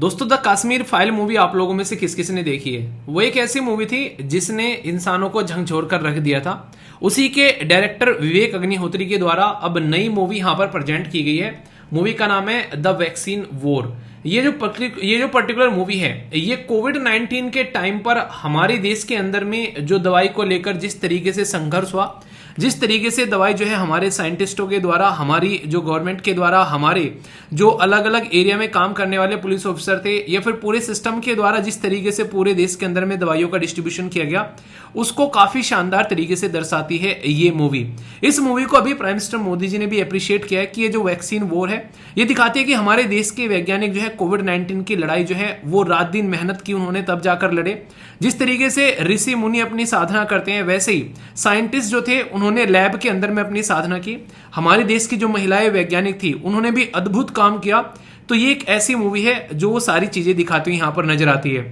दोस्तों the Kashmir file movie आप लोगों में से किस किस ने देखी है। वो एक ऐसी मूवी थी जिसने इंसानों को झंझोर कर रख दिया था। उसी के डायरेक्टर विवेक अग्निहोत्री के द्वारा अब नई मूवी यहां पर प्रेजेंट की गई है। मूवी का नाम है द वैक्सीन वॉर। ये जो पर्टिकुलर मूवी है ये कोविड-19 के टाइम पर हमारे देश के अंदर में जो दवाई को लेकर जिस तरीके से संघर्ष हुआ, जिस तरीके से दवाई जो है हमारे साइंटिस्टों के द्वारा, हमारी जो गवर्नमेंट के द्वारा, हमारे जो अलग अलग एरिया में काम करने वाले पुलिस ऑफिसर थे या फिर पूरे सिस्टम के द्वारा जिस तरीके से पूरे देश के अंदर में दवाइयों का डिस्ट्रीब्यूशन किया गया, उसको काफी शानदार तरीके से दर्शाती है ये मूवी। इस मूवी को अभी प्राइम मिनिस्टर मोदी जी ने भी अप्रिशिएट किया है कि ये जो वैक्सीन वॉर है ये दिखाती है कि हमारे देश के वैज्ञानिक जो है कोविड-19 की लड़ाई जो है वो रात दिन मेहनत की उन्होंने, तब जाकर लड़े। जिस तरीके से ऋषि मुनि अपनी साधना करते हैं वैसे ही साइंटिस्ट जो थे उन्होंने लैब के अंदर में अपनी साधना की। हमारे देश की जो महिलाएं वैज्ञानिक थी उन्होंने भी अद्भुत काम किया। तो ये एक ऐसी मूवी है जो वो सारी चीजें दिखाती हुई यहां पर नजर आती है,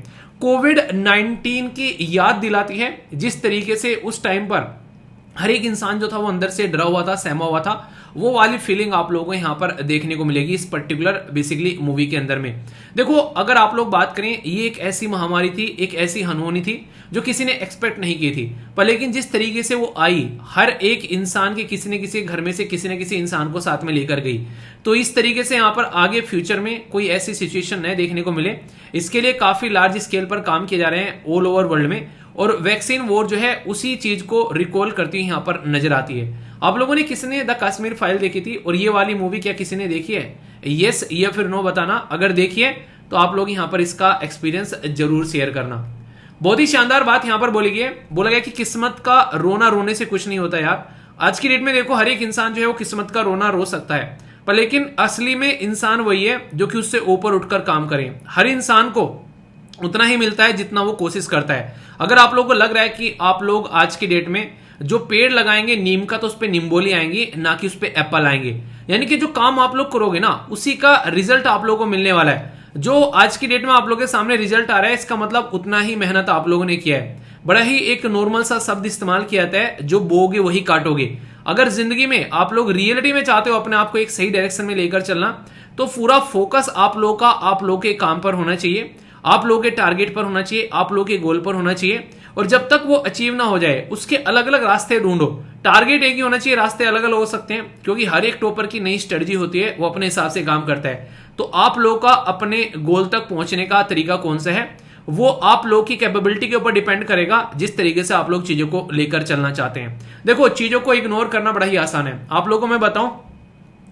कोविड-19 की याद दिलाती है। जिस तरीके से उस टाइम पर हर एक इंसान जो था वो अंदर से डरा हुआ था, सहमा हुआ था, वो वाली फीलिंग आप लोगों को यहां पर देखने को मिलेगी इस पर्टिकुलर बेसिकली मूवी के अंदर में। देखो, अगर आप लोग बात करें, ये एक ऐसी महामारी थी, एक ऐसी अनहोनी थी जो किसी ने एक्सपेक्ट नहीं की थी, पर लेकिन जिस तरीके से वो आई, हर एक इंसान के किसी न किसी घर में से किसी न किसी इंसान को साथ में लेकर गई। तो इस तरीके से यहां पर आगे फ्यूचर में कोई ऐसी सिचुएशन न देखने को मिले, इसके लिए काफी लार्ज स्केल पर काम किए जा रहे हैं ऑल ओवर वर्ल्ड में। और वैक्सीन वॉर जो है उसी चीज को रिकॉल करती हुई यहां पर नजर आती है। आप लोगों ने किसने द कश्मीर फाइल देखी थी और ये वाली मूवी क्या किसी ने देखी है? यस या फिर नो बताना। अगर देखी है तो आप लोग यहां पर इसका एक्सपीरियंस जरूर शेयर करना। बहुत ही शानदार बात यहां पर बोली गई है, बोला गया कि किस्मत का रोना रोने से कुछ नहीं होता यार। आज की डेट में देखो, हर एक इंसान जो है वो किस्मत का रोना रो सकता है, पर लेकिन असली में इंसान वही है जो कि उससे ऊपर उठकर काम करे। हर इंसान को उतना ही मिलता है जितना वो कोशिश करता है। अगर आप लोगों को लग रहा है कि आप लोग आज की डेट में जो पेड़ लगाएंगे नीम का तो उस पर निम्बोली आएंगी, ना कि उस पर एप्पल आएंगे, यानी कि जो काम आप लोग करोगे ना उसी का रिजल्ट आप लोगों को मिलने वाला है। जो आज की डेट में आप लोगों के सामने रिजल्ट आ रहा है इसका मतलब उतना ही मेहनत आप लोगों ने किया है। बड़ा ही एक नॉर्मल सा शब्द इस्तेमाल किया जाता है, जो बोगे वही काटोगे। अगर जिंदगी में आप लोग रियलिटी में चाहते हो अपने आप को एक सही डायरेक्शन में लेकर चलना, तो पूरा फोकस आप लोग का आप लोग के काम पर होना चाहिए, आप लोगों के टारगेट पर होना चाहिए, आप लोगों के गोल पर होना चाहिए। और जब तक वो अचीव ना हो जाए उसके अलग अलग रास्ते ढूंढो। टारगेट एक ही होना चाहिए, रास्ते अलग अलग हो सकते हैं, क्योंकि हर एक टॉपर की नई स्ट्रेटजी होती है, वो अपने हिसाब से काम करता है। तो आप लोग का अपने गोल तक पहुंचने का तरीका कौन सा है वो आप लोग की कैपेबिलिटी के ऊपर डिपेंड करेगा, जिस तरीके से आप लोग चीजों को लेकर चलना चाहते हैं। देखो, चीजों को इग्नोर करना बड़ा ही आसान है। आप लोगों को मैं बताऊं,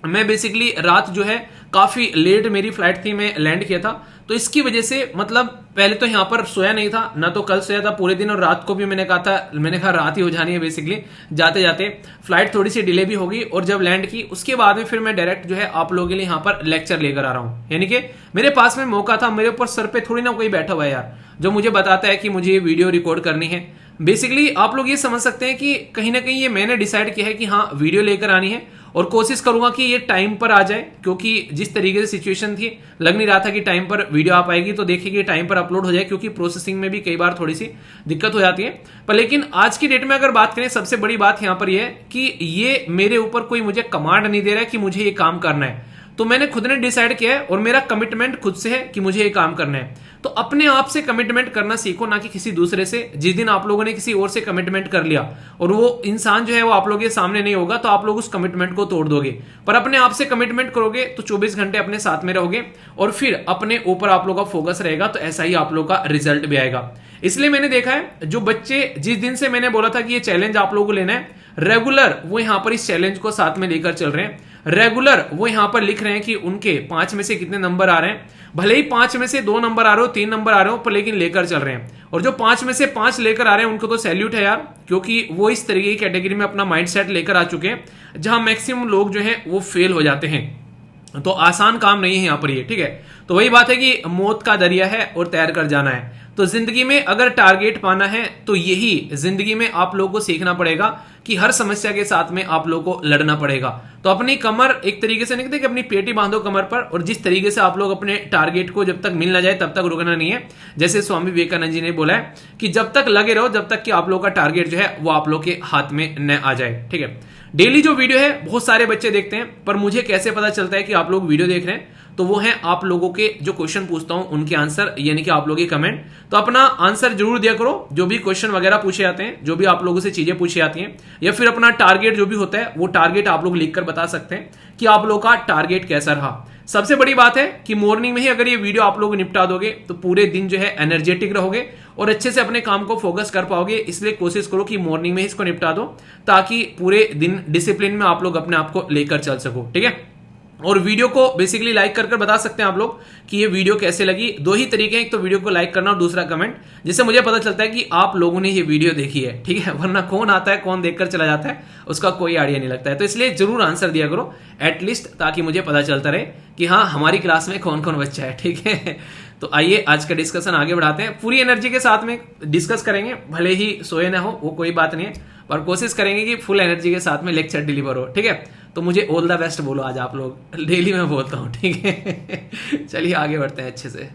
मैं बेसिकली रात जो है काफी लेट मेरी फ्लाइट थी, मैं लैंड किया था, तो इसकी वजह से मतलब पहले तो यहां पर सोया नहीं था, ना तो कल सोया था पूरे दिन, और रात को भी मैंने कहा रात ही हो जानी है बेसिकली। जाते जाते फ्लाइट थोड़ी सी डिले भी होगी, और जब लैंड की उसके बाद में फिर मैं डायरेक्ट जो है आप लोगों के लिए यहां पर लेक्चर लेकर आ रहा हूं। यानी कि मेरे पास में मौका था, मेरे ऊपर सर पे थोड़ी ना कोई बैठा हुआ है यार जो मुझे बताता है कि मुझे ये वीडियो रिकॉर्ड करनी है। बेसिकली आप लोग ये समझ सकते हैं कि कहीं ना कहीं ये मैंने डिसाइड किया है कि हाँ वीडियो लेकर आनी है, और कोशिश करूंगा कि ये टाइम पर आ जाए, क्योंकि जिस तरीके से सिचुएशन थी लग नहीं रहा था कि टाइम पर वीडियो आ पाएगी। तो देखिए कि टाइम पर अपलोड हो जाए, क्योंकि प्रोसेसिंग में भी कई बार थोड़ी सी दिक्कत हो जाती है। पर लेकिन आज की डेट में अगर बात करें, सबसे बड़ी बात यहां पर यह है कि ये मेरे ऊपर कोई मुझे कमांड नहीं दे रहा है कि मुझे ये काम करना है, तो मैंने खुद ने डिसाइड किया है और मेरा कमिटमेंट खुद से है कि मुझे ये काम करना है। तो अपने आप से कमिटमेंट करना सीखो, ना कि किसी दूसरे से। जिस दिन आप लोगों ने किसी और से कमिटमेंट कर लिया और वो इंसान जो है वो आप लोगों के सामने नहीं होगा, तो आप लोग उस कमिटमेंट को तोड़ दोगे। पर अपने आप से कमिटमेंट करोगे तो 24 घंटे अपने साथ में रहोगे और फिर अपने ऊपर आप लोग का फोकस रहेगा, तो ऐसा ही आप लोग का रिजल्ट भी आएगा। इसलिए मैंने देखा है, जो बच्चे जिस दिन से मैंने बोला था कि ये चैलेंज आप लोगों को लेना है, रेगुलर वो यहां पर इस चैलेंज को साथ में लेकर चल रहे हैं। रेगुलर वो यहां पर लिख रहे हैं कि उनके 5 में से कितने नंबर आ रहे हैं। भले ही 5 में से 2 नंबर आ रहे हो, 3 नंबर आ रहे हो, पर लेकिन लेकर चल रहे हैं। और जो 5 में से 5 लेकर आ रहे हैं उनको तो सैल्यूट है यार, क्योंकि वो इस तरीके की कैटेगरी में अपना माइंडसेट लेकर आ चुके हैं जहां मैक्सिमम लोग जो है वो फेल हो जाते हैं। तो आसान काम नहीं है यहां पर ये, ठीक है। तो वही बात है कि मौत का दरिया है और तैर कर जाना है। तो जिंदगी में अगर टारगेट पाना है तो यही जिंदगी में आप लोगों को सीखना पड़ेगा कि हर समस्या के साथ में आप लोगों को लड़ना पड़ेगा। तो अपनी कमर एक तरीके से नहीं कहते कि अपनी पेटी बांधो कमर पर, और जिस तरीके से आप लोग अपने टारगेट को जब तक मिल ना जाए तब तक रुकना नहीं है। जैसे स्वामी विवेकानंद जी ने बोला है कि जब तक लगे रहो जब तक कि आप लोग का टारगेट जो है वो आप लोग के हाथ में न आ जाए, ठीक है। डेली जो वीडियो है बहुत सारे बच्चे देखते हैं, पर मुझे कैसे पता चलता है कि आप लोग वीडियो देख रहे हैं? तो वो है आप लोगों के जो क्वेश्चन पूछता हूं उनके आंसर, यानी कि आप लोगों के कमेंट। तो अपना आंसर जरूर दिया करो, जो भी क्वेश्चन वगैरह पूछे जाते हैं, जो भी आप लोगों से चीजें पूछी जाती हैं, या फिर अपना टारगेट जो भी होता है वो टारगेट आप लोग लिखकर बता सकते हैं कि आप लोगों का टारगेट कैसा रहा। सबसे बड़ी बात है कि मॉर्निंग में ही अगर ये वीडियो आप लोग निपटा दोगे तो पूरे दिन जो है एनर्जेटिक रहोगे और अच्छे से अपने काम को फोकस कर पाओगे। इसलिए कोशिश करो कि मॉर्निंग में ही इसको निपटा दो, ताकि पूरे दिन डिसिप्लिन में आप लोग अपने आप को लेकर चल सको, ठीक है। और वीडियो को बेसिकली लाइक कर बता सकते हैं आप लोग कि ये वीडियो कैसे लगी। दो ही तरीके हैं, एक तो वीडियो को लाइक करना और दूसरा कमेंट, जिससे मुझे पता चलता है कि आप लोगों ने ये वीडियो देखी है, ठीक है। वरना कौन आता है कौन देखकर चला जाता है उसका कोई आइडिया नहीं लगता है। तो इसलिए जरूर आंसर दिया करो एटलीस्ट, ताकि मुझे पता चलता रहे कि हाँ हमारी क्लास में कौन कौन बच्चा है, ठीक है। तो आइए आज का डिस्कशन आगे बढ़ाते हैं। पूरी एनर्जी के साथ में डिस्कस करेंगे, भले ही सोए ना हो वो कोई बात नहीं है, पर कोशिश करेंगे कि फुल एनर्जी के साथ में लेक्चर डिलीवर हो, ठीक है। तो मुझे ऑल द बेस्ट बोलो आज आप लोग, डेली मैं बोलता हूं, ठीक है। चलिए आगे बढ़ते हैं अच्छे से।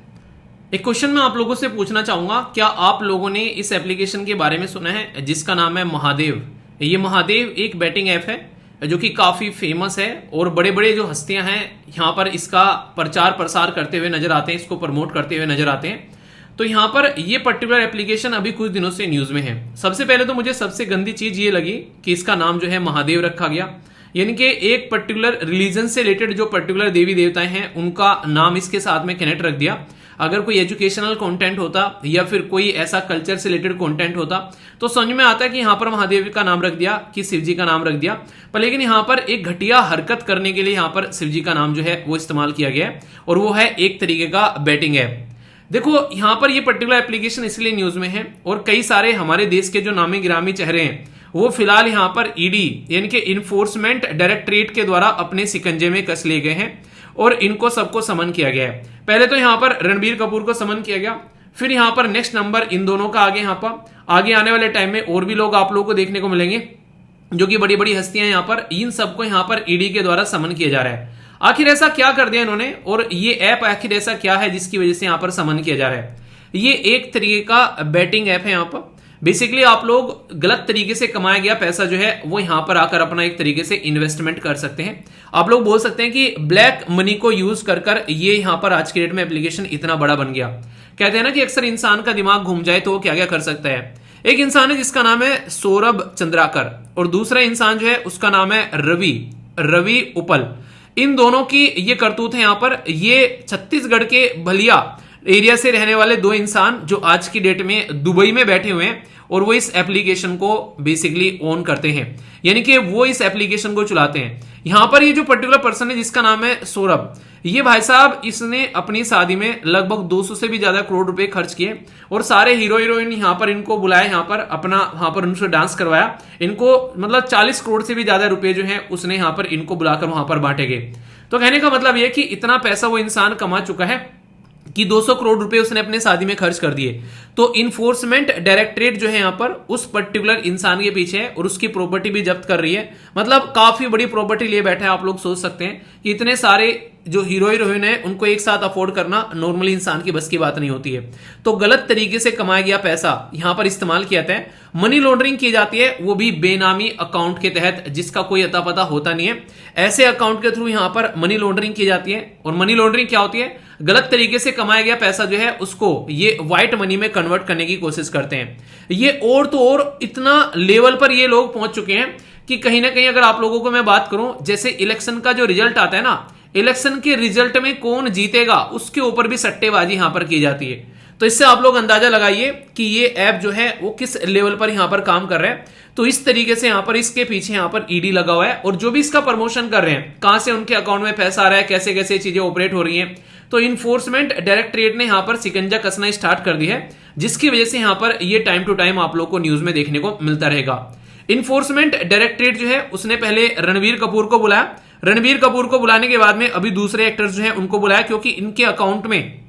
एक क्वेश्चन मैं आप लोगों से पूछना चाहूंगा, क्या आप लोगों ने इस एप्लीकेशन के बारे में सुना है जिसका नाम है महादेव। ये महादेव एक बैटिंग ऐप है जो कि काफी फेमस है और बड़े बड़े जो हस्तियां हैं यहाँ पर इसका प्रचार प्रसार करते हुए नजर आते हैं, इसको प्रमोट करते हुए नजर आते हैं। तो यहाँ पर ये पर्टिकुलर एप्लीकेशन अभी कुछ दिनों से न्यूज में है। सबसे पहले तो मुझे सबसे गंदी चीज ये लगी कि इसका नाम जो है महादेव रखा गया, यानी कि एक पर्टिकुलर रिलीजन से रिलेटेड जो पर्टिकुलर देवी देवताएं हैं उनका नाम इसके साथ में कनेक्ट रख दिया। अगर कोई एजुकेशनल कंटेंट होता या फिर कोई ऐसा कल्चर से रिलेटेड कंटेंट होता तो समझ में आता है कि यहाँ पर महादेव का नाम रख दिया, कि शिव जी का नाम रख दिया। पर लेकिन यहाँ पर एक घटिया हरकत करने के लिए यहाँ पर शिव जी का नाम जो है वो इस्तेमाल किया गया है, और वो है एक तरीके का बैटिंग ऐप। देखो यहाँ पर ये पर्टिकुलर एप्लीकेशन इसलिए न्यूज में है, और कई सारे हमारे देश के जो नामी गिरामी चेहरे हैं वो फिलहाल यहाँ पर ईडी यानी कि इन्फोर्समेंट डायरेक्टरेट के द्वारा अपने शिकंजे में कस लिए गए हैं, और इनको सबको समन किया गया है। पहले तो यहाँ पर रणबीर कपूर को समन किया गया, फिर यहाँ पर नेक्स्ट नंबर इन दोनों का आगे यहाँ पर आगे आने वाले टाइम में और भी लोग आप लोगों को देखने को मिलेंगे जो कि बड़ी बड़ी हस्तियां यहाँ पर, इन सबको यहाँ पर ईडी के द्वारा समन किया जा रहा है। आखिर ऐसा क्या कर दिया इन्होंने, और ये ऐप आखिर ऐसा क्या है जिसकी वजह से यहाँ पर समन किया जा रहा है। ये एक तरीके का बैटिंग ऐप है। यहाँ पर बेसिकली आप लोग गलत तरीके से कमाया गया पैसा जो है वो यहाँ पर आकर अपना एक तरीके से इन्वेस्टमेंट कर सकते हैं। आप लोग बोल सकते हैं कि ब्लैक मनी को यूज कर ये यहाँ पर आज के डेट में एप्लीकेशन इतना बड़ा बन गया। कहते हैं ना कि अक्सर इंसान का दिमाग घूम जाए तो वो क्या क्या कर सकता है। एक इंसान है जिसका नाम है सौरभ चंद्राकर, और दूसरा इंसान जो है उसका नाम है रवि उपल। इन दोनों की ये करतूत है यहाँ पर। ये छत्तीसगढ़ के बलिया एरिया से रहने वाले दो इंसान जो आज की डेट में दुबई में बैठे हुए हैं, और वो इस एप्लीकेशन को बेसिकली ओन करते हैं, यानी कि वो इस एप्लीकेशन को चलाते हैं। यहां पर ये जो पर्टिकुलर पर्सन है जिसका नाम है सौरभ, ये भाई साहब इसने अपनी शादी में लगभग 200 से भी ज्यादा करोड़ रुपए खर्च किए, और सारे हीरो हीरोइन यहाँ पर इनको बुलाए, यहाँ पर अपना वहां पर उनसे डांस करवाया। इनको मतलब 40 करोड़ से भी ज्यादा रुपए जो है उसने यहाँ पर इनको बुलाकर वहां पर बांटे गए। तो कहने का मतलब यह कि इतना पैसा वो इंसान कमा चुका है कि 200 करोड़ रुपए उसने अपने शादी में खर्च कर दिए। तो इन्फोर्समेंट डायरेक्टरेट जो है यहाँ पर उस पर्टिकुलर इंसान के पीछे है, और उसकी प्रॉपर्टी भी जब्त कर रही है। मतलब काफी बड़ी प्रॉपर्टी लिए बैठा है। आप लोग सोच सकते हैं कि इतने सारे जो हीरो हीरोइन है उनको एक साथ अफोर्ड करना नॉर्मली इंसान की बस की बात नहीं होती है। तो गलत तरीके से कमाया गया पैसा यहाँ पर इस्तेमाल किया जाता है, मनी लॉन्ड्रिंग की जाती है, वो भी बेनामी अकाउंट के तहत जिसका कोई अता पता होता नहीं है। ऐसे अकाउंट के थ्रू यहाँ पर मनी लॉन्ड्रिंग की जाती है। और मनी लॉन्ड्रिंग क्या होती है, गलत तरीके से कमाया गया पैसा जो है उसको ये व्हाइट मनी में कन्वर्ट करने की कोशिश करते हैं। ये और तो और इतना लेवल पर ये लोग पहुंच चुके हैं कि कहीं ना कहीं अगर आप लोगों को मैं बात करूं, जैसे इलेक्शन का जो रिजल्ट आता है ना, इलेक्शन के रिजल्ट में कौन जीतेगा उसके ऊपर भी सट्टेबाजी यहां पर की जाती है। तो इससे आप लोग अंदाजा लगाइए कि ये ऐप जो है वो किस लेवल पर यहां पर काम कर रहा है। तो इस तरीके से यहां पर इसके पीछे यहां पर ईडी लगा हुआ है, और जो भी इसका प्रमोशन कर रहे हैं, कहां से उनके अकाउंट में पैसा आ रहा है, कैसे कैसे चीजें ऑपरेट हो रही हैं, तो इन्फोर्समेंट डायरेक्टरेट ने यहां पर शिकंजा कसना स्टार्ट कर दी है, जिसकी वजह से यहां पर ये टाइम टू टाइम आप लोग को न्यूज में देखने को मिलता रहेगा। इन्फोर्समेंट डायरेक्टरेट जो है उसने पहले रणबीर कपूर को बुलाया। रणबीर कपूर को बुलाने के बाद में अभी दूसरे एक्टर्स जो है उनको बुलाया, क्योंकि इनके अकाउंट में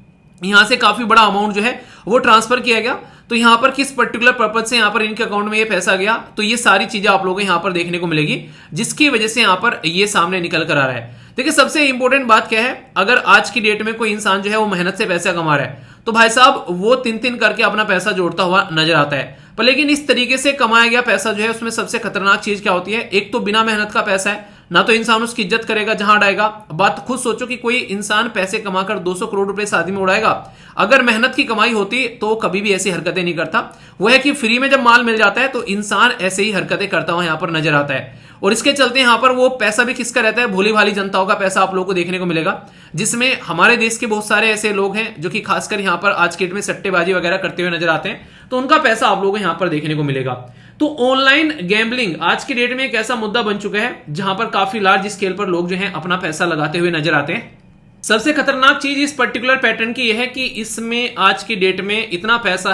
यहां से काफी बड़ा अमाउंट जो है वो ट्रांसफर किया गया। तो यहां पर किस पर्टिकुलर पर्पज से यहां पर इनके अकाउंट में ये पैसा गया, तो ये सारी चीजें आप लोगों को यहां पर देखने को मिलेगी, जिसकी वजह से यहां पर ये सामने निकल कर आ रहा है। देखिए सबसे इंपॉर्टेंट बात क्या है, अगर आज की डेट में कोई इंसान जो है वो मेहनत से पैसा कमा रहा है तो भाई साहब वो तीन करके अपना पैसा जोड़ता हुआ नजर आता है। पर लेकिन इस तरीके से कमाया गया पैसा जो है उसमें सबसे खतरनाक चीज क्या होती है, एक तो बिना मेहनत का पैसा है, ना तो इंसान उसकी इज्जत करेगा जहां उड़ाएगा। बात खुद सोचो कि कोई इंसान पैसे कमाकर 200 करोड़ रुपए शादी में उड़ाएगा, अगर मेहनत की कमाई होती तो कभी भी ऐसी हरकतें नहीं करता। वो है कि फ्री में जब माल मिल जाता है तो इंसान ऐसे ही हरकतें करता हुआ यहां पर नजर आता है। और इसके चलते यहां पर वो पैसा भी किसका रहता है, भोली भाली जनताओं का पैसा आप लोगों को देखने को मिलेगा, जिसमें हमारे देश के बहुत सारे ऐसे लोग हैं जो कि खासकर यहां पर आज के डेट में सट्टेबाजी वगैरह करते हुए नजर आते हैं, तो उनका पैसा आप लोगों को यहां पर देखने को मिलेगा। तो ऑनलाइन गैम्बलिंग आज की डेट में एक ऐसा मुद्दा बन चुका है जहां पर काफी लार्ज स्केल पर लोग जो हैं अपना पैसा लगाते हुए नजर आते हैं। सबसे खतरनाक चीज इस पर्टिकुलर पैटर्न की यह है कि इसमें आज की डेट में इतना पैसा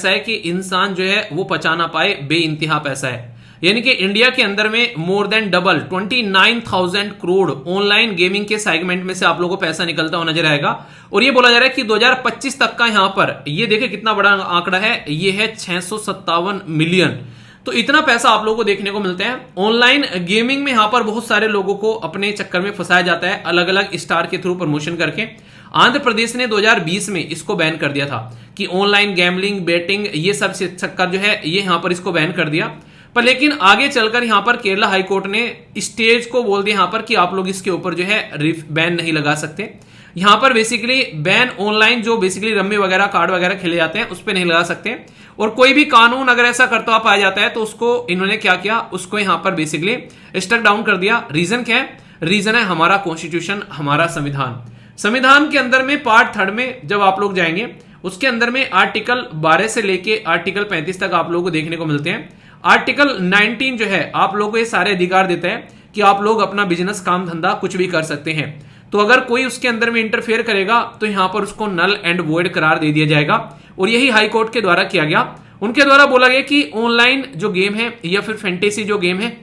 है कि इंसान जो है वो पचा ना पाए, बेइंतहा पैसा है। यानी कि इंडिया के अंदर में more than double 29,000 crore online gaming के सेगमेंट में से आप लोगों को पैसा निकलता हुआ नजर आएगा। और ये बोला जा रहा है कि 2025 तक का यहां पर, ये देखिए कितना बड़ा आंकड़ा है, ये है 657 मिलियन। तो इतना पैसा आप लोगों को देखने को मिलता है ऑनलाइन गेमिंग में। यहां पर बहुत सारे लोगों को अपने चक्कर में फंसाया जाता है अलग अलग स्टार के थ्रू प्रमोशन करके। आंध्र प्रदेश ने 2020 में इसको बैन कर दिया था कि ऑनलाइन गैम्बलिंग, बेटिंग, ये सब चक्कर जो है ये यहां पर इसको बैन कर दिया। पर लेकिन आगे चलकर यहां पर केरला हाईकोर्ट ने स्टेज को बोल दिया यहां पर कि आप लोग इसके ऊपर जो है बैन नहीं लगा सकते। यहां पर बेसिकली बैन ऑनलाइन जो बेसिकली रम्मी वगैरह, कार्ड वगैरह खेले जाते हैं उस पर नहीं लगा सकते। और कोई भी कानून अगर ऐसा करता हुआ पाया जाता है तो उसको इन्होंने क्या किया, उसको यहां पर बेसिकली स्टक डाउन कर दिया। रीजन क्या है? रीजन है हमारा कॉन्स्टिट्यूशन, हमारा संविधान। संविधान के अंदर में पार्ट 3 में जब आप लोग जाएंगे उसके अंदर में आर्टिकल 12 से लेके आर्टिकल 35 तक आप लोगों को देखने को मिलते हैं। आर्टिकल 19 जो है आप लोगों को ये सारे अधिकार देता है कि आप लोग अपना बिजनेस, काम धंधा कुछ भी कर सकते हैं। तो अगर कोई उसके अंदर में इंटरफेयर करेगा तो यहां पर उसको नल एंड वॉइड करार दे दिया जाएगा। और यही हाई कोर्ट के द्वारा किया गया। उनके द्वारा बोला गया कि ऑनलाइन जो गेम है या फिर फैंटेसी जो गेम है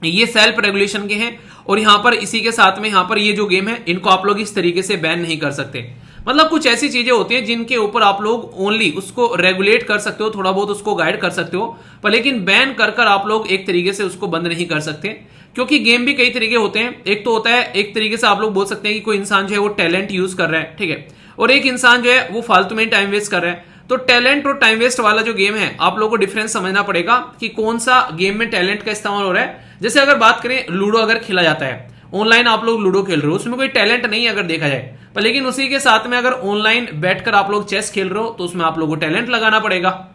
ये सेल्फ रेगुलेशन के हैं, और यहां पर इसी के साथ में यहां पर ये जो गेम है इनको आप लोग इस तरीके से बैन नहीं कर सकते। मतलब कुछ ऐसी चीजें होती हैं जिनके ऊपर आप लोग ओनली उसको रेगुलेट कर सकते हो, थोड़ा बहुत उसको गाइड कर सकते हो, पर लेकिन बैन कर कर आप लोग एक तरीके से उसको बंद नहीं कर सकते। क्योंकि गेम भी कई तरीके होते हैं। एक तो होता है, एक तरीके से आप लोग बोल सकते हैं कि कोई इंसान जो है वो टैलेंट यूज कर रहा है, ठीक है, और एक इंसान जो है वो फालतू में टाइम वेस्ट कर रहा है। तो टैलेंट और टाइम वेस्ट वाला जो गेम है आप लोगों को डिफरेंस समझना पड़ेगा कि कौन सा गेम में टैलेंट का इस्तेमाल हो रहा है। जैसे अगर बात करें लूडो अगर खेला जाता है, ऑनलाइन आप लोग लूडो खेल रहे हो, उसमें कोई टैलेंट नहीं है अगर देखा जाए, पर लेकिन उसी के साथ में अगर ऑनलाइन बैठकर आप लोग चेस खेल रहे हो तो उसमें आप लोगों को टैलेंट लगाना पड़ेगा।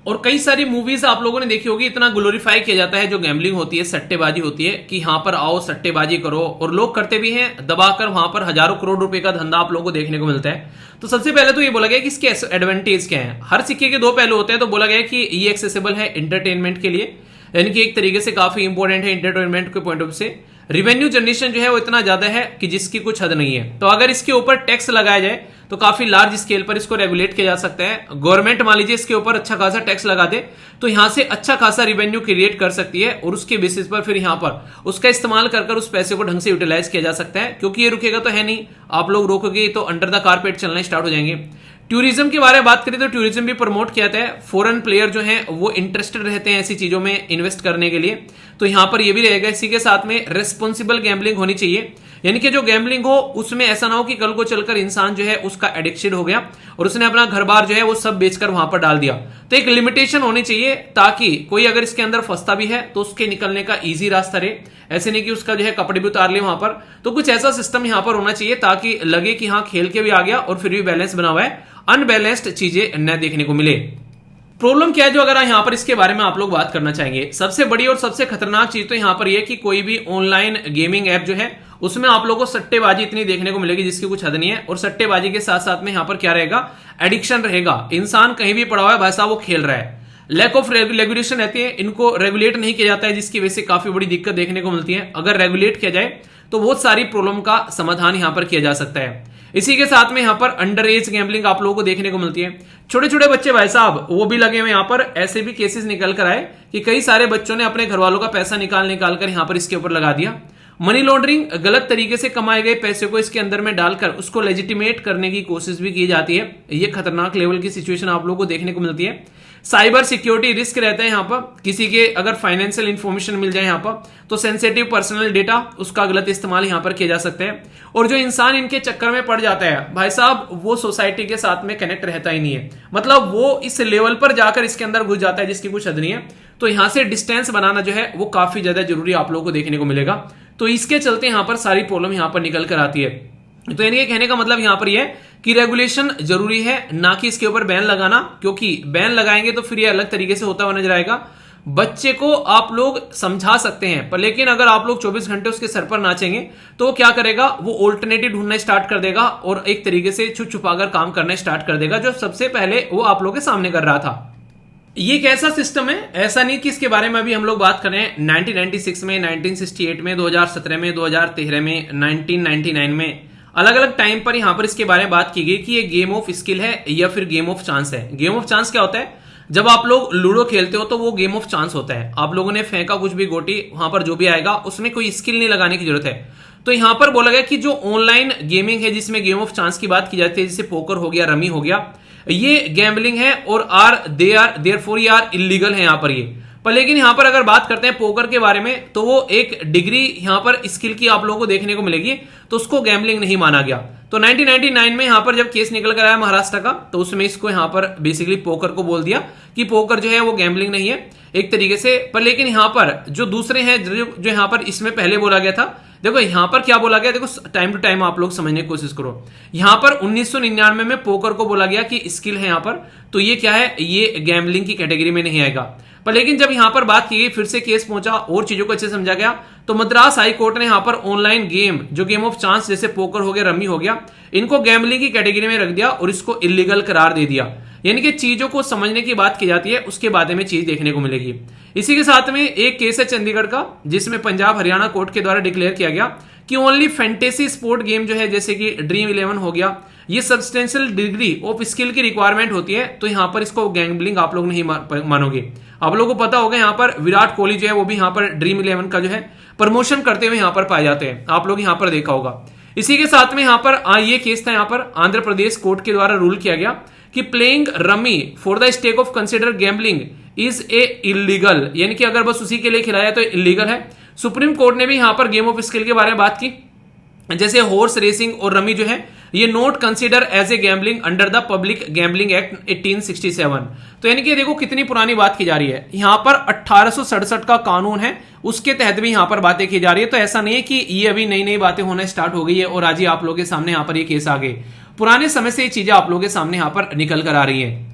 और कई सारी मूवीज आप लोगों ने देखी होगी, इतना ग्लोरीफाई किया जाता है जो गैम्बलिंग होती है, सट्टेबाजी होती है, कि यहां पर आओ सट्टेबाजी करो, और लोग करते भी हैं दबाकर। वहां पर हजारों करोड़ रुपए का धंधा आप लोगों को देखने को मिलता है। तो सबसे पहले तो ये बोला गया कि इसके एडवांटेज क्या है। हर सिक्के के दो पहलू होते हैं। तो बोला गया कि ये एक्सेसिबल है एंटरटेनमेंट के लिए, यानी कि एक तरीके से काफी इंपॉर्टेंट है एंटरटेनमेंट के पॉइंट ऑफ से। रिवेन्यू जनरेशन जो है वो इतना ज्यादा है कि जिसकी कुछ हद नहीं है। तो अगर इसके ऊपर टैक्स लगाया जाए तो काफी लार्ज स्केल पर इसको रेगुलेट किया जा सकता है। गवर्नमेंट मान लीजिए इसके ऊपर अच्छा खासा टैक्स लगा दे तो यहां से अच्छा खासा रिवेन्यू क्रिएट कर सकती है, और उसके बेसिस पर फिर यहां पर उसका इस्तेमाल कर उस पैसे को ढंग से यूटिलाइज किया जा सकता है। क्योंकि ये रुकेगा तो है नहीं, आप लोग रोकोगे तो अंडर द कारपेट चलना स्टार्ट हो जाएंगे। टूरिज्म के बारे में बात करें तो टूरिज्म भी प्रमोट किया जाता है। फॉरेन प्लेयर जो हैं वो इंटरेस्टेड रहते हैं ऐसी चीजों में इन्वेस्ट करने के लिए, तो यहां पर ये भी रहेगा। इसी के साथ में रेस्पॉन्सिबल गैम्बलिंग होनी चाहिए, यानी कि जो गैम्बलिंग हो उसमें ऐसा ना हो कि कल को चलकर इंसान जो है उसका एडिक्शन हो गया और उसने अपना घर बार जो है वो सब बेचकर वहां पर डाल दिया। तो एक लिमिटेशन होनी चाहिए ताकि कोई अगर इसके अंदर फंसता भी है तो उसके निकलने का इजी रास्ता रहे। ऐसे नहीं कि उसका जो है कपड़े भी उतार लिए वहां पर। तो कुछ ऐसा सिस्टम यहां पर होना चाहिए ताकि लगे कि हाँ खेल के भी आ गया और फिर भी बैलेंस बना हुआ है, अनबैलेंस्ड चीजें न देखने को मिले। प्रॉब्लम क्या है जो अगर यहां पर इसके बारे में आप लोग बात करना चाहेंगे, सबसे बड़ी और सबसे खतरनाक चीज तो यहां पर यह कि कोई भी ऑनलाइन गेमिंग ऐप जो है उसमें आप लोगों को सट्टेबाजी इतनी देखने को मिलेगी जिसकी कुछ हद नहीं है। और सट्टेबाजी के साथ साथ में यहां पर क्या रहेगा, एडिक्शन रहेगा। इंसान कहीं भी पड़ा हुआ है भाई साहब वो खेल रहा है, लैक ऑफ रेगुलेशन रहती है, इनको रेगुलेट नहीं किया जाता है, जिसकी वजह से काफी बड़ी दिक्कत देखने को मिलती है। अगर रेगुलेट किया जाए तो बहुत सारी प्रॉब्लम का समाधान यहां पर किया जा सकता है। इसी के साथ में यहां पर अंडर एज गैम्बलिंग आप लोगों को देखने को मिलती है। छोटे छोटे बच्चे भाई साहब वो भी लगे हुए। यहां पर ऐसे भी केसेस निकल कर आए कि कई सारे बच्चों ने अपने घर वालों का पैसा निकाल कर यहां पर इसके ऊपर लगा दिया। मनी लॉन्ड्रिंग, गलत तरीके से कमाए गए पैसे को इसके अंदर में डालकर उसको लेजिटिमेट करने की कोशिश भी की जाती है। ये खतरनाक लेवल की सिचुएशन आप लोगों को देखने को मिलती है। साइबर सिक्योरिटी रिस्क रहता है यहाँ पर, किसी के अगर फाइनेंशियल इंफॉर्मेशन मिल जाए यहाँ पर तो सेंसिटिव पर्सनल डेटा उसका गलत इस्तेमाल यहाँ पर किया जा सकता है। और जो इंसान इनके चक्कर में पड़ जाता है भाई साहब, वो सोसाइटी के साथ में कनेक्ट रहता ही नहीं है, मतलब वो इस लेवल पर जाकर इसके अंदर घुस जाता है जिसकी कुछ हद नहीं है। तो यहां से डिस्टेंस बनाना जो है वो काफी ज्यादा जरूरी आप लोगों को देखने को मिलेगा। तो इसके चलते यहां पर सारी प्रॉब्लम यहां पर निकल कर आती है। तो यानी कहने का मतलब यहां पर यह कि रेगुलेशन जरूरी है, ना कि इसके ऊपर बैन लगाना, क्योंकि बैन लगाएंगे तो फिर ये अलग तरीके से होता हुआ नजर आएगा। बच्चे को आप लोग समझा सकते हैं पर लेकिन अगर आप लोग 24 घंटे उसके सर पर नाचेंगे तो वो क्या करेगा, वो ऑल्टरनेटिव ढूंढना स्टार्ट कर देगा और एक तरीके से छुप छुपाकर काम करना स्टार्ट कर देगा, जो सबसे पहले वो आप लोग के सामने कर रहा था। ये एक ऐसा सिस्टम है, ऐसा नहीं कि इसके बारे में अभी हम लोग बात करें 1996 में, 1968 में, 2017 में, 2013 में, 1999 में, अलग अलग टाइम पर यहां पर इसके बारे में बात की गई कि ये गेम ऑफ स्किल है या फिर गेम ऑफ चांस है। गेम ऑफ चांस क्या होता है, जब आप लोग लूडो खेलते हो तो वो गेम ऑफ चांस होता है, आप लोगों ने फेंका कुछ भी गोटी, वहां पर जो भी आएगा उसमें कोई स्किल नहीं लगाने की जरूरत है। तो यहां पर बोला गया कि जो ऑनलाइन गेमिंग है जिसमें गेम ऑफ चांस की बात की जाती है, जैसे पोकर हो गया, रमी हो गया, ये गैम्बलिंग है और देयरफॉर ये आर इलीगल है यहां पर ये। पर लेकिन यहां पर अगर बात करते हैं पोकर के बारे में तो वो एक डिग्री यहां पर स्किल की आप लोगों को देखने को मिलेगी, तो उसको गैम्बलिंग नहीं माना गया। तो 1999 में यहां पर जब केस निकल कर आया महाराष्ट्र का, तो उसमें इसको यहां पर बेसिकली पोकर को बोल दिया कि पोकर जो है वो गैम्बलिंग नहीं है एक तरीके से। पर लेकिन यहां पर जो दूसरे हैं जो यहां पर इसमें पहले बोला गया था, देखो यहां पर क्या बोला गया, देखो टाइम टू टाइम आप लोग समझने की कोशिश करो। यहां पर 1999 में पोकर को बोला गया कि स्किल है यहां पर, तो ये क्या है, ये गैम्बलिंग की कैटेगरी में नहीं आएगा। पर लेकिन जब यहां पर बात की गई, फिर से केस पहुंचा और चीजों को अच्छे समझा गया, तो मद्रास हाई कोर्ट ने यहां पर ऑनलाइन गेम जो गेम ऑफ चांस जैसे पोकर हो गया, रमी हो गया, इनको गैम्बलिंग की कैटेगरी में रख दिया और इसको इलीगल करार दे दिया। यानी कि चीजों को समझने की बात की जाती है, उसके बाद में चीज देखने को मिलेगी। इसी के साथ में एक केस है चंडीगढ़ का, जिसमें पंजाब हरियाणा कोर्ट के द्वारा डिक्लेयर किया गया कि ओनली फैंटेसी स्पोर्ट गेम जो है जैसे कि ड्रीम 11 हो गया, ये सब्सटेंशियल डिग्री ऑफ स्किल की रिक्वायरमेंट होती है, तो यहां पर इसको गैम्बलिंग आप लोग नहीं मानोगे। आप लोगों को पता होगा यहां पर विराट कोहली जो है वो भी यहां पर ड्रीम 11 का जो है प्रमोशन करते हुए यहां पर पाए जाते हैं, आप लोग यहां पर देखा होगा। इसी के साथ में यहां पर ये केस था, यहां पर आंध्र प्रदेश कोर्ट के द्वारा रूल किया गया कि playing rummy for the stake of consider gambling is a illegal, यानी कि अगर बस उसी के लिए खिलाया तो इलीगल है। सुप्रीम कोर्ट ने भी यहां पर गेम ऑफ स्किल के बारे में बात की, जैसे हॉर्स रेसिंग और रमी जो है ये not consider as a gambling under the public gambling act 1867। तो यानी कि देखो कितनी पुरानी बात की जा रही है, यहां पर 1867 का कानून है, उसके तहत भी यहां पर बातें की जा रही है। तो ऐसा नहीं है कि ये अभी नई नई बातें होना स्टार्ट हो गई है और आज ही आप लोगों के सामने यहां पर ये केस आ गए, पुराने समय से ये चीजें आप लोगों के सामने यहां पर निकल कर आ रही है।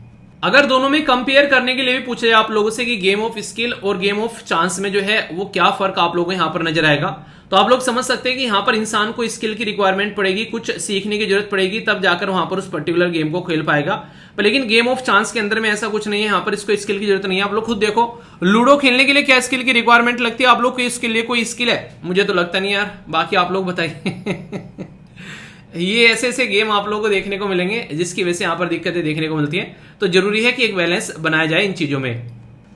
अगर दोनों में कंपेयर करने के लिए भी पूछे आप लोगों से कि गेम ऑफ स्किल और गेम ऑफ चांस में जो है वो क्या फर्क आप लोगों को यहां पर नजर आएगा, तो आप लोग समझ सकते हैं कि यहां पर इंसान को स्किल की रिक्वायरमेंट पड़ेगी, कुछ सीखने की जरूरत पड़ेगी, तब जाकर वहां पर उस पर्टिकुलर गेम को खेल पाएगा। पर लेकिन गेम ऑफ चांस के अंदर में ऐसा कुछ नहीं है, यहां पर इसको स्किल की जरूरत नहीं है। आप लोग खुद देखो, लूडो खेलने के लिए क्या स्किल की रिक्वायरमेंट लगती है, आप लोग को इसके लिए कोई स्किल है? मुझे तो लगता नहीं यार, बाकी आप लोग बताइए। ये ऐसे ऐसे गेम आप लोगों को देखने को मिलेंगे जिसकी वजह से यहां पर दिक्कतें देखने को मिलती हैं। तो जरूरी है कि एक बैलेंस बनाया जाए इन चीजों में।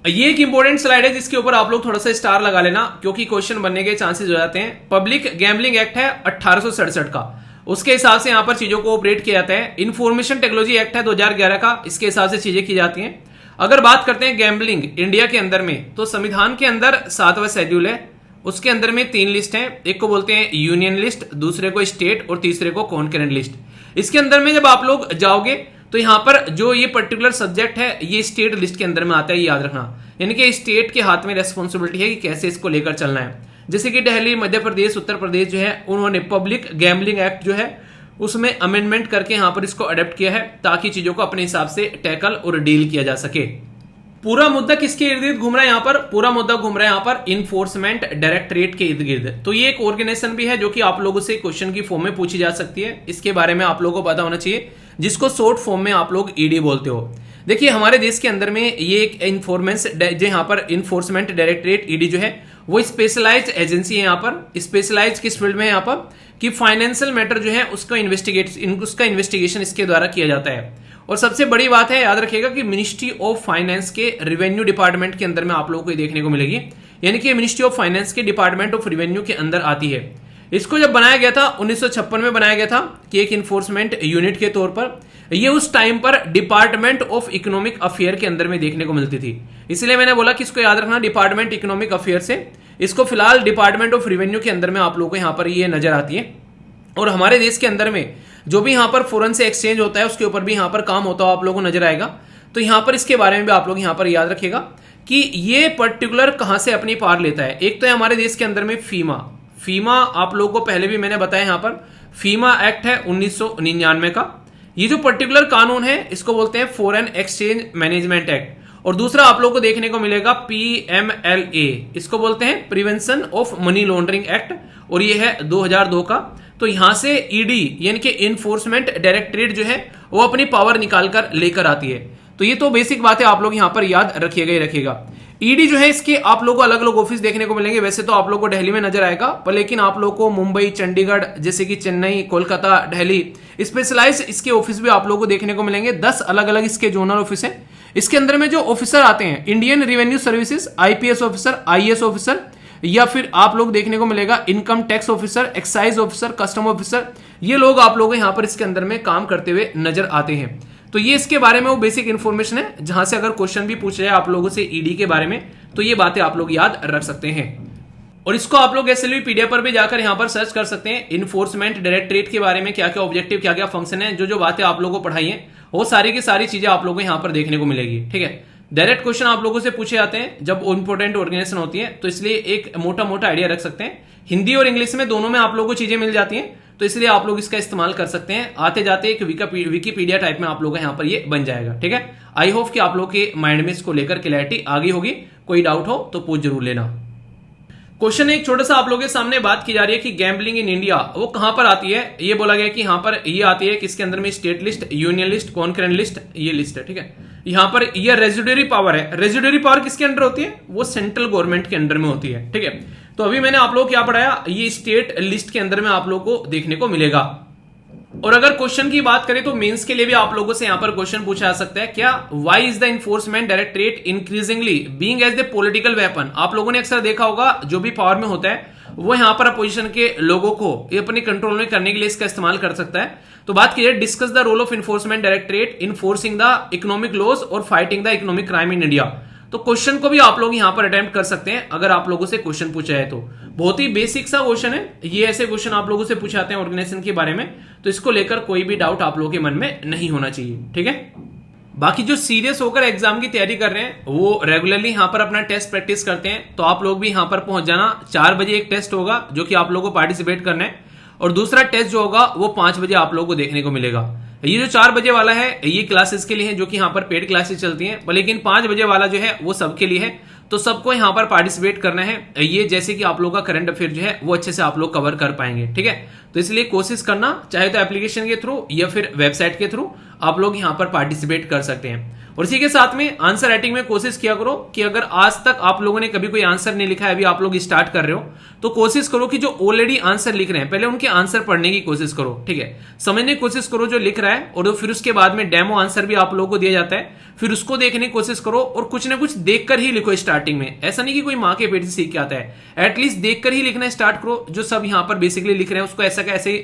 ये एक इंपॉर्टेंट स्लाइड है जिसके ऊपर आप लोग थोड़ा सा स्टार लगा लेना, क्योंकि क्वेश्चन बनने के चांसेस हो जाते हैं। पब्लिक गैम्बलिंग एक्ट है 1867 का, उसके हिसाब से यहां पर चीजों को ऑपरेट किया जाता है। इंफॉर्मेशन टेक्नोलॉजी एक्ट है 2011 का, इसके हिसाब से चीजें की जाती हैं। अगर बात करते हैं गैम्बलिंग इंडिया के अंदर में, तो संविधान के अंदर 7वां शेड्यूल है, उसके अंदर में 3 लिस्ट हैं, एक को बोलते हैं यूनियन लिस्ट, दूसरे को स्टेट और तीसरे को कॉन्करेंट लिस्ट। इसके अंदर में जब आप लोग जाओगे तो यहां पर जो ये पर्टिकुलर सब्जेक्ट है ये स्टेट लिस्ट के अंदर में आता है, ये याद रखना। यानी कि स्टेट के हाथ में रेस्पॉन्सिबिलिटी है कि कैसे इसको लेकर चलना है। जैसे कि दिल्ली, मध्य प्रदेश, उत्तर प्रदेश जो है उन्होंने पब्लिक गैम्बलिंग एक्ट जो है उसमें अमेंडमेंट करके यहां पर इसको अडेप्ट किया है, ताकि चीजों को अपने हिसाब से टैकल और डील किया जा सके। पूरा मुद्दा किसके इर्द गिर्द घूम रहा है, यहां पर पूरा मुद्दा घूम रहा है यहां पर इन्फोर्समेंट डायरेक्टरेट के इर्द गिर्द। तो ये एक ऑर्गेनाइजेशन भी है जो कि आप लोगों से क्वेश्चन की फॉर्म में पूछी जा सकती है, इसके बारे में आप लोगों को पता होना चाहिए, जिसको शॉर्ट फॉर्म में आप लोग ईडी बोलते हो। देखिए हमारे देश के अंदर में ये एक इन्फॉर्मेंस जो यहाँ पर इन्फोर्समेंट डायरेक्टरेट ईडी जो है वो स्पेशलाइज्ड एजेंसी है। यहाँ पर स्पेशलाइज्ड किस फील्ड में है, यहाँ पर कि फाइनेंशियल मैटर जो है उसका इन्वेस्टिगेशन इसके द्वारा किया जाता है। और सबसे बड़ी बात है, याद रखिएगा कि मिनिस्ट्री ऑफ फाइनेंस के रेवेन्यू डिपार्टमेंट के अंदर में आप लोगों को देखने को मिलेगी, यानी कि मिनिस्ट्री ऑफ फाइनेंस के डिपार्टमेंट ऑफ रेवेन्यू के अंदर आती है। इसको जब बनाया गया था 1956 में बनाया गया था कि एक इन्फोर्समेंट यूनिट के तौर पर, ये उस टाइम पर डिपार्टमेंट ऑफ इकोनॉमिक अफेयर के अंदर में देखने को मिलती थी। इसलिए मैंने बोला कि इसको याद रखना, डिपार्टमेंट इकोनॉमिक अफेयर से। इसको फिलहाल डिपार्टमेंट ऑफ रेवेन्यू के अंदर में आप लोगों को यहाँ पर ये नजर आती है। और हमारे देश के अंदर में जो भी यहाँ पर फॉरेन से एक्सचेंज होता है उसके ऊपर भी यहाँ पर काम होता है, आप लोगों को नजर आएगा। तो यहाँ पर इसके बारे में भी आप लोग यहाँ पर याद रखिएगा कि ये पर्टिकुलर कहां से अपनी पार लेता है। एक तो है हमारे देश के अंदर में फीमा आप लोगों को पहले भी मैंने बताया, यहाँ पर फीमा एक्ट है 1999 का। ये जो पर्टिकुलर कानून है इसको बोलते हैं फॉरेन एक्सचेंज मैनेजमेंट एक्ट। और दूसरा आप लोगों को देखने को मिलेगा PMLA, इसको बोलते हैं prevention of money laundering act, और ये है 2002 का। तो यहां से ईडी यानी कि इन्फोर्समेंट डायरेक्टरेट जो है वो अपनी पावर निकाल कर लेकर आती है। तो ये तो बेसिक बात है, आप लोग यहां पर याद रखिएगा ही रखिएगा। ईडी जो है इसके आप लोगों को अलग अलग ऑफिस देखने को मिलेंगे। वैसे तो आप लोगों को दिल्ली में नजर आएगा, पर लेकिन आप लोगों को मुंबई, चंडीगढ़, जैसे कि चेन्नई, कोलकाता, दिल्ली, स्पेशलाइज इसके ऑफिस भी आप लोगों को देखने को मिलेंगे। 10 अलग अलग इसके जोनल ऑफिस है। इसके अंदर में जो ऑफिसर आते हैं, Indian revenue services, IPS officer, IAS officer, या फिर आप लोग देखने को मिलेगा income tax officer, excise officer, custom officer, ये लोग आप लोग यहां पर इसके अंदर में काम करते हुए नजर आते हैं। तो ये इसके बारे में वो बेसिक इंफॉर्मेशन है, जहां से अगर क्वेश्चन भी पूछ जाए आप लोगों से ईडी के बारे में तो ये बातें आप लोग याद रख सकते हैं। और इसको आप लोग SLV PDF पर भी जाकर यहां पर सर्च कर सकते हैं। इन्फोर्समेंट डायरेक्टरेट के बारे में क्या क्या ऑब्जेक्टिव, क्या क्या फंक्शन है, जो बातें आप लोगों को पढ़ाई है, वो सारी की सारी चीजें आप लोगों को यहां पर देखने को मिलेगी। ठीक है, डायरेक्ट क्वेश्चन आप लोगों से पूछे जाते हैं जब इंपोर्टेंट ऑर्गेनाइजेशन होती है, तो इसलिए एक मोटा मोटा आइडिया रख सकते हैं। हिंदी और इंग्लिश में दोनों में आप लोगों को चीजें मिल जाती हैं, तो इसलिए आप लोग इसका इस्तेमाल कर सकते हैं। आते जाते एक विकीपीडिया टाइप में आप लोग यहाँ पर ये बन जाएगा। ठीक है, आई होप कि आप लोग के माइंड में इसको लेकर क्लैरिटी आ गई होगी। कोई डाउट हो तो पूछ जरूर लेना। क्वेश्चन एक छोटा सा आप लोगों के सामने बात की जा रही है कि गैम्बलिंग इन इंडिया वो कहां पर आती है। ये बोला गया कि यहां पर ये आती है किसके अंदर में, state list, union list, concurrent list, ये लिस्ट है। ठीक है, यहां पर ये रेजिडरी पावर है। रेजिडरी पावर किसके अंडर होती है, वो सेंट्रल गवर्नमेंट के अंडर में होती है। ठीक है, तो अभी मैंने आप लोग को क्या पढ़ाया, ये स्टेट लिस्ट के अंदर में आप लोग को देखने को मिलेगा। और अगर क्वेश्चन की बात करें तो मेंस के लिए भी आप लोगों से यहां पर क्वेश्चन पूछा जा सकता है, क्या why is the enforcement directorate increasingly being as the political weapon. आप लोगों ने अक्सर देखा होगा जो भी पावर में होता है वो यहां पर अपोजिशन के लोगों को अपने कंट्रोल में करने के लिए इसका इस्तेमाल कर सकता है। तो बात की जाए, discuss the role of enforcement directorate in forcing the economic laws और fighting the economic crime in India. तो क्वेश्चन को भी आप लोग यहां पर अटेम्प्ट कर सकते हैं अगर आप लोगों से क्वेश्चन पूछा है तो। बहुत ही बेसिक सा क्वेश्चन है ये, ऐसे क्वेश्चन आप लोगों से पूछाते हैं ऑर्गेनाइजेशन के बारे में, तो इसको लेकर कोई भी डाउट आप लोगों के मन में नहीं होना चाहिए। ठीक है, बाकी जो सीरियस होकर एग्जाम की तैयारी कर रहे हैं वो रेगुलरली यहां पर अपना टेस्ट प्रैक्टिस करते हैं, तो आप लोग भी यहां पर पहुंच जाना। 4 बजे एक टेस्ट होगा जो कि आप लोगों को पार्टिसिपेट करना है, और दूसरा टेस्ट जो होगा वो 5 बजे आप लोगों को देखने को मिलेगा। ये जो 4 बजे वाला है ये क्लासेस के लिए है, जो कि यहाँ पर पेड क्लासेस चलती हैं, लेकिन 5 बजे वाला जो है वो सबके लिए है। तो सबको यहाँ पर पार्टिसिपेट करना है, ये जैसे कि आप लोगों का करंट अफेयर जो है वो अच्छे से आप लोग कवर कर पाएंगे। ठीक है, तो इसलिए कोशिश करना, चाहे तो एप्लीकेशन के थ्रू या फिर वेबसाइट के थ्रू आप लोग यहाँ पर पार्टिसिपेट कर सकते हैं। और इसी के साथ में आंसर राइटिंग में कोशिश किया करो कि अगर आज तक आप लोगों ने कभी कोई आंसर नहीं लिखा है, अभी आप लोग स्टार्ट कर रहे हो, तो कोशिश करो कि जो ऑलरेडी आंसर लिख रहे हैं पहले उनके आंसर पढ़ने की कोशिश करो। ठीक है, समझने की कोशिश करो जो लिख रहा है, और फिर उसके बाद में डेमो आंसर भी आप लोगों को दिया जाता है, फिर उसको देखने की कोशिश करो और कुछ ना कुछ देखकर ही लिखो स्टार्टिंग में। ऐसा नहीं कि कोई माँ के पेट से सीख के आता है, एटलीस्ट देखकर ही लिखना स्टार्ट करो। जो सब यहाँ पर बेसिकली लिख रहे हैं उसको ऐसा कैसे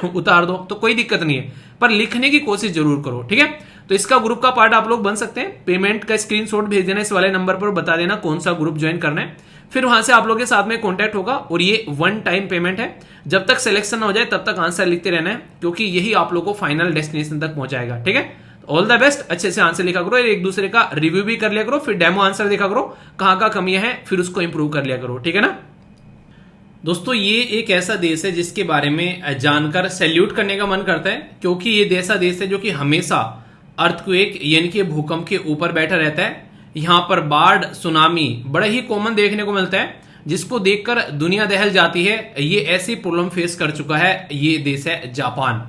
उतार दो तो कोई दिक्कत नहीं है, पर लिखने की कोशिश जरूर करो। ठीक है, तो इसका ग्रुप का पार्ट आप लोग बन सकते हैं। पेमेंट का स्क्रीनशॉट भेज देना इस वाले नंबर पर, बता देना कौन सा ग्रुप ज्वाइन करना है, फिर वहां से आप लोग के साथ में कांटेक्ट होगा। और ये 1 टाइम पेमेंट है, जब तक सिलेक्शन ना हो जाए तब तक आंसर लिखते रहना है, क्योंकि यही आप लोग को फाइनल डेस्टिनेशन तक पहुंचाएगा। ठीक है, ऑल द बेस्ट, अच्छे से आंसर लिखा करो, एक दूसरे का रिव्यू भी कर लिया करो, फिर डेमो आंसर देखा करो कहां का कमियां है, फिर उसको इंप्रूव कर लिया करो। ठीक है ना दोस्तों, ये एक ऐसा देश है जिसके बारे में जानकर सैल्यूट करने का मन करता है, क्योंकि ये ऐसा देश है जो कि हमेशा अर्थक्वेक यानी कि भूकंप के ऊपर बैठा रहता है। यहां पर बाढ़, सुनामी बड़ा ही कॉमन देखने को मिलता है, जिसको देखकर दुनिया दहल जाती है। ये ऐसी प्रॉब्लम फेस कर चुका है ये देश है जापान।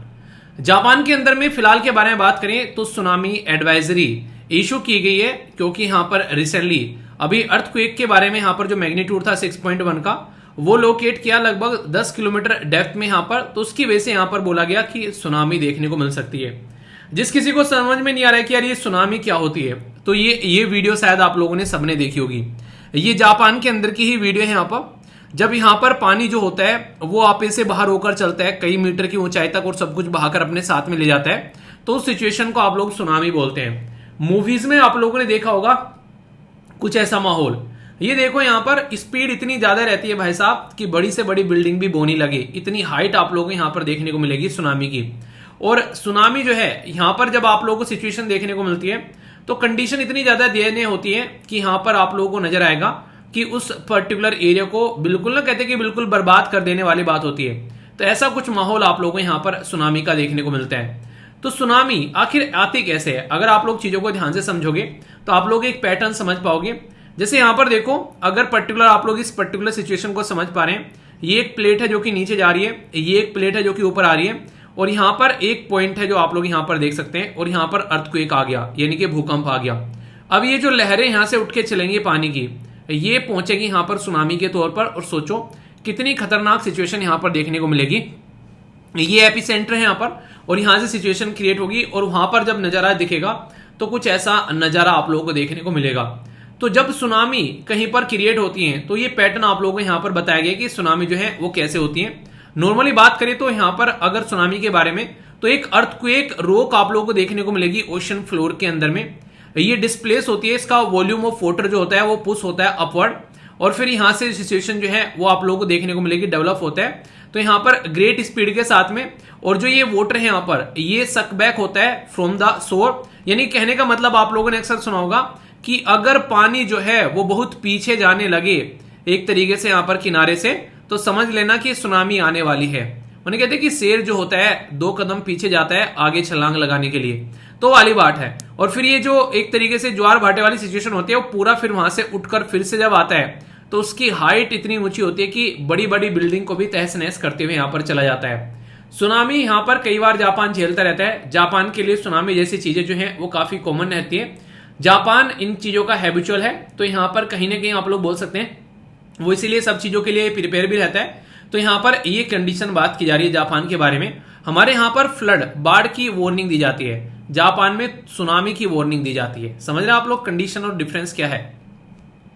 जापान के अंदर में फिलहाल के बारे में बात करें तो सुनामी एडवाइजरी इशू की गई है, क्योंकि यहां पर रिसेंटली अभी अर्थक्वेक के बारे में यहां पर जो मैग्नीट्यूड था 6.1 का, वो लोकेट किया लगभग 10 किलोमीटर डेप्थ में यहां पर, तो उसकी वजह से यहां पर बोला गया कि सुनामी देखने को मिल सकती है। जिस किसी को समझ में नहीं आ रहा है कि यार ये सुनामी क्या होती है, तो ये वीडियो शायद आप लोगों ने सबने देखी होगी। ये जापान के अंदर की ही वीडियो है। यहाँ पर जब यहाँ पर पानी जो होता है वो आपे से बाहर होकर चलता है कई मीटर की ऊंचाई तक और सब कुछ बहाकर अपने साथ में ले जाता है, तो उस सिचुएशन को आप लोग सुनामी बोलते हैं। मूवीज में आप लोगों ने देखा होगा कुछ ऐसा माहौल। ये देखो यहाँ पर स्पीड इतनी ज्यादा रहती है भाई साहब कि बड़ी से बड़ी बिल्डिंग भी बोनी लगे, इतनी हाइट आप लोगों को यहाँ पर देखने को मिलेगी सुनामी की। और सुनामी जो है यहाँ पर जब आप लोगों को सिचुएशन देखने को मिलती है तो कंडीशन इतनी ज्यादा दयनीय होती है कि यहाँ पर आप लोगों को नजर आएगा कि उस पर्टिकुलर एरिया को बिल्कुल ना कहते कि बिल्कुल बर्बाद कर देने वाली बात होती है। तो ऐसा कुछ माहौल आप लोगों को यहाँ पर सुनामी का देखने को मिलता है। तो सुनामी आखिर आती कैसे है, अगर आप लोग चीजों को ध्यान से समझोगे तो आप लोग एक पैटर्न समझ पाओगे। जैसे यहां पर देखो, अगर पर्टिकुलर आप लोग इस पर्टिकुलर सिचुएशन को समझ पा रहे हैं, ये एक प्लेट है जो कि नीचे जा रही है, ये एक प्लेट है जो कि ऊपर आ रही है, और यहां पर एक पॉइंट है जो आप लोग यहां पर देख सकते हैं, और यहां पर अर्थक्वेक आ गया यानी कि भूकंप आ गया। अब ये जो लहरें यहां से उठ के चलेंगी पानी की, ये पहुंचेगी यहां पर सुनामी के तौर पर। और सोचो कितनी खतरनाक सिचुएशन यहां पर देखने को मिलेगी। ये एपिसेंटर है यहां पर, और यहां से सिचुएशन क्रिएट होगी, और वहां पर जब नजारा दिखेगा तो कुछ ऐसा नजारा आप लोगों को देखने को मिलेगा। तो जब सुनामी कहीं पर क्रिएट होती है तो ये पैटर्न आप लोगों को यहां पर बताया गया कि सुनामी जो है वो कैसे होती है। नॉर्मली बात करें तो यहां पर अगर सुनामी के बारे में, तो एक अर्थक्वेक रोक आप लोगों को देखने को मिलेगी ओशन फ्लोर के अंदर में। ये डिस्प्लेस होती है, इसका वॉल्यूम ऑफ वाटर जो होता है वो पुश होता है अपवर्ड, और फिर यहां से सिचुएशन जो है वो आप लोगों को देखने को मिलेगी डेवलप होता है। तो यहां पर ग्रेट स्पीड के साथ में, और जो ये वाटर है यहां पर ये सक बैक होता है फ्रॉम द सोर। यानी कहने का मतलब आप लोगों ने अक्सर सुना होगा कि अगर पानी जो है वो बहुत पीछे जाने लगे एक तरीके से यहां पर किनारे से, तो समझ लेना कि सुनामी आने वाली है। उन्हें कहते हैं कि शेर जो होता है 2 कदम पीछे जाता है आगे छलांग लगाने के लिए, तो वाली बात है। और फिर ये जो एक तरीके से ज्वार भाटे वाली सिचुएशन होती है वो पूरा फिर वहां से उठकर फिर से जब आता है तो उसकी हाइट इतनी ऊंची होती है कि बड़ी बड़ी बिल्डिंग को भी तहस नहस करते हुए यहां पर चला जाता है। सुनामी यहां पर कई बार जापान झेलता रहता है। जापान के लिए सुनामी जैसी चीजें जो हैं वो काफी कॉमन रहती है। जापान इन चीजों का हैबिचुअल है, तो यहां पर कहीं ना कहीं आप लोग बोल सकते हैं वो इसीलिए सब चीजों के लिए प्रिपेयर भी रहता है। तो यहां पर ये कंडीशन बात की जा रही है जापान के बारे में। हमारे यहां पर फ्लड बाढ़ की वार्निंग दी जाती है, जापान में सुनामी की वार्निंग दी जाती है। समझ रहे हैं आप लोग कंडीशन और डिफरेंस क्या है।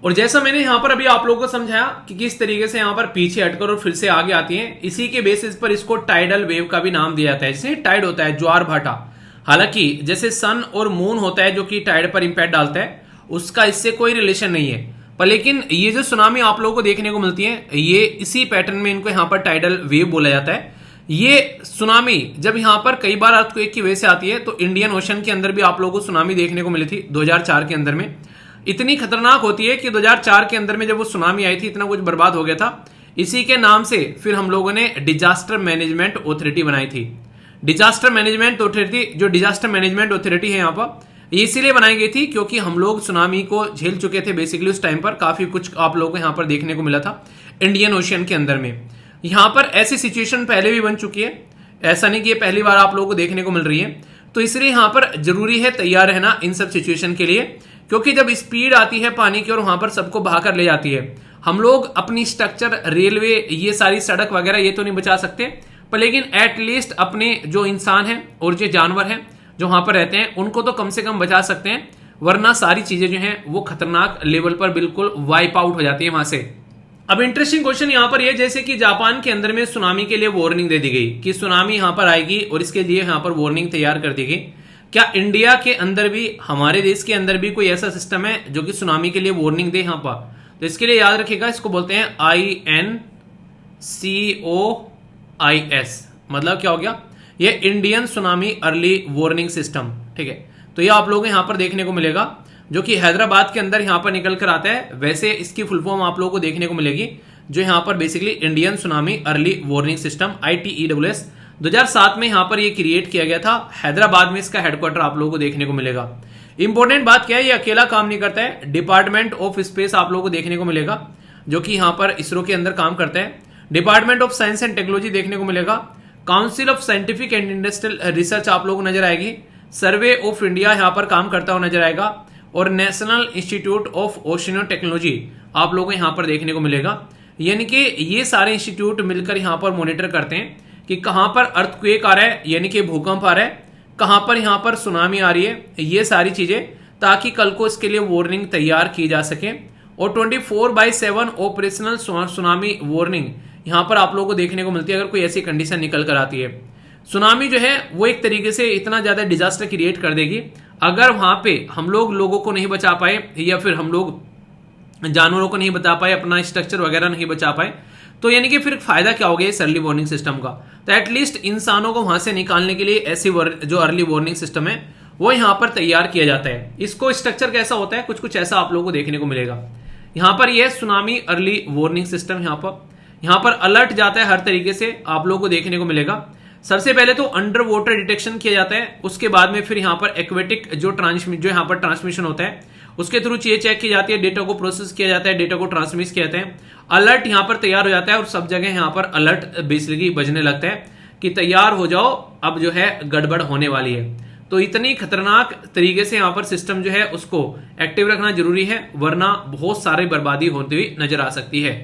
और जैसा मैंने यहां पर अभी आप लोगों को समझाया कि किस तरीके से यहां पर पीछे हटकर और फिर से आगे आती है, इसी के बेसिस पर इसको टाइडल वेव का भी नाम दिया जाता है। जैसे टाइड होता है ज्वार भाटा, हालांकि जैसे सन और मून होता है जो कि टाइड पर इंपैक्ट डालता है, उसका इससे कोई रिलेशन नहीं है। पर लेकिन ये जो सुनामी आप लोगों को देखने को मिलती है, ये इसी पैटर्न में इनको यहां पर टाइडल वेव बोला जाता है। ये सुनामी जब यहां पर कई बार अर्थक्वेक की वजह से आती है, तो इंडियन ओशन के अंदर भी आप लोगों को सुनामी देखने को मिली थी 2004 के अंदर में। इतनी खतरनाक होती है कि 2004 के अंदर में जब वो सुनामी आई थी इतना कुछ बर्बाद हो गया था। इसी के नाम से फिर हम लोगों ने डिजास्टर मैनेजमेंट ऑथोरिटी बनाई थी। डिजास्टर मैनेजमेंट ऑथोरिटी, जो डिजास्टर मैनेजमेंट ऑथोरिटी है यहाँ पर, ये इसीलिए बनाई गई थी क्योंकि हम लोग सुनामी को झेल चुके थे। बेसिकली उस टाइम पर काफी कुछ आप लोगों को यहाँ पर देखने को मिला था इंडियन ओशियन के अंदर में। यहाँ पर ऐसी सिचुएशन पहले भी बन चुकी है, ऐसा नहीं कि ये पहली बार आप लोगों को देखने को मिल रही है। तो इसलिए यहाँ पर जरूरी है तैयार रहना इन सब सिचुएशन के लिए, क्योंकि जब स्पीड आती है पानी की और वहां पर सबको बहाकर ले जाती है, हम लोग अपनी स्ट्रक्चर, रेलवे, ये सारी सड़क वगैरह ये तो नहीं बचा सकते, पर लेकिन एटलीस्ट अपने जो इंसान हैं और जो जानवर हैं जो वहां पर रहते हैं उनको तो कम से कम बचा सकते हैं, वरना सारी चीजें जो हैं वो खतरनाक लेवल पर बिल्कुल वाइप आउट हो जाती है वहां से। अब इंटरेस्टिंग क्वेश्चन यहां पर ये, जैसे कि जापान के अंदर में सुनामी के लिए वार्निंग दे दी गई कि सुनामी यहां पर आएगी और इसके लिए यहां पर वार्निंग तैयार कर दी गई। क्या इंडिया के अंदर भी, हमारे देश के अंदर भी कोई ऐसा सिस्टम है जो कि सुनामी के लिए वार्निंग दे यहां पर? तो इसके लिए याद रखिएगा, इसको बोलते हैं INCOIS। मतलब क्या हो गया? ये Indian tsunami early warning system. ठीक है, तो ये आप लोगों को यहां पर देखने को मिलेगा, जो कि हैदराबाद के अंदर यहां पर निकल कर आता है। वैसे इसकी फुल फॉर्म आप लोगों को देखने को मिलेगी, जो यहां पर basically Indian tsunami early warning system ITEWS 2007 में यहां पर ये क्रिएट किया गया था। हैदराबाद में इसका हेडक्वार्टर आप लोगों को देखने को मिलेगा। इंपॉर्टेंट बात क्या है, ये अकेला काम नहीं करता है, डिपार्टमेंट ऑफ स्पेस आप लोगों को देखने को मिलेगा, जो कि यहां पर इसरो के अंदर काम करता है। Department of science and technology देखने को मिलेगा। Council of scientific and industrial research आप लोगों को नजर आएगी। सर्वे ऑफ इंडिया यहां पर काम करता हुआ नजर आएगा, और नेशनल इंस्टीट्यूट ऑफ ओशिनो टेक्नोलॉजी आप लोगों को यहां पर देखने को मिलेगा। यानी कि ये सारे इंस्टीट्यूट मिलकर यहां पर मॉनिटर करते हैं कि कहां पर अर्थक्वेक आ रहा है, यानी कि भूकंप आ रहा है, कहां पर यहां पर सुनामी आ रही है, ये सारी चीजें, ताकि कल को इसके लिए वार्निंग तैयार की जा सके। और 24/7 ऑपरेशनल सुनामी वार्निंग यहां पर आप लोगों को देखने को मिलती है अगर कोई ऐसी कंडीशन निकल कर आती है। सुनामी जो है वो एक तरीके से इतना ज्यादा डिजास्टर क्रिएट कर देगी, अगर वहां पे हम लोगों को नहीं बचा पाए या फिर हम लोग जानवरों को नहीं बचा पाए, अपना स्ट्रक्चर वगैरह नहीं बचा पाए, तो यानी कि फिर फायदा क्या हो गया इस अर्ली वार्निंग सिस्टम का। तो एटलीस्ट इंसानों को वहां से निकालने के लिए ऐसी जो अर्ली वार्निंग सिस्टम है वो यहां पर तैयार किया जाता है। इसको स्ट्रक्चर कैसा होता है, कुछ कुछ ऐसा आप लोगों को देखने को मिलेगा। यहां पर यह सुनामी अर्ली वार्निंग सिस्टम, यहां पर अलर्ट जाता है हर तरीके से आप लोगों को देखने को मिलेगा। सबसे पहले तो अंडर वाटर डिटेक्शन किया जाता है, उसके बाद में फिर यहां पर एक्वेटिक जो यहां पर ट्रांसमिशन होता है उसके थ्रू चीजें चेक की जाती है, डेटा को प्रोसेस किया जाता है, डेटा को ट्रांसमिट किया जाता है, अलर्ट यहां पर तैयार हो जाता है और सब जगह यहां पर अलर्ट बेसिकली बजने लगता है कि तैयार हो जाओ, अब जो है गड़बड़ होने वाली है। तो इतनी खतरनाक तरीके से यहां पर सिस्टम जो है उसको एक्टिव रखना जरूरी है, वरना बहुत सारी बर्बादी होती हुई नजर आ सकती है।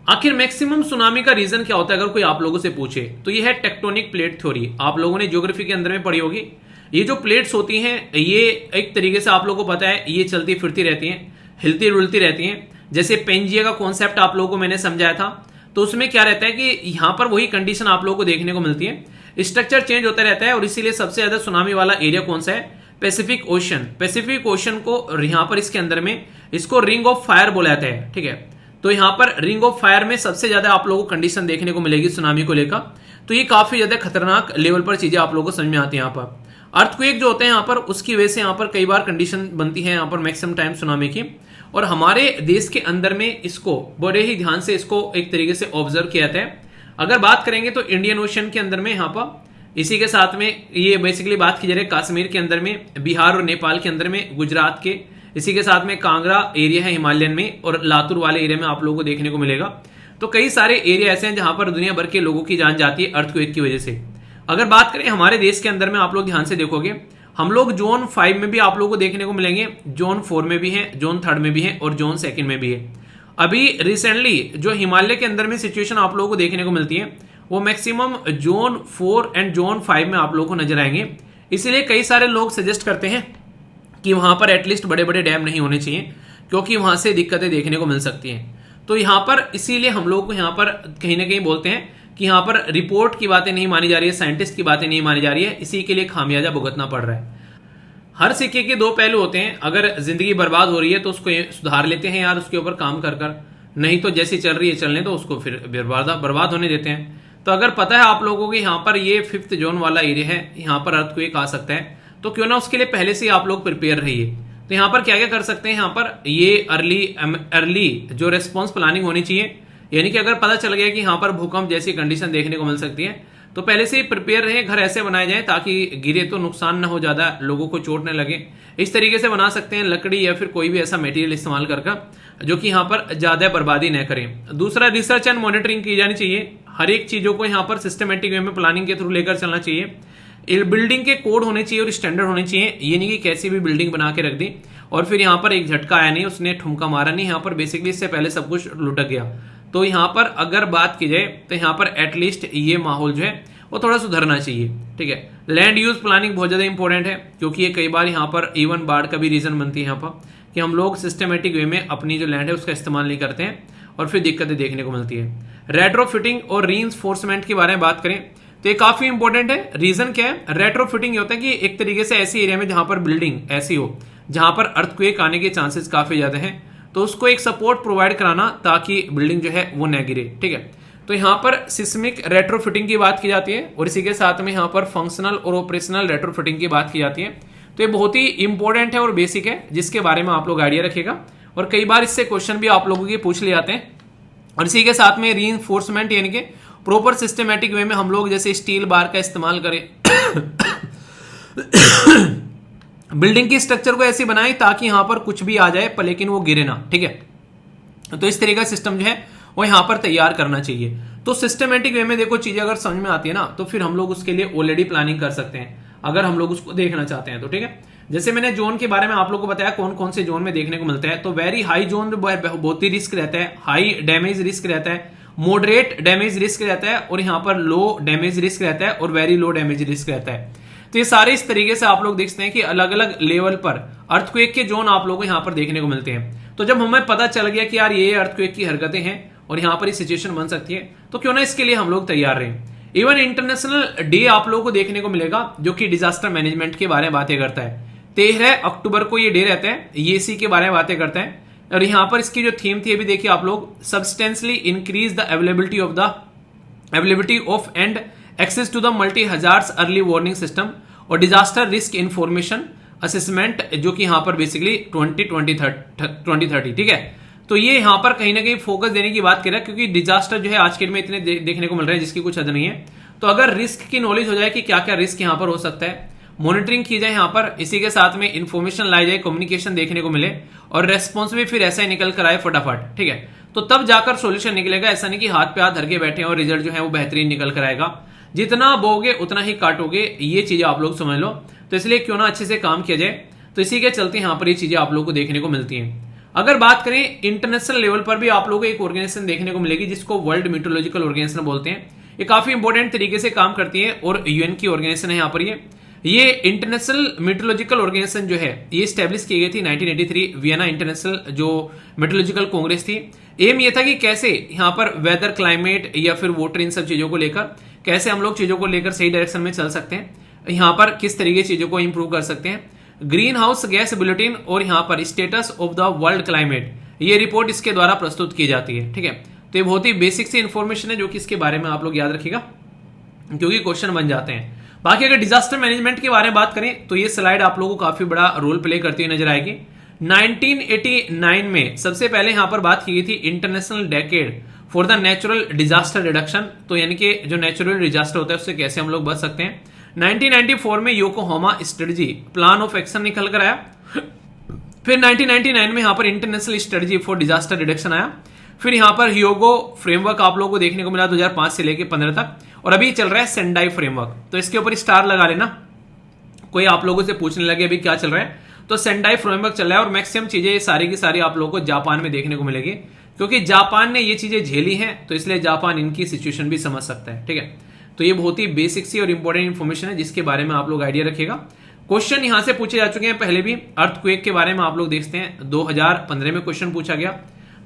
आखिर मैक्सिमम सुनामी का रीजन क्या होता है, अगर कोई आप लोगों से पूछे तो यह है टेक्टोनिक प्लेट थ्योरी। आप लोगों ने ज्योग्राफी के अंदर में पढ़ी होगी। ये जो प्लेट्स होती हैं ये एक तरीके से आप लोगों को पता है ये चलती फिरती रहती हैं, हिलती डुलती रहती हैं। जैसे पेंजिया का कॉन्सेप्ट आप लोगों को मैंने समझाया था, तो उसमें क्या रहता है कि यहां पर वही कंडीशन आप लोगों को देखने को मिलती है, स्ट्रक्चर चेंज होता रहता है और इसीलिए सबसे ज्यादा सुनामी वाला एरिया कौन सा है, पैसिफिक ओशन। पैसिफिक ओशन को यहां पर इसके अंदर में इसको रिंग ऑफ फायर बोला जाता है, ठीक है। तो यहां पर रिंग ऑफ फायर में सबसे ज्यादा आप लोगों को कंडीशन देखने को मिलेगी सुनामी को लेकर। तो ये काफी ज्यादा खतरनाक लेवल पर चीजें आप लोगों को समझ में आती है। यहाँ पर अर्थक्वेक जो होते हैं यहाँ पर उसकी वजह से यहाँ पर कई बार कंडीशन बनती है यहाँ पर मैक्सिमम टाइम सुनामी की, और हमारे देश के अंदर में इसको बड़े ही ध्यान से इसको एक तरीके से ऑब्जर्व किया जाता है। अगर बात करेंगे तो इंडियन ओशन के अंदर में यहाँ पर इसी के साथ में ये बेसिकली बात की जा रही है कश्मीर के अंदर में, बिहार और नेपाल के अंदर में, गुजरात के, इसी के साथ में कांगड़ा एरिया है हिमालयन में, और लातूर वाले एरिया में आप लोगों को देखने को मिलेगा। तो कई सारे एरिया ऐसे हैं जहां पर दुनिया भर के लोगों की जान जाती है अर्थक्वेक की वजह से। अगर बात करें हमारे देश के अंदर में, आप लोग ध्यान से देखोगे हम लोग जोन 5 में भी आप लोगों को देखने को मिलेंगे, जोन 4 में भी है, जोन 3 में भी है और जोन 2 में भी है। अभी रिसेंटली जो हिमालय के अंदर में सिचुएशन आप लोगों को देखने को मिलती है वो मैक्सिमम जोन 4 एंड जोन 5 में आप लोगों को नजर आएंगे। इसीलिए कई सारे लोग सजेस्ट करते हैं कि वहां पर एटलीस्ट बड़े बड़े डैम नहीं होने चाहिए, क्योंकि वहां से दिक्कतें देखने को मिल सकती हैं। तो यहां पर इसीलिए हम लोग को यहां पर कहीं ना कहीं बोलते हैं कि यहां पर रिपोर्ट की बातें नहीं मानी जा रही है, साइंटिस्ट की बातें नहीं मानी जा रही है, इसी के लिए खामियाजा भुगतना पड़ रहा है। हर सिक्के के दो पहलू होते हैं, अगर जिंदगी बर्बाद हो रही है तो उसको सुधार लेते हैं यार, उसके ऊपर काम कर कर, नहीं तो जैसी चल रही है चलने तो उसको फिर बर्बाद होने देते हैं। तो अगर पता है आप लोगों को यहाँ पर ये 5th जोन वाला एरिया है, यहाँ पर अर्थक्वेक आ सकता है, तो क्यों ना उसके लिए पहले से ही आप लोग प्रिपेयर रहिए। तो यहाँ पर क्या क्या कर सकते हैं, यहाँ पर ये अर्ली जो रेस्पॉन्स प्लानिंग होनी चाहिए, यानी कि अगर पता चल गया कि यहाँ पर भूकंप जैसी कंडीशन देखने को मिल सकती है तो पहले से ही प्रिपेयर रहे, घर ऐसे बनाए जाए ताकि गिरे तो नुकसान न हो, ज्यादा लोगों को चोट न लगे। इस तरीके से बना सकते हैं, लकड़ी या फिर कोई भी ऐसा मटेरियल इस्तेमाल कर जो कि यहाँ पर ज्यादा बर्बादी न करें। दूसरा, रिसर्च एंड मॉनिटरिंग की जानी चाहिए, हर एक चीजों को यहाँ पर सिस्टमेटिक वे में प्लानिंग के थ्रू लेकर चलना चाहिए। बिल्डिंग के कोड होने चाहिए और स्टैंडर्ड होने चाहिए, ये नहीं कि कैसी भी बिल्डिंग बना के रख दी और फिर यहाँ पर एक झटका आया नहीं, उसने ठुमका मारा नहीं, यहाँ पर बेसिकली इससे पहले सब कुछ लुटक गया। तो यहाँ पर अगर बात की जाए तो यहाँ पर एटलीस्ट ये माहौल जो है वो थोड़ा सुधरना चाहिए, ठीक है। लैंड यूज प्लानिंग बहुत ज्यादा इंपॉर्टेंट है, क्योंकि ये कई बार यहाँ पर इवन बाढ़ का भी रीजन बनती है यहाँ पर कि हम लोग सिस्टमेटिक वे में अपनी जो लैंड है उसका इस्तेमाल नहीं करते हैं और फिर दिक्कतें देखने को मिलती है। रेट्रोफिटिंग और रीइंफोर्समेंट के बारे में बात करें तो ये काफी इंपॉर्टेंट है। रीजन क्या है, रेट्रोफिटिंग होता है कि एक तरीके से ऐसी एरिया में जहां पर बिल्डिंग ऐसी हो जहां पर अर्थक्वेक आने के चांसेस काफी ज्यादा हैं, तो उसको एक सपोर्ट प्रोवाइड कराना ताकि बिल्डिंग जो है वो न गिरे, ठीक है। तो यहाँ पर सिस्मिक रेट्रोफिटिंग की बात की जाती है और इसी के साथ में यहाँ पर फंक्शनल और ऑपरेशनल रेट्रोफिटिंग की बात की जाती है। तो ये बहुत ही इंपॉर्टेंट है और बेसिक है, जिसके बारे में आप लोग आइडिया रखिएगा, और कई बार इससे क्वेश्चन भी आप लोगों के पूछ ले जाते हैं। और इसी के साथ में रीइंफोर्समेंट, यानी कि प्रॉपर सिस्टमेटिक वे में हम लोग जैसे स्टील बार का इस्तेमाल करें बिल्डिंग की स्ट्रक्चर को ऐसी बनाए ताकि यहां पर कुछ भी आ जाए लेकिन वो गिरे ना, ठीक है। तो इस तरीके का सिस्टम जो है वो यहां पर तैयार करना चाहिए। तो सिस्टमेटिक वे में देखो चीजें अगर समझ में आती है ना तो फिर हम लोग उसके लिए ऑलरेडी प्लानिंग कर सकते हैं, अगर हम लोग उसको देखना चाहते हैं तो, ठीक है। जैसे मैंने जोन के बारे में आप लोगों को बताया कौन कौन से जोन में देखने को मिलता है, तो वेरी हाई जोन बहुत ही रिस्क रहता है, हाई डैमेज रिस्क रहता है, मॉडरेट डैमेज रिस्क रहता है, और यहाँ पर लो डैमेज रिस्क रहता है और वेरी लो डैमेज रिस्क रहता है। तो ये सारे इस तरीके से आप लोग देखते हैं कि अलग अलग लेवल पर अर्थक्वेक के जोन आप लोगों को यहाँ पर देखने को मिलते हैं। तो जब हमें पता चल गया कि यार ये अर्थक्वेक की हरकतें हैं और यहाँ पर ये सिचुएशन बन सकती है, तो क्यों ना इसके लिए हम लोग तैयार रहें। इवन इंटरनेशनल डे आप लोगों को देखने को मिलेगा जो कि डिजास्टर मैनेजमेंट के बारे में बातें करता है। 13 अक्टूबर को ये डे रहता है, ये इसी के बारे में बातें करते हैं। और यहां पर इसकी जो थीम थी अभी देखिए आप लोग, substantially increase the availability of and access to the multi hazards early warning system और डिजास्टर रिस्क इंफॉर्मेशन असेसमेंट, जो कि यहां पर बेसिकली 2030, ठीक है। तो ये यहां पर कहीं ना कहीं फोकस देने की बात कर रहा है, क्योंकि डिजास्टर जो है आज के दिन में इतने देखने को मिल रहे हैं जिसकी कुछ हद नहीं है। तो अगर रिस्क की नॉलेज हो जाए कि क्या क्या रिस्क यहां पर हो सकता है, मॉनिटरिंग की जाए यहां पर, इसी के साथ में इंफॉर्मेशन लाई जाए, कम्युनिकेशन देखने को मिले और रेस्पॉन्स भी फिर ऐसा ही निकल कर आए फटाफट, ठीक है, तो तब जाकर सोल्यूशन निकलेगा। ऐसा नहीं कि हाथ पे हाथ धर के बैठे और रिजल्ट जो है वो बेहतरीन निकल कर आएगा। जितना बोगे उतना ही काटोगे, ये चीजें आप लोग समझ लो। तो इसलिए क्यों ना अच्छे से काम किया जाए। तो इसी के चलते यहां पर ये चीजें आप लोग को देखने को मिलती हैं। अगर बात करें इंटरनेशनल लेवल पर भी आप लोगों को एक ऑर्गेनाइजेशन देखने को मिलेगी जिसको वर्ल्ड मीटरोलॉजिकल ऑर्गेनाइजेशन बोलते हैं। ये काफी इंपॉर्टेंट तरीके से काम करती है और यूएन की ऑर्गेनाइजेशन है यहाँ पर। ये इंटरनेशनल मीटरोलॉजिकल ऑर्गेनाइजेशन जो है ये स्टैब्लिश की गई थी 1983 वियना इंटरनेशनल जो मीटरोलॉजिकल कांग्रेस थी। एम ये था कि कैसे यहाँ पर वेदर, क्लाइमेट या फिर वाटर, इन सब चीजों को लेकर कैसे हम लोग चीजों को लेकर सही डायरेक्शन में चल सकते हैं, यहाँ पर किस तरीके चीजों को इंप्रूव कर सकते हैं। ग्रीन हाउस गैस बुलेटिन और यहाँ पर status of the world climate, ये रिपोर्ट इसके द्वारा प्रस्तुत की जाती है, ठीक है। तो ये बहुत ही बेसिक सी इंफॉर्मेशन है जो कि इसके बारे में आप लोग याद रखिएगा क्योंकि क्वेश्चन बन जाते हैं। बाकी अगर डिजास्टर मैनेजमेंट के बारे में बात करें तो ये स्लाइड आप लोगों को काफी बड़ा रोल प्ले करती हुई नजर आएगी। 1989 में सबसे पहले यहां पर बात की गई थी international decade for the natural disaster reduction, तो यानी कि जो नेचुरल डिजास्टर होता है उससे कैसे हम लोग बच सकते हैं। 1994 में Yokohama strategy plan of action निकल कर आया। फिर 1999 में यहां पर international strategy for disaster reduction आया। फिर यहां पर ह्योगो फ्रेमवर्क आप लोगों को देखने को मिला 2005 से लेकर 15 तक, और अभी चल रहा है सेंडाई फ्रेमवर्क। तो इसके ऊपर स्टार लगा लेना, कोई आप लोगों से पूछने लगे अभी क्या चल रहा है, तो सेंडाई फ्रेमवर्क चल रहा है। और मैक्सिमम चीजें सारी की सारी आप लोगों को जापान में देखने को मिलेगी, क्योंकि जापान ने ये चीजें झेली हैं, तो इसलिए जापान इनकी सिचुएशन भी समझ सकता है, ठीक है। तो ये बहुत ही बेसिक सी और इंपॉर्टेंट इंफॉर्मेशन है जिसके बारे में आप लोग आइडिया रखिएगा। क्वेश्चन यहां से पूछे जा चुके हैं पहले भी। अर्थक्वेक के बारे में आप लोग देखते हैं 2015 में क्वेश्चन पूछा गया,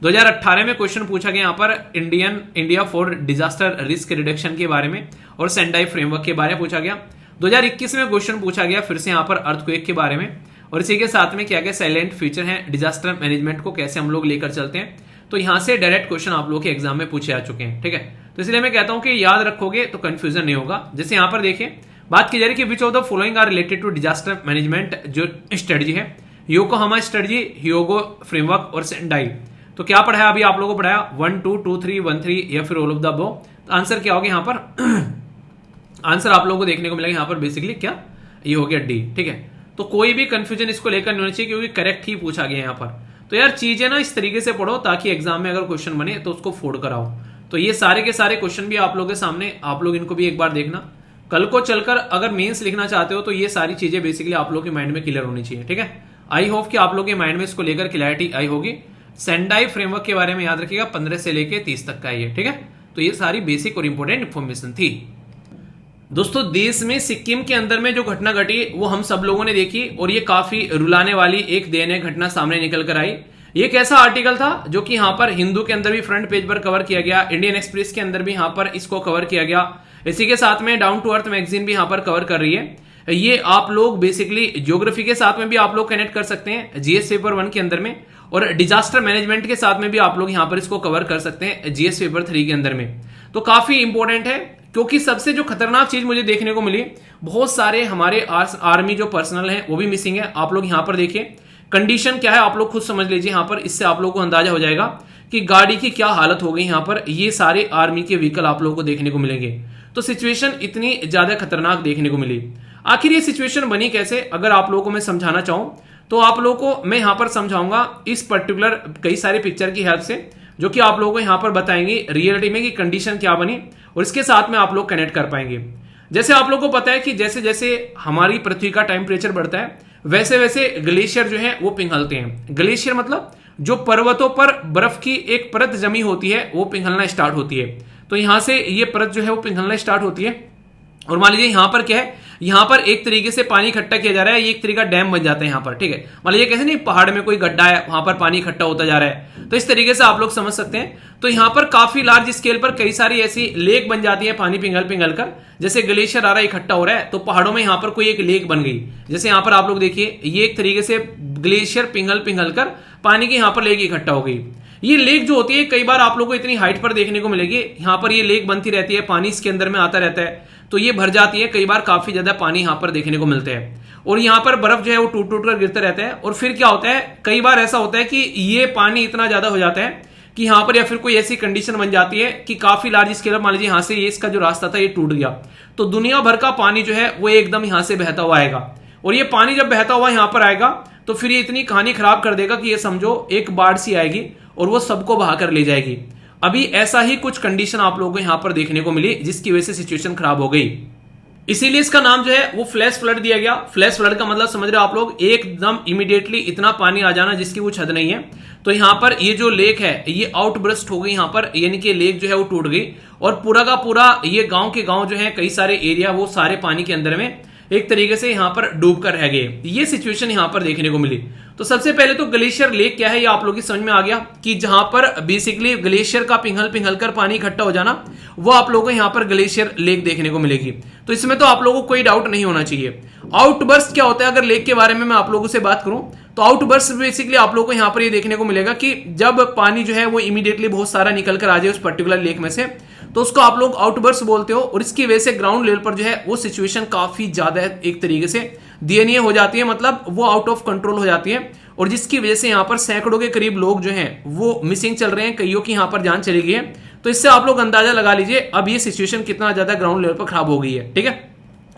2018 में क्वेश्चन पूछा गया यहाँ पर India for disaster risk reduction के बारे में और सेंडाई फ्रेमवर्क के बारे में पूछा गया। 2021 में क्वेश्चन पूछा गया फिर से यहाँ पर अर्थक्वेक के बारे में, और इसी के साथ में क्या क्या साइलेंट फीचर है डिजास्टर मैनेजमेंट को कैसे हम लोग लेकर चलते हैं। तो यहां से डायरेक्ट क्वेश्चन आप लोग के एग्जाम में पूछे जा चुके हैं, ठीक है। तो इसलिए मैं कहता हूं कि याद रखोगे तो कंफ्यूजन नहीं होगा। जैसे यहां पर देखिए बात की जा रही है कि which of the following are related to disaster management, जो स्ट्रेटजी है योकोहामा स्ट्रेटजी, ह्योगो फ्रेमवर्क और सेंडाई। तो क्या पढ़ाया अभी आप लोगों को पढ़ाया 1 2 2 3 1 3 या फिर ऑल ऑफ द अबव। तो आंसर क्या होगा यहाँ पर आंसर आप लोगों को देखने को मिलेगा यहाँ पर बेसिकली क्या, ये हो गया डी, ठीक है। तो कोई भी कंफ्यूजन इसको लेकर नहीं होना चाहिए क्योंकि करेक्ट ही पूछा गया यहाँ पर। तो यार चीजें ना इस तरीके से पढ़ो ताकि एग्जाम में अगर क्वेश्चन बने तो उसको फोड़ कराओ। तो ये सारे के सारे क्वेश्चन भी आप लोगों के सामने, आप लोग इनको भी एक बार देखना। कल को चलकर अगर मेंस लिखना चाहते हो तो ये सारी चीजें बेसिकली आप लोग के माइंड में क्लियर होनी चाहिए, ठीक है। आई होप कि आप लोग के माइंड में इसको लेकर क्लैरिटी आई होगी। सेंडाई फ्रेमवर्क के बारे में याद रखिएगा 15 से लेकर 30 तक का है, ठीक है। तो ये सारी बेसिक और इंपॉर्टेंट इंफॉर्मेशन थी। दोस्तों देश में सिक्किम के अंदर में जो घटना घटी वो हम सब लोगों ने देखी, और ये काफी रुलाने वाली एक दयनीय घटना सामने निकल कर आई। ये कैसा आर्टिकल था जो कि यहाँ पर हिंदू के अंदर भी फ्रंट पेज पर कवर किया गया, इंडियन एक्सप्रेस के अंदर भी यहाँ पर इसको कवर किया गया, इसी के साथ में डाउन टू अर्थ मैगजीन भी यहाँ पर कवर कर रही है। ये आप लोग बेसिकली ज्योग्राफी के साथ में भी आप लोग कनेक्ट कर सकते हैं जीएस पेपर 1 के अंदर में, और डिजास्टर मैनेजमेंट के साथ में भी आप लोग यहाँ पर इसको कवर कर सकते हैं जीएस पेपर 3 के अंदर में। तो काफी इंपॉर्टेंट है क्योंकि सबसे जो खतरनाक चीज मुझे देखने को मिली, बहुत सारे हमारे आर्मी जो पर्सनल हैं वो भी मिसिंग है। आप लोग यहाँ पर देखिए कंडीशन क्या है, आप लोग खुद समझ लीजिए यहाँ पर, इससे आप लोगों को अंदाजा हो जाएगा कि गाड़ी की क्या हालत हो गई। यहाँ पर ये सारे आर्मी के व्हीकल आप लोगों को देखने को मिलेंगे। तो सिचुएशन इतनी ज्यादा खतरनाक देखने को मिली। आखिर ये सिचुएशन बनी कैसे, अगर आप लोगों को मैं समझाना चाहूं तो आप लोगों को मैं यहाँ पर समझाऊंगा इस पर्टिकुलर कई सारे पिक्चर की हेल्प से, जो कि आप लोगों को यहाँ पर बताएंगे रियलिटी में कि कंडीशन क्या बनी, और इसके साथ में आप लोग कनेक्ट कर पाएंगे। जैसे आप लोगों को पता है कि जैसे जैसे हमारी पृथ्वी का टेम्परेचर बढ़ता है वैसे वैसे ग्लेशियर जो है वो पिघलते हैं। ग्लेशियर मतलब जो पर्वतों पर बर्फ की एक परत जमी होती है वो पिघलना स्टार्ट होती है। तो यहां से ये परत जो है वो पिघलना स्टार्ट होती है, और मान लीजिए यहां पर क्या है यहाँ पर एक तरीके से पानी इकट्ठा किया जा रहा है, ये एक तरीका डैम बन जाता है यहाँ पर, ठीक है। मतलब ये कैसे नहीं, पहाड़ में कोई गड्ढा है, वहां पर पानी इकट्ठा होता जा रहा है, तो इस तरीके से आप लोग समझ सकते हैं। तो यहाँ पर काफी लार्ज स्केल पर कई सारी ऐसी लेक बन जाती है पानी पिघल पिघल कर, जैसे ग्लेशियर आ रहा है, इकट्ठा हो रहा है, तो पहाड़ों में यहाँ पर कोई एक लेक बन गई। जैसे यहाँ पर आप लोग देखिए, ये एक तरीके से ग्लेशियर पिघल पिघल कर पानी की यहाँ पर लेक इकट्ठा हो गई। ये लेक जो होती है कई बार आप लोगों को इतनी हाइट पर देखने को मिलेगी, यहाँ पर ये लेक बनती रहती है, पानी इसके अंदर में आता रहता है, तो ये भर जाती है, कई बार काफी ज्यादा पानी यहाँ पर देखने को मिलता है। और यहाँ पर बर्फ जो है वो टूट टूट कर गिरता रहता है। और फिर क्या होता है, कई बार ऐसा होता है कि ये पानी इतना ज्यादा हो जाता है कि यहाँ पर या फिर कोई ऐसी कंडीशन बन जाती है कि काफी लार्ज स्केल पर, मान लीजिए यहाँ से ये इसका जो रास्ता था ये टूट गया, तो दुनिया भर का पानी जो है वो एकदम यहाँ से बहता हुआ आएगा। और ये पानी जब बहता हुआ यहाँ पर आएगा तो फिर ये इतनी कहानी खराब कर देगा कि ये समझो एक बाढ़ सी आएगी और वो सबको बहा कर ले जाएगी। अभी ऐसा ही कुछ कंडीशन आप लोगों को यहाँ पर देखने को मिली, जिसकी वजह से सिचुएशन खराब हो गई। इसीलिए इसका नाम जो है वो फ्लैश फ्लड दिया गया। फ्लैश फ्लड का मतलब समझ रहे हो आप लोग, एकदम इमीडिएटली इतना पानी आ जाना जिसकी कुछ हद नहीं है। तो यहाँ पर ये जो लेक है ये आउटबर्स्ट हो गई यहाँ पर, यानी कि लेक जो है वो टूट गई और पूरा का पूरा ये गांव के गांव जो है कई सारे एरिया वो सारे पानी के अंदर में एक तरीके से यहाँ पर डूब कर रह गए। ये सिचुएशन यहाँ पर देखने को मिली। तो सबसे पहले तो ग्लेशियर लेक क्या है ये आप लोगों की समझ में आ गया कि जहां पर बेसिकली ग्लेशियर का पिघल पिघल कर पानी इकट्ठा हो जाना, वो आप लोगों को यहाँ पर ग्लेशियर लेक देखने को मिलेगी। तो इसमें तो आप लोगों को कोई डाउट नहीं होना चाहिए। आउटबर्स्ट क्या होता है, अगर लेक के बारे में मैं आप लोगों से बात करूं तो आउटबर्स्ट बेसिकली आप लोगों को यहाँ पर ये देखने को मिलेगा कि जब पानी जो है वो इमीडिएटली बहुत सारा निकल कर आ जाए उस पर्टिकुलर लेक में से, तो उसको आप लोग आउटबर्स्ट बोलते हो। और इसकी वजह से ग्राउंड लेवल पर जो है वो सिचुएशन काफी ज्यादा एक तरीके से दयनीय हो जाती है, मतलब वो आउट ऑफ कंट्रोल हो जाती है। और जिसकी वजह से यहाँ पर सैकड़ों के करीब लोग जो हैं वो मिसिंग चल रहे हैं, कईयों की यहाँ पर जान चली गई है। तो इससे आप लोग अंदाजा लगा लीजिए अब ये सिचुएशन कितना ज्यादा ग्राउंड लेवल पर खराब हो गई है, ठीक है।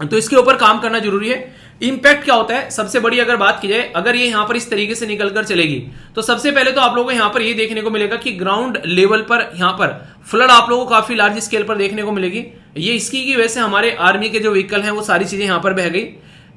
तो इसके ऊपर काम करना जरूरी है। इंपैक्ट क्या होता है, सबसे बड़ी अगर बात की जाए, अगर ये यहाँ पर इस तरीके से निकल कर चलेगी तो सबसे पहले तो आप लोगों को यहाँ पर ये देखने को मिलेगा कि ग्राउंड लेवल पर यहाँ पर फ्लड आप लोगों को काफी लार्ज स्केल पर देखने को मिलेगी। ये इसकी की वजह से हमारे आर्मी के जो व्हीकल हैं वो सारी चीजें यहाँ पर बह गई।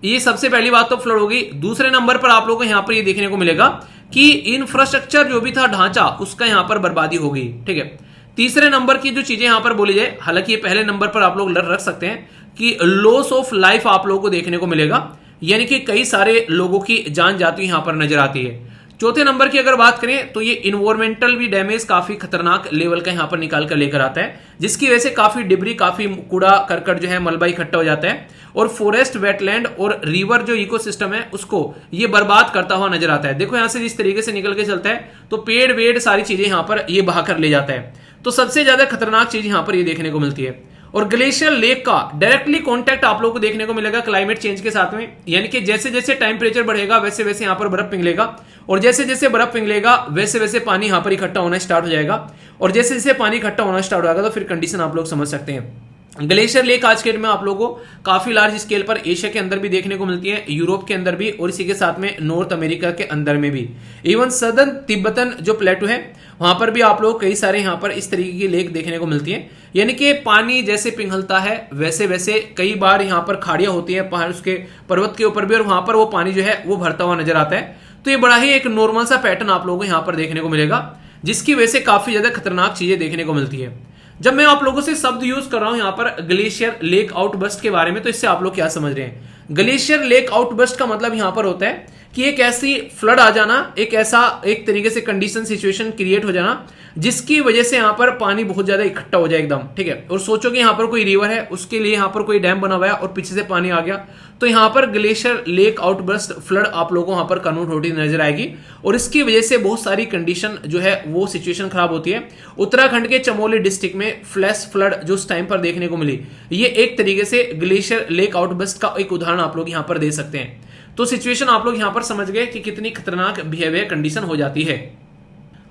ये सबसे पहली बात तो फ्लड होगी। दूसरे नंबर पर आप लोगों को यहाँ पर ये देखने को मिलेगा कि इंफ्रास्ट्रक्चर जो भी था ढांचा उसका यहाँ पर बर्बादी हो गई, ठीक है। तीसरे नंबर की जो चीजें यहाँ पर बोली जाए, हालांकि ये पहले नंबर पर आप लोग रख सकते हैं कि लॉस ऑफ लाइफ आप लोगों को देखने को मिलेगा, यानी कि कई सारे लोगों की जान जाती यहाँ पर नजर आती है। चौथे नंबर की अगर बात करें तो ये इन्वायरमेंटल भी डैमेज काफी खतरनाक लेवल का यहाँ पर निकाल कर लेकर आता है, जिसकी वजह से काफी डिब्री, काफी कूड़ा करकट जो है मलबा इकट्ठा हो जाता है और फॉरेस्ट, वेटलैंड और रिवर जो इकोसिस्टम है उसको ये बर्बाद करता हुआ नजर आता है। देखो यहाँ से जिस तरीके से निकल के चलता है तो पेड़ वेड़ सारी चीजें यहाँ पर ये बहा कर ले जाता है। तो सबसे ज्यादा खतरनाक चीज यहाँ पर ये देखने को मिलती है। और ग्लेशियर लेक का डायरेक्टली कांटेक्ट आप लोगों को देखने को मिलेगा क्लाइमेट चेंज के साथ में, यानी कि जैसे जैसे टेम्परेचर बढ़ेगा वैसे वैसे यहाँ पर बर्फ पिघलेगा और जैसे जैसे बर्फ पिघलेगा वैसे वैसे पानी यहाँ पर इकट्ठा होना स्टार्ट हो जाएगा। और जैसे जैसे पानी इकट्ठा होना स्टार्ट होगा तो फिर कंडीशन आप लोग समझ सकते हैं। ग्लेशियर लेक आज के डेट में आप लोगों को काफी लार्ज स्केल पर एशिया के अंदर भी देखने को मिलती है, यूरोप के अंदर भी और इसी के साथ में नॉर्थ अमेरिका के अंदर में भी। इवन सदर्न तिब्बतन जो प्लेटो है वहां पर भी आप लोग कई सारे यहाँ पर इस तरीके की लेक देखने को मिलती है, यानी कि पानी जैसे पिघलता है वैसे वैसे कई बार यहाँ पर खाड़ियां होती है पहाड़ उसके पर्वत के ऊपर भी, और वहां पर वो पानी जो है वो भरता हुआ नजर आता है। तो ये बड़ा ही एक नॉर्मल सा पैटर्न आप लोगों को यहाँ पर देखने को मिलेगा, जिसकी वजह से काफी ज्यादा खतरनाक चीजें देखने को मिलती है। जब मैं आप लोगों से शब्द यूज कर रहा हूं यहाँ पर ग्लेशियर लेक आउटबर्स्ट के बारे में, तो इससे आप लोग क्या समझ रहे हैं। ग्लेशियर लेक आउटबर्स्ट का मतलब यहाँ पर होता है कि एक ऐसी फ्लड आ जाना, एक ऐसा एक तरीके से कंडीशन सिचुएशन क्रिएट हो जाना जिसकी वजह से यहाँ पर पानी बहुत ज्यादा इकट्ठा हो जाए एकदम, ठीक है। और सोचो कि यहाँ पर कोई रिवर है, उसके लिए यहाँ पर कोई डैम बना हुआ है और पीछे से पानी आ गया, तो यहाँ पर ग्लेशियर लेक आउटबर्स्ट फ्लड आप लोगों को वहां पर कन्वर्ट होती नजर आएगी। और इसकी वजह से बहुत सारी कंडीशन जो है वो सिचुएशन खराब होती है। उत्तराखंड के चमोली डिस्ट्रिक्ट में फ्लैश फ्लड जो उस टाइम पर देखने को मिली, ये एक तरीके से ग्लेशियर लेक आउटबर्स्ट का एक उदाहरण आप लोग यहाँ पर दे सकते हैं। तो सिचुएशन आप लोग यहाँ पर समझ गए कि कितनी खतरनाक बिहेवियर कंडीशन हो जाती है।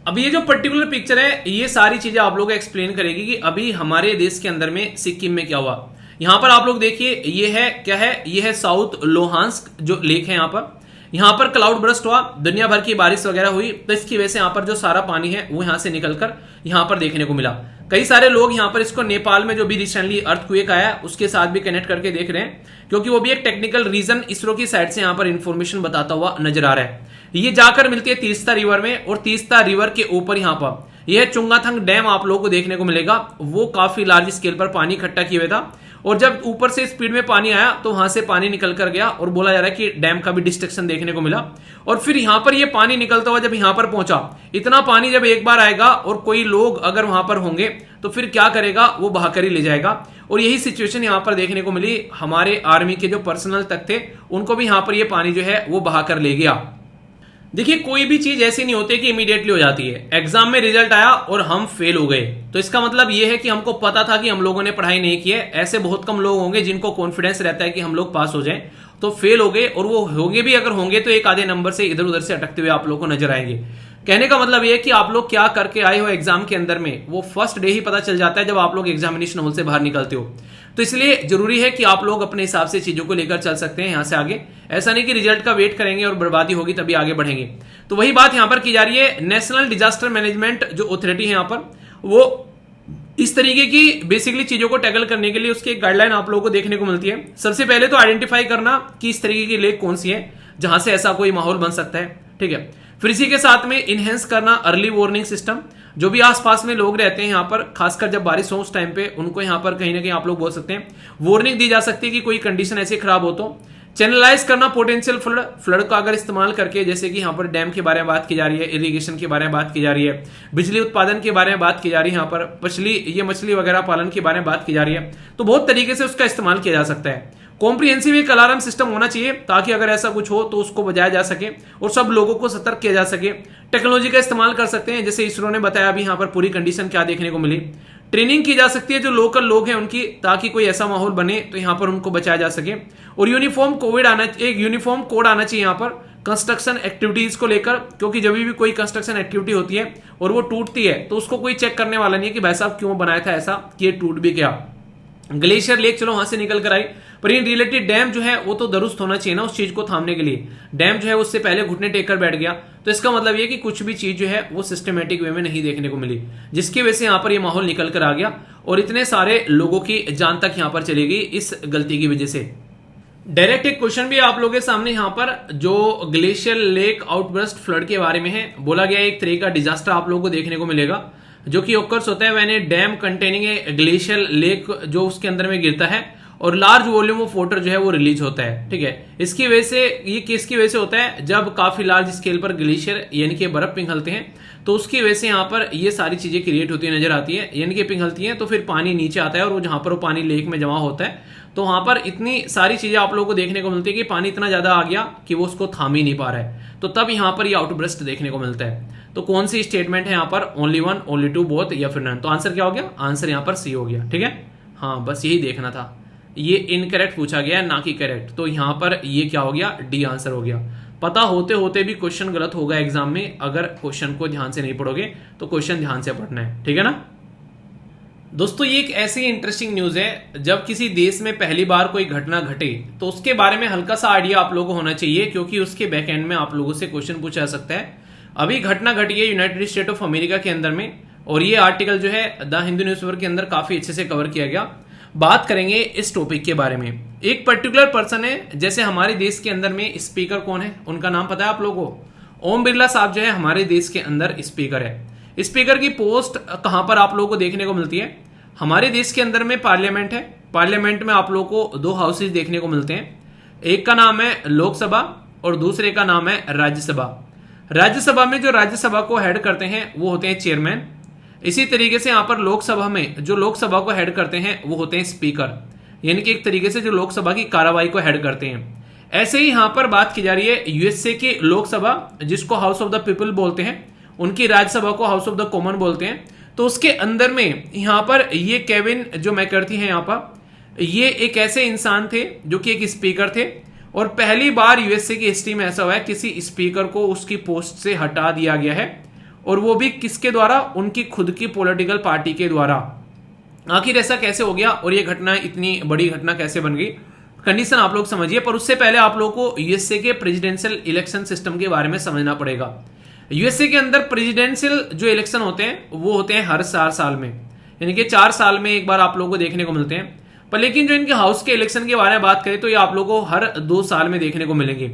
अब ये जो पर्टिकुलर पिक्चर है ये सारी चीजें आप लोगों को एक्सप्लेन करेगी कि अभी हमारे देश के अंदर में सिक्किम में क्या हुआ। यहाँ पर आप लोग देखिए ये है क्या है, ये है साउथ लोहांस्क जो लेक है। यहाँ पर क्लाउड बर्स्ट हुआ, दुनिया भर की बारिश वगैरह हुई, तो इसकी वजह से यहाँ पर जो सारा पानी है वो यहाँ से निकलकर यहाँ पर देखने को मिला। कई सारे लोग यहाँ पर इसको नेपाल में जो भी रिसेंटली अर्थक्वेक आया उसके साथ भी कनेक्ट करके देख रहे हैं, क्योंकि वो भी एक टेक्निकल रीजन इसरो की साइड से यहाँ पर इंफॉर्मेशन बताता हुआ नजर आ रहा है। ये जाकर मिलती है तीस्ता रिवर में, और तीस्ता रिवर के ऊपर यहाँ पर यह चुंगाथंग डैम आप लोगों को देखने को मिलेगा, वो काफी लार्ज स्केल पर पानी इकट्ठा किए हुए था और जब ऊपर से स्पीड में पानी आया तो वहां से पानी निकल कर गया और बोला जा रहा है कि डैम का भी डिस्ट्रक्शन देखने को मिला। और फिर यहां पर ये पानी निकलता हुआ जब यहां पर पहुंचा, इतना पानी जब एक बार आएगा और कोई लोग अगर वहां पर होंगे तो फिर क्या करेगा, वो बहाकर ही ले जाएगा। और यही सिचुएशन यहां पर देखने को मिली। हमारे आर्मी के जो पर्सनल तक थे उनको भी यहां पर ये पानी जो है वो बहाकर ले गया। देखिए, कोई भी चीज ऐसी नहीं होती कि इमीडिएटली हो जाती है। एग्जाम में रिजल्ट आया और हम फेल हो गए तो इसका मतलब यह है कि हमको पता था कि हम लोगों ने पढ़ाई नहीं की है। ऐसे बहुत कम लोग होंगे जिनको कॉन्फिडेंस रहता है कि हम लोग पास हो जाएं, तो फेल हो गए। और वो होंगे भी, अगर होंगे तो एक आधे नंबर से इधर उधर से अटकते हुए आप लोग को नजर आएंगे। कहने का मतलब यह है कि आप लोग क्या करके आए हो एग्जाम के अंदर में, वो फर्स्ट डे ही पता चल जाता है जब आप लोग एग्जामिनेशन हॉल से बाहर निकलते हो। तो इसलिए जरूरी है कि आप लोग अपने हिसाब से चीजों को लेकर चल सकते हैं यहां से आगे। ऐसा नहीं कि रिजल्ट का वेट करेंगे और बर्बादी होगी तभी आगे बढ़ेंगे। तो वही बात यहां पर की जा रही है। नेशनल डिजास्टर मैनेजमेंट जो अथॉरिटी है यहां पर, वो इस तरीके की बेसिकली चीजों को टैकल करने के लिए उसकी एक गाइडलाइन आप लोगों को देखने को मिलती है। सबसे पहले तो आइडेंटिफाई करना कि इस तरीके की लेक कौन सी है जहां से ऐसा कोई माहौल बन सकता है, ठीक है। फिर इसी के साथ में इनहेंस करना अर्ली वार्निंग सिस्टम। जो भी आसपास में लोग रहते हैं यहाँ पर, खासकर जब बारिश हो उस टाइम पे, उनको यहाँ पर कहीं ना कहीं आप लोग बोल सकते हैं वार्निंग दी जा सकती है कि कोई कंडीशन ऐसी खराब हो तो। चैनलाइज करना पोटेंशियल फ्लड का अगर इस्तेमाल करके, जैसे कि यहाँ पर डैम के बारे में बात की जा रही है, इरिगेशन के बारे में बात की जा रही है, बिजली उत्पादन के बारे में बात की जा रही है, यहाँ पर मछली वगैरह पालन के बारे में बात की जा रही है। तो बहुत तरीके से उसका इस्तेमाल किया जा सकता है। कॉम्प्रिहेंसिव एक अलार्म सिस्टम होना चाहिए ताकि अगर ऐसा कुछ हो तो उसको बजाया जा सके और सब लोगों को सतर्क किया जा सके। टेक्नोलॉजी का इस्तेमाल कर सकते हैं, जैसे इसरो ने बताया अभी यहाँ पर पूरी कंडीशन क्या देखने को मिली। ट्रेनिंग की जा सकती है जो लोकल लोग हैं उनकी, ताकि कोई ऐसा माहौल बने तो यहाँ पर उनको बचाया जा सके। और यूनिफॉर्म कोड आना चाहिए यहाँ पर कंस्ट्रक्शन एक्टिविटीज को लेकर, क्योंकि जब भी कोई कंस्ट्रक्शन एक्टिविटी होती है और वो टूटती है तो उसको कोई चेक करने वाला नहीं है कि भाई साहब क्यों बनाया था ऐसा कि ये टूट भी गया। ग्लेशियर लेक चलो वहां से निकल कर आई, पर इन रिलेटेड डैम जो है वो तो दुरुस्त होना चाहिए ना उस चीज को थामने के लिए। डैम जो है उससे पहले घुटने टेक कर बैठ गया, तो इसका मतलब ये कि कुछ भी चीज जो है वो सिस्टमेटिक वे में नहीं देखने को मिली, जिसकी वजह से यहाँ पर ये माहौल निकल कर आ गया और इतने सारे लोगों की जान तक यहाँ पर चली गई इस गलती की वजह से। डायरेक्ट एक क्वेश्चन भी आप लोगों के सामने यहाँ पर जो ग्लेशियर लेक आउटबर्स्ट फ्लड के बारे में है, बोला गया एक तरह का डिजास्टर आप लोगों को देखने को मिलेगा जो कि ऑकर्स होता है when A dam containing A glacier lake जो उसके अंदर में गिरता है और लार्ज वॉल्यूम ऑफ वाटर जो है वो रिलीज होता है, ठीक है। इसकी वजह से ये किसकी वजह से होता है, जब काफी लार्ज स्केल पर ग्लेशियर यानी कि बर्फ पिघलते हैं तो उसकी वजह से यहाँ पर ये सारी चीजें क्रिएट होती नजर आती है, यानी कि पिघलती हैं तो फिर पानी नीचे आता है और वो जहां पर वो पानी लेक में जमा होता है तो वहां पर इतनी सारी चीजें आप लोगों को देखने को मिलती है कि पानी इतना ज्यादा आ गया कि वो उसको थाम ही नहीं पा रहा है, तो तब यहाँ पर ये आउटब्रस्ट देखने को मिलता है। तो कौन सी स्टेटमेंट है यहाँ पर, only one, only two, both या फिर नन? तो आंसर क्या हो गया, आंसर यहाँ पर सी हो गया, ठीक है। हाँ, बस यही देखना था। ये इनकरेक्ट पूछा गया ना कि करेक्ट, तो यहाँ पर ये क्या हो गया, डी आंसर हो गया। पता होते होते भी क्वेश्चन गलत होगा एग्जाम में, अगर क्वेश्चन को ध्यान से नहीं पढ़ोगे तो क्वेश्चन ध्यान से पढ़ना है, ठीक है ना। दोस्तों, ये एक ऐसी इंटरेस्टिंग न्यूज है, जब किसी देश में पहली बार कोई घटना घटे तो उसके बारे में हल्का सा आइडिया आप लोगों को होना चाहिए, क्योंकि उसके बैक एंड में आप लोगों से क्वेश्चन पूछा जा सकता है। अभी घटना घटी है यूनाइटेड स्टेट ऑफ अमेरिका के अंदर में, और ये आर्टिकल जो है द हिंदू न्यूज़पेपर के अंदर काफी अच्छे से कवर किया गया। बात करेंगे इस टॉपिक के बारे में। एक पर्टिकुलर पर्सन है, जैसे हमारे देश के अंदर में स्पीकर कौन है, उनका नाम पता है आप लोगों को? ओम बिरला साहब जो है हमारे देश के अंदर स्पीकर है। स्पीकर की पोस्ट कहां पर आप लोगों को देखने को मिलती है? हमारे देश के अंदर में पार्लियामेंट है, पार्लियामेंट में आप लोगों को दो हाउसेज देखने को मिलते हैं, एक का नाम है लोकसभा और दूसरे का नाम है राज्यसभा। राज्यसभा में जो राज्यसभा को हेड करते हैं वो होते हैं चेयरमैन। इसी तरीके से यहाँ पर लोकसभा में जो लोकसभा को हेड करते हैं वो होते हैं स्पीकर, यानी कि एक तरीके से जो लोकसभा की कार्रवाई को हेड करते हैं। ऐसे ही यहाँ पर बात की जा रही है यूएसए की लोकसभा, जिसको हाउस ऑफ द पीपल बोलते हैं, उनकी राज्यसभा को हाउस ऑफ द कॉमन बोलते हैं। तो उसके अंदर में यहाँ पर ये केविन जो मैकर्थी है, यहाँ पर ये एक ऐसे इंसान थे जो कि एक स्पीकर थे, और पहली बार यूएसए की हिस्ट्री में ऐसा हुआ है किसी स्पीकर को उसकी पोस्ट से हटा दिया गया है, और वो भी किसके द्वारा, उनकी खुद की पॉलिटिकल पार्टी के द्वारा। आखिर ऐसा कैसे हो गया और ये घटना इतनी बड़ी घटना कैसे बन गई, कंडीशन आप लोग समझिए। पर उससे पहले आप लोगों को यूएसए के प्रेसिडेंशियल इलेक्शन सिस्टम के बारे में समझना पड़ेगा। यूएसए के अंदर प्रेसिडेंशियल जो इलेक्शन होते हैं वो होते हैं हर 4 साल में, यानी कि 4 साल में एक बार आप लोगों को देखने को मिलते हैं। पर लेकिन जो इनके हाउस के इलेक्शन के बारे में बात करें तो ये आप लोगों को हर 2 साल में देखने को मिलेंगे।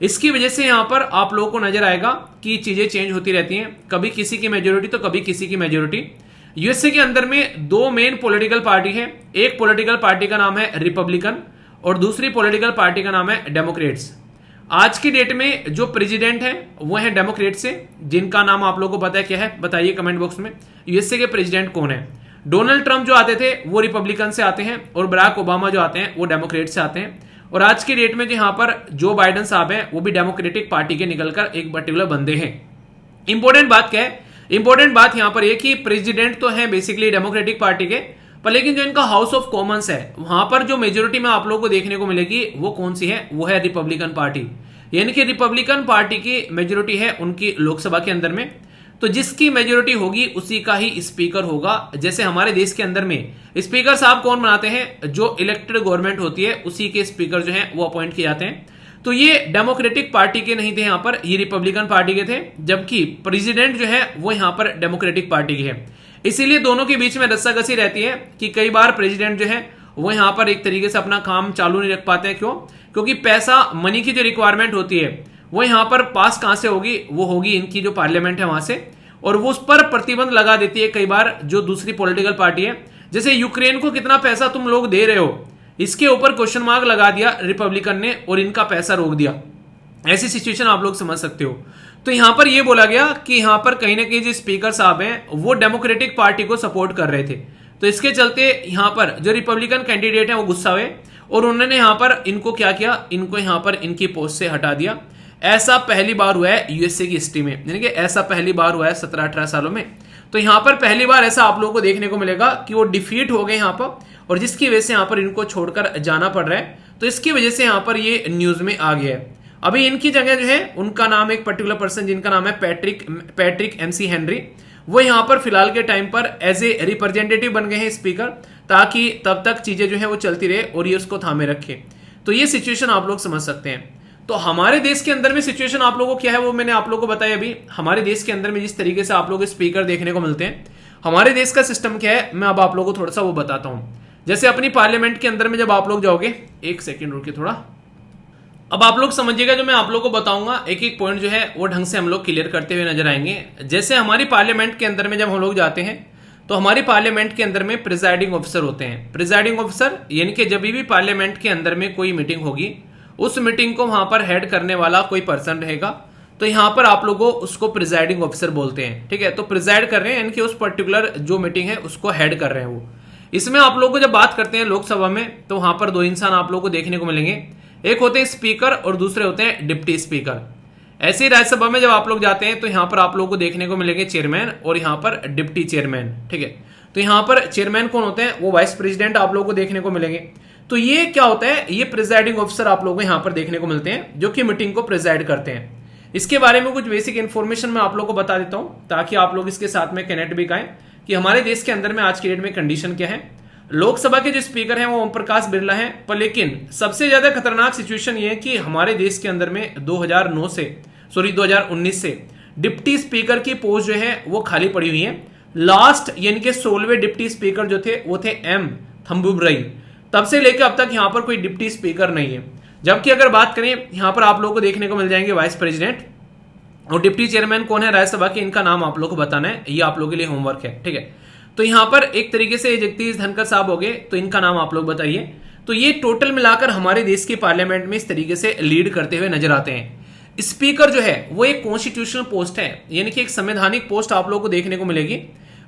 इसकी वजह से यहां पर आप लोगों को नजर आएगा कि चीजें चेंज होती रहती हैं, कभी किसी की मेजोरिटी तो कभी किसी की मेजोरिटी। यूएसए के अंदर में दो मेन पॉलिटिकल पार्टी है, एक पॉलिटिकल पार्टी का नाम है रिपब्लिकन और दूसरी पॉलिटिकल पार्टी का नाम है डेमोक्रेट्स। आज की डेट में जो प्रेसिडेंट है वो है डेमोक्रेट से, जिनका नाम आप लोगों को पता है क्या है, बताइए कमेंट बॉक्स में। यूएसए के प्रेसिडेंट कौन है? डोनाल्ड ट्रंप जो आते थे वो रिपब्लिकन से आते हैं और बराक ओबामा जो आते हैं वो डेमोक्रेट से आते हैं। और आज की डेट में जो यहाँ पर जो बाइडेन साहब हैं वो भी डेमोक्रेटिक पार्टी के निकलकर एक पर्टिकुलर बंदे हैं। इंपॉर्टेंट बात क्या है? इंपॉर्टेंट बात यहाँ पर एक ही प्रेसिडेंट तो है बेसिकली डेमोक्रेटिक पार्टी के, पर लेकिन जो इनका हाउस ऑफ कॉमन्स है वहां पर जो मेजोरिटी में आप लोगों को देखने को मिलेगी वो कौन सी है? वो है रिपब्लिकन पार्टी। यानी कि रिपब्लिकन पार्टी की मेजोरिटी है उनकी लोकसभा के अंदर में, तो जिसकी मेजोरिटी होगी उसी का ही स्पीकर होगा। जैसे हमारे देश के अंदर में स्पीकर साहब कौन बनाते हैं? जो इलेक्टेड गवर्नमेंट होती है उसी के स्पीकर जो है वो अपॉइंट किए जाते हैं। तो ये डेमोक्रेटिक पार्टी के नहीं थे यहाँ पर, ये रिपब्लिकन पार्टी के थे, जबकि प्रेसिडेंट जो है वो यहाँ पर डेमोक्रेटिक पार्टी की है। इसीलिए दोनों के बीच में रस्साकसी रहती है कि कई बार प्रेसिडेंट जो है वो यहाँ पर एक तरीके से अपना काम चालू नहीं रख पाते हैं। क्यों? क्योंकि पैसा, मनी की जो रिक्वायरमेंट होती है वो यहाँ पर पास कहां से होगी? वो होगी इनकी जो पार्लियामेंट है वहां से, और वो उस पर प्रतिबंध लगा देती है कई बार जो दूसरी पॉलिटिकल पार्टी है। जैसे यूक्रेन को कितना पैसा तुम लोग दे रहे हो, इसके ऊपर क्वेश्चन मार्क लगा दिया रिपब्लिकन ने और इनका पैसा रोक दिया। ऐसी सिचुएशन आप लोग समझ सकते हो। तो यहां पर यह बोला गया कि यहां पर कहीं ना कहीं जो स्पीकर साहब हैं वो डेमोक्रेटिक पार्टी को सपोर्ट कर रहे थे, तो इसके चलते यहां पर जो रिपब्लिकन कैंडिडेट हैं वो गुस्सा हुए और उन्होंने यहां पर इनको क्या किया? इनको यहां पर इनकी पोस्ट से हटा दिया। ऐसा पहली बार हुआ है यूएसए की हिस्ट्री में, यानी कि ऐसा पहली बार हुआ है 17-18 सालों में। तो यहां पर पहली बार ऐसा आप लोगों को देखने को मिलेगा कि वो डिफीट हो गए यहां पर, और जिसकी वजह से यहां पर इनको छोड़कर जाना पड़ रहा है। तो इसकी वजह से यहां पर ये न्यूज में आ गया है। अभी इनकी जगह जो है उनका नाम, एक पर्टिकुलर पर्सन जिनका नाम है पैट्रिक एमसी हेनरी, वो यहां पर फिलहाल के टाइम पर एज ए रिप्रेजेंटेटिव बन गए हैं स्पीकर, ताकि तब तक चीजें जो है वो चलती रहे और ये उसको थामे रखे। तो ये सिचुएशन आप लोग समझ सकते हैं। तो हमारे देश के अंदर में सिचुएशन आप लोगों को क्या है वो मैंने आप लोगों को बताया अभी। हमारे देश के अंदर में जिस तरीके से आप लोग स्पीकर देखने को मिलते हैं, हमारे देश का सिस्टम क्या है मैं अब आप लोगों को थोड़ा सा वो बताता हूं। जैसे अपनी पार्लियामेंट के अंदर में जब आप लोग जाओगे, एक सेकेंड रुकिए थोड़ा, अब आप लोग समझिएगा जो मैं आप लोगों को बताऊंगा एक एक पॉइंट जो है वो ढंग से हम लोग क्लियर करते हुए नजर आएंगे। जैसे हमारी पार्लियामेंट के अंदर में जब हम लोग जाते हैं तो हमारी पार्लियामेंट के अंदर में प्रिजाइडिंग ऑफिसर होते हैं। प्रिजाइडिंग ऑफिसर यानी कि जब भी पार्लियामेंट के अंदर में कोई मीटिंग होगी उस मीटिंग को वहां पर हेड करने वाला कोई पर्सन रहेगा, तो यहां पर आप लोगों उसको प्रिजाइडिंग ऑफिसर बोलते हैं। ठीक है, तो प्रिजाइड कर रहे हैं यानी कि उस पर्टिकुलर जो मीटिंग है उसको हेड कर रहे हैं वो। इसमें आप लोगों को जब बात करते हैं लोकसभा में तो वहां पर दो इंसान आप लोगों को देखने को मिलेंगे, एक होते हैं स्पीकर और दूसरे होते हैं डिप्टी स्पीकर। ऐसे ही राज्यसभा में जब आप लोग जाते हैं तो यहां पर आप लोगों को देखने को मिलेंगे चेयरमैन और यहां पर डिप्टी चेयरमैन। ठीक है, तो यहां पर चेयरमैन कौन होते हैं? वो वाइस प्रेसिडेंट आप लोगों को देखने को मिलेंगे। तो ये क्या होता है? ये प्रिजाइडिंग ऑफिसर आप लोगों को यहां पर देखने को मिलते हैं जो कि मीटिंग को प्रिजाइड करते हैं। इसके बारे में कुछ बेसिक इंफॉर्मेशन मैं आप लोगों को बता देता हूं ताकि आप लोग इसके साथ में कनेक्ट भी करें कि हमारे देश के अंदर में आज की डेट में कंडीशन क्या है। लोकसभा के जो स्पीकर हैं वो ओम प्रकाश बिरला हैं, पर लेकिन सबसे ज्यादा खतरनाक सिचुएशन ये है कि हमारे देश के अंदर में 2019 से डिप्टी स्पीकर की पोस्ट जो है वो खाली पड़ी हुई है। लास्ट यानी कि 16वें डिप्टी स्पीकर जो थे वो थे एम थम्बुबरई। तब से लेकर अब तक यहां पर कोई डिप्टी स्पीकर नहीं है। जबकि अगर बात करें यहां पर आप लोगों को देखने को मिल जाएंगे वाइस प्रेसिडेंट और डिप्टी चेयरमैन कौन है राज्यसभा के, इनका नाम आप लोगों को बताना है, ये आप लोगों के लिए होमवर्क है। ठीक है, तो यहां पर एक तरीके से जगदीश धनखड़ साहब हो गए, तो इनका नाम आप लोग बताइए। तो ये टोटल मिलाकर हमारे देश की पार्लियामेंट में इस तरीके से लीड करते हुए नजर आते हैं। स्पीकर जो है वो एक कॉन्स्टिट्यूशनल पोस्ट है, यानी कि एक संवैधानिक पोस्ट आप लोगों को देखने को मिलेगी।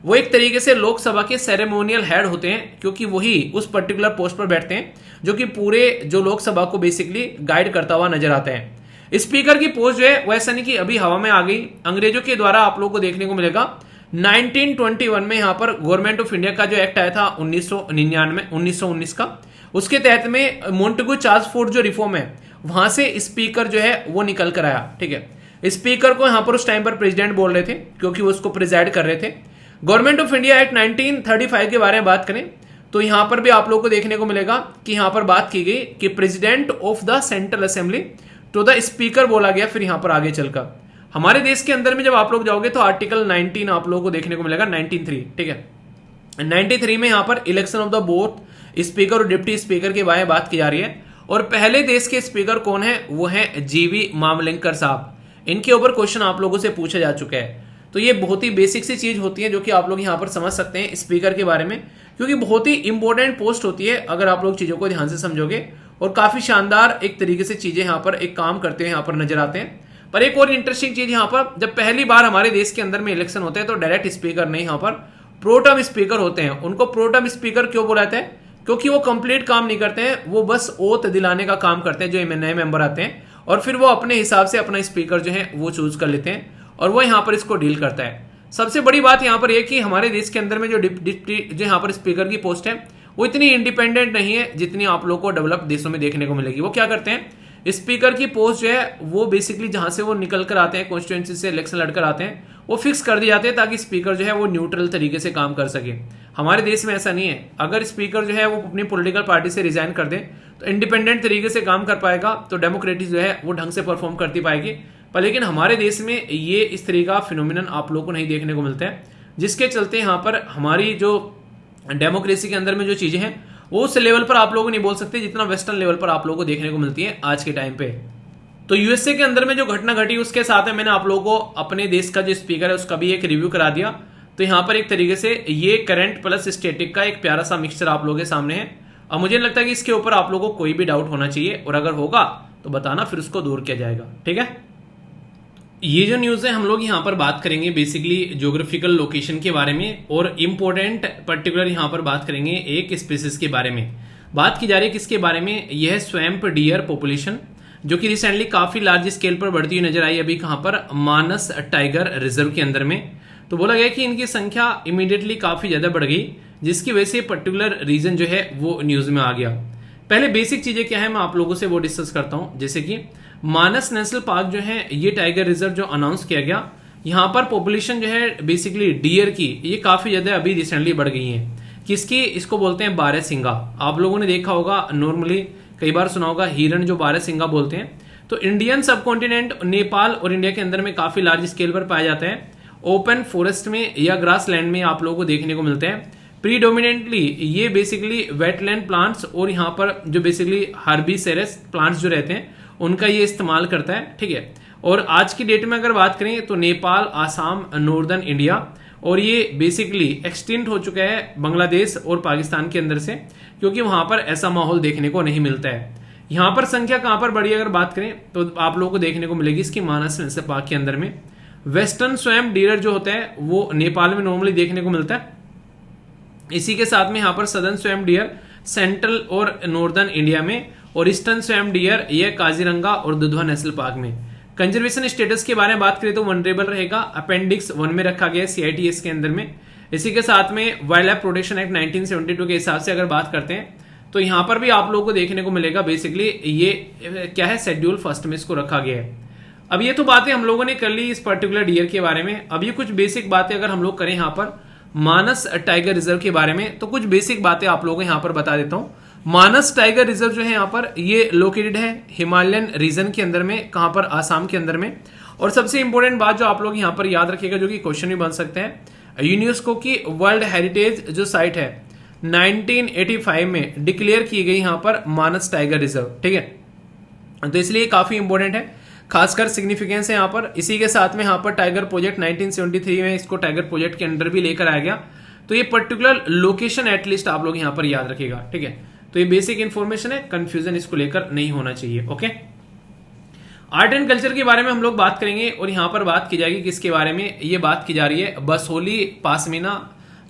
वो एक तरीके से लोकसभा के सेरेमोनियल हेड होते हैं, क्योंकि वही उस पर्टिकुलर पोस्ट पर बैठते हैं जो कि पूरे जो लोकसभा को बेसिकली गाइड करता हुआ नजर आता है। स्पीकर की पोस्ट जो है वो ऐसा नहीं कि अभी हवा में आ गई, अंग्रेजों के द्वारा आप लोगों को देखने को मिलेगा 1921 में यहां पर गवर्नमेंट ऑफ इंडिया का जो एक्ट आया था 1919 का, उसके तहत में मोंटेगू चार्ल्सफोर्ड जो रिफॉर्म है वहां से स्पीकर जो है वो निकल कर आया। ठीक है, स्पीकर को यहां पर उस टाइम पर प्रेसिडेंट बोल रहे थे क्योंकि वो उसको प्रिजाइड कर रहे थे। गवर्नमेंट ऑफ इंडिया एक्ट 1935 के बारे में बात करें तो यहां पर भी आप लोगों को देखने को मिलेगा कि यहां पर बात की गई कि president of the central assembly to the speaker बोला गया। फिर यहां पर आगे चलकर हमारे देश के अंदर में जब आप लोग जाओगे तो आर्टिकल 19 आप लोगों को देखने को मिलेगा 93। ठीक है, 93 में यहां पर election of the both speaker और डिप्टी स्पीकर के बारे में बात की जा रही है। और पहले देश के स्पीकर कौन है, वो है जीवी मामलिंकर साहब। इनके ऊपर क्वेश्चन आप लोगों से पूछा जा चुका है। तो ये बहुत ही बेसिक सी चीज होती है जो कि आप लोग यहाँ पर समझ सकते हैं स्पीकर के बारे में, क्योंकि बहुत ही इंपॉर्टेंट पोस्ट होती है अगर आप लोग चीजों को ध्यान से समझोगे, और काफी शानदार एक तरीके से चीजें यहाँ पर एक काम करते हुए यहाँ पर नजर आते हैं। पर एक और इंटरेस्टिंग चीज यहाँ पर, जब पहली बार हमारे देश के अंदर में इलेक्शन होते हैं तो डायरेक्ट स्पीकर नहीं, यहाँ पर प्रोटम स्पीकर होते हैं। उनको प्रोटम स्पीकर क्यों बुलाते हैं, क्योंकि वो कंप्लीट काम नहीं करते हैं, वो बस ओथ दिलाने का काम करते हैं जो नए मेंबर आते हैं, और फिर वो अपने हिसाब से अपना स्पीकर जो है वो चूज कर लेते हैं और वो यहाँ पर इसको डील करता है। सबसे बड़ी बात यहाँ पर यह कि हमारे देश के अंदर में जो डिप्टी जो यहाँ पर स्पीकर की पोस्ट है वो इतनी इंडिपेंडेंट नहीं है जितनी आप लोग को डेवलप देशों में देखने को मिलेगी। वो क्या करते हैं, स्पीकर की पोस्ट जो है वो बेसिकली जहां से वो निकल कर आते हैं, कॉन्स्टिट्यूंसी से इलेक्शन लड़कर आते हैं, वो फिक्स कर दिए जाते हैं ताकि स्पीकर जो है वो न्यूट्रल तरीके से काम कर सके। हमारे देश में ऐसा नहीं है। अगर स्पीकर जो है वो अपनी पॉलिटिकल पार्टी से रिजाइन कर दे तो इंडिपेंडेंट तरीके से काम कर पाएगा, तो डेमोक्रेसी जो है वो ढंग से परफॉर्म करती पाएगी। पर लेकिन हमारे देश में ये इस तरह का फिनोमिनन आप लोगों को नहीं देखने को मिलता है, जिसके चलते यहाँ पर हमारी जो डेमोक्रेसी के अंदर में जो चीजें हैं वो उस लेवल पर आप लोग नहीं बोल सकते जितना वेस्टर्न लेवल पर आप लोगों को देखने को मिलती है आज के टाइम पे। तो यूएसए के अंदर में जो घटना घटी उसके साथ में मैंने आप लोगों को अपने देश का जो स्पीकर है उसका भी एक रिव्यू करा दिया। तो यहाँ पर एक तरीके से ये करंट प्लस स्टैटिक का एक प्यारा सा मिक्सचर आप लोगों के सामने है। अब मुझे लगता है कि इसके ऊपर आप लोगों को कोई भी डाउट होना चाहिए, और अगर होगा तो बताना, फिर उसको दूर किया जाएगा। ठीक है, ये जो न्यूज़ है हम लोग यहाँ पर बात करेंगे बेसिकली ज्योग्राफिकल लोकेशन के बारे में, और इम्पोर्टेंट पर्टिकुलर यहाँ पर बात करेंगे एक स्पीसीज के बारे में। बात की जा रही है किसके बारे में, यह स्वैम्प डियर पॉपुलेशन जो कि रिसेंटली काफी लार्ज स्केल पर बढ़ती हुई नजर आई अभी कहां पर, मानस टाइगर रिजर्व के अंदर में। तो बोला गया कि इनकी संख्या इमीडिएटली काफी ज्यादा बढ़ गई, जिसकी वजह से पर्टिकुलर रीजन जो है वो न्यूज में आ गया। पहले बेसिक चीजें क्या है मैं आप लोगों से वो डिस्कस करता हूं। जैसे कि मानस नेशनल पार्क जो है ये टाइगर रिजर्व जो अनाउंस किया गया, यहाँ पर पॉपुलेशन जो है बेसिकली डियर की ये काफी ज्यादा अभी रिसेंटली बढ़ गई है। किसकी, इसको बोलते हैं बारहसिंगा। आप लोगों ने देखा होगा, नॉर्मली कई बार सुना होगा हिरण जो बारहसिंगा बोलते हैं। तो इंडियन सब कॉन्टिनेंट, नेपाल और इंडिया के अंदर में काफी लार्ज स्केल पर पाया जाता है। ओपन फॉरेस्ट में या ग्रास लैंड में आप लोगों को देखने को मिलते हैं। प्रीडोमिनेंटली ये बेसिकली वेटलैंड प्लांट्स और यहाँ पर जो बेसिकली हर्बीसेरस प्लांट्स जो रहते हैं उनका ये इस्तेमाल करता है। ठीक है, और आज की डेट में अगर बात करें तो नेपाल, आसाम, नॉर्दर्न इंडिया, और ये बेसिकली एक्सटिंक्ट हो चुका है बांग्लादेश और पाकिस्तान के अंदर से, क्योंकि वहां पर ऐसा माहौल देखने को नहीं मिलता है। यहां पर संख्या कहां पर बढ़ी अगर बात करें तो आप लोगों को देखने को मिलेगी इसकी मानस नेशनल पार्क के अंदर में। वेस्टर्न स्वैम्प डियर जो होता है वो नेपाल में नॉर्मली देखने को मिलता है। इसी के साथ में यहाँ पर सदर्न स्वैम्प डियर सेंट्रल और नॉर्दर्न इंडिया में, और ईस्टर्न स्वैम्प डियर ये काजीरंगा और दुधवा नेशनल पार्क में। कंजर्वेशन स्टेटस के बारे में बात करें तो वनरेबल रहेगा, अपेंडिक्स 1 में रखा गया CITES के अंदर में। इसी के साथ में वाइल्ड लाइफ प्रोटेक्शन एक्ट 1972 के हिसाब से अगर बात करते हैं तो यहां पर भी आप लोगों को देखने को मिलेगा बेसिकली ये क्या है, शेड्यूल फर्स्ट में इसको रखा गया है। अब ये तो बातें हम लोगों ने कर ली इस पर्टिकुलर डियर के बारे में। अब ये कुछ बेसिक बातें अगर हम लोग करें यहाँ पर मानस टाइगर रिजर्व के बारे में, तो कुछ बेसिक बातें आप लोगों को यहाँ पर बता देता हूँ। मानस टाइगर रिजर्व जो है यहाँ पर ये लोकेटेड है हिमालयन रीजन के अंदर में, कहां पर, आसाम के अंदर में। और सबसे इंपॉर्टेंट बात जो आप लोग यहाँ पर याद रखिएगा, जो कि क्वेश्चन भी बन सकते हैं, यूनेस्को की वर्ल्ड हेरिटेज जो साइट है 1985 में डिक्लेयर की गई यहाँ पर मानस टाइगर रिजर्व। ठीक है, तो इसलिए काफी इंपॉर्टेंट है, खासकर सिग्निफिकेंस है यहाँ पर। इसी के साथ में यहाँ पर टाइगर प्रोजेक्ट 1973 में इसको टाइगर प्रोजेक्ट के अंडर भी लेकर आया गया। तो ये पर्टिकुलर लोकेशन एटलीस्ट आप लोग यहाँ पर याद रखिएगा। ठीक है, तो ये बेसिक इंफॉर्मेशन है, कंफ्यूजन इसको लेकर नहीं होना चाहिए। ओके, आर्ट एंड कल्चर के बारे में हम लोग बात करेंगे, और यहां पर बात की जाएगी किसके बारे में, ये बात की जा रही है बसोली पासमीना।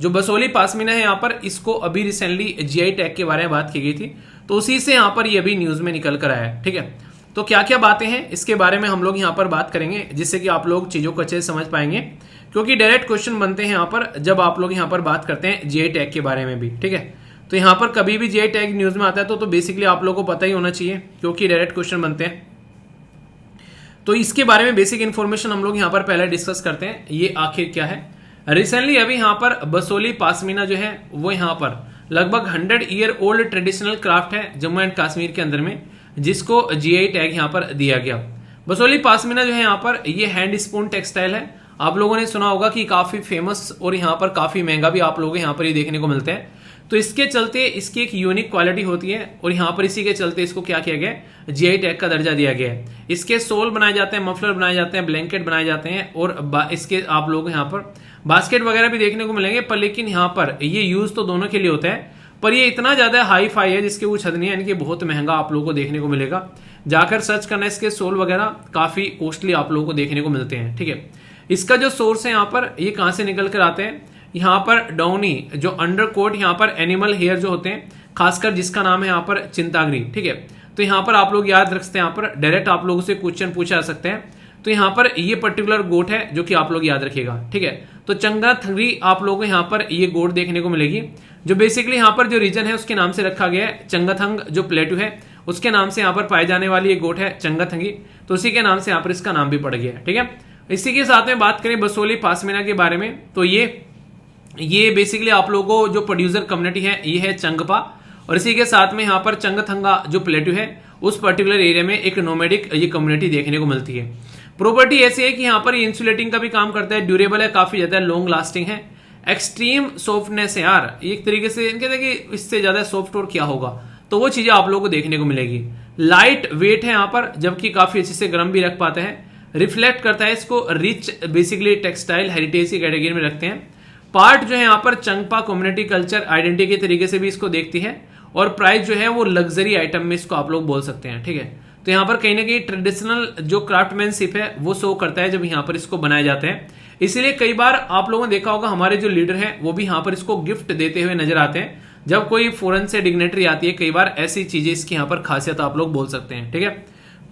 जो बसोली पासमीना है यहाँ पर, इसको अभी रिसेंटली GI टैग के बारे में बात की गई थी, तो उसी से यहाँ पर ये अभी न्यूज में निकल कर आया है। ठीक है, तो क्या क्या बातें हैं इसके बारे में हम लोग यहाँ पर बात करेंगे, जिससे कि आप लोग चीजों को अच्छे से समझ पाएंगे, क्योंकि डायरेक्ट क्वेश्चन बनते हैं यहाँ पर जब आप लोग यहाँ पर बात करते हैं GI टैग के बारे में भी। ठीक है, तो यहाँ पर कभी भी GI टैग न्यूज में आता है तो बेसिकली आप लोगों को पता ही होना चाहिए, क्योंकि डायरेक्ट क्वेश्चन बनते हैं। तो इसके बारे में बेसिक इन्फॉर्मेशन हम लोग यहाँ पर पहले डिस्कस करते हैं, ये आखिर क्या है। रिसेंटली अभी यहाँ पर बसोली पासमीना जो है वो यहाँ पर लगभग 100 ईयर ओल्ड ट्रेडिशनल क्राफ्ट है जम्मू एंड कश्मीर के अंदर में, जिसको GI टैग यहाँ पर दिया गया। बसोली पासमीना जो है यहाँ पर ये हैंड स्पून टेक्सटाइल है। आप लोगों ने सुना होगा कि काफी फेमस और यहाँ पर काफी महंगा भी आप लोगों को यहाँ पर ये देखने को मिलते हैं। तो इसके चलते इसकी एक यूनिक क्वालिटी होती है और यहाँ पर इसी के चलते इसको क्या किया गया, जीआई टैग का दर्जा दिया गया है। इसके सोल बनाए जाते हैं, मफलर बनाए जाते हैं, ब्लैंकेट बनाए जाते हैं और इसके आप लोग यहाँ पर बास्केट वगैरह भी देखने को मिलेंगे। पर लेकिन यहाँ पर ये यूज तो दोनों के लिए होता है, पर ये इतना ज्यादा हाई फाई है जिसकी वो छद नहीं है, यानी कि बहुत महंगा आप लोगों को देखने को मिलेगा। जाकर सर्च करना, इसके सोल वगैरह काफी कॉस्टली आप लोगों को देखने को मिलते हैं। ठीक है, इसका जो सोर्स है यहाँ पर ये कहां से निकल कर आते हैं, यहाँ पर डाउनी जो अंडर कोट यहाँ पर एनिमल हेयर जो होते हैं, खासकर जिसका नाम है यहाँ पर चिंतागरी। ठीक है, तो यहाँ पर आप लोग याद रख सकते हैं, यहाँ पर डायरेक्ट आप लोगों से क्वेश्चन पूछा जा सकते हैं। तो यहाँ पर ये पर्टिकुलर गोट है जो कि आप लोग याद रखिएगा। ठीक है, तो चंगाथंगरी आप लोगों को यहाँ पर ये गोट देखने को मिलेगी, जो बेसिकली यहाँ पर जो रीजन है उसके नाम से रखा गया है। चंगाथंग जो प्लेटू है उसके नाम से यहाँ पर पाई जाने वाली एक गोट है चंगाथंगी, तो उसी के नाम से यहाँ पर इसका नाम भी पड़ गया है। ठीक है, इसी के साथ में बात करें बसोली पासमीना के बारे में, तो ये बेसिकली आप लोगों को जो प्रोड्यूसर कम्युनिटी है ये है चंगपा, और इसी के साथ में यहाँ पर चंगथंगा जो प्लेटू है उस पर्टिकुलर एरिया में एक नोमेडिक ये कम्युनिटी देखने को मिलती है। प्रॉपर्टी ऐसी है कि यहाँ पर इंसुलेटिंग का भी काम करता है, ड्यूरेबल है, काफी ज्यादा लॉन्ग लास्टिंग है, एक्सट्रीम सॉफ्टनेस है यार, एक तरीके से इनके देखिए इससे ज्यादा सॉफ्ट और क्या होगा, तो वो चीजें आप लोगों को देखने को मिलेगी। लाइट वेट है यहाँ पर, जबकि काफी अच्छे से गर्म भी रख पाते हैं, रिफ्लेक्ट करता है, इसको रिच बेसिकली टेक्सटाइल हेरिटेज की कैटेगरी में रखते हैं। पार्ट जो है यहाँ पर चंगपा कम्युनिटी कल्चर आइडेंटिटी के तरीके से भी इसको देखती है, और प्राइस जो है वो लग्जरी आइटम में इसको आप लोग बोल सकते हैं। ठीक है, तो यहाँ पर कहीं ना कहीं ट्रेडिशनल जो क्राफ्टमैनशिप है वो शो करता है जब यहाँ पर इसको बनाए जाते हैं। इसीलिए कई बार आप लोगों ने देखा होगा हमारे जो लीडर हैं वो भी यहाँ पर इसको गिफ्ट देते हुए नजर आते हैं जब कोई फॉरेन से डिग्नेटरी आती है। कई बार ऐसी चीजें इसकी यहाँ पर खासियत आप लोग बोल सकते हैं। ठीक है,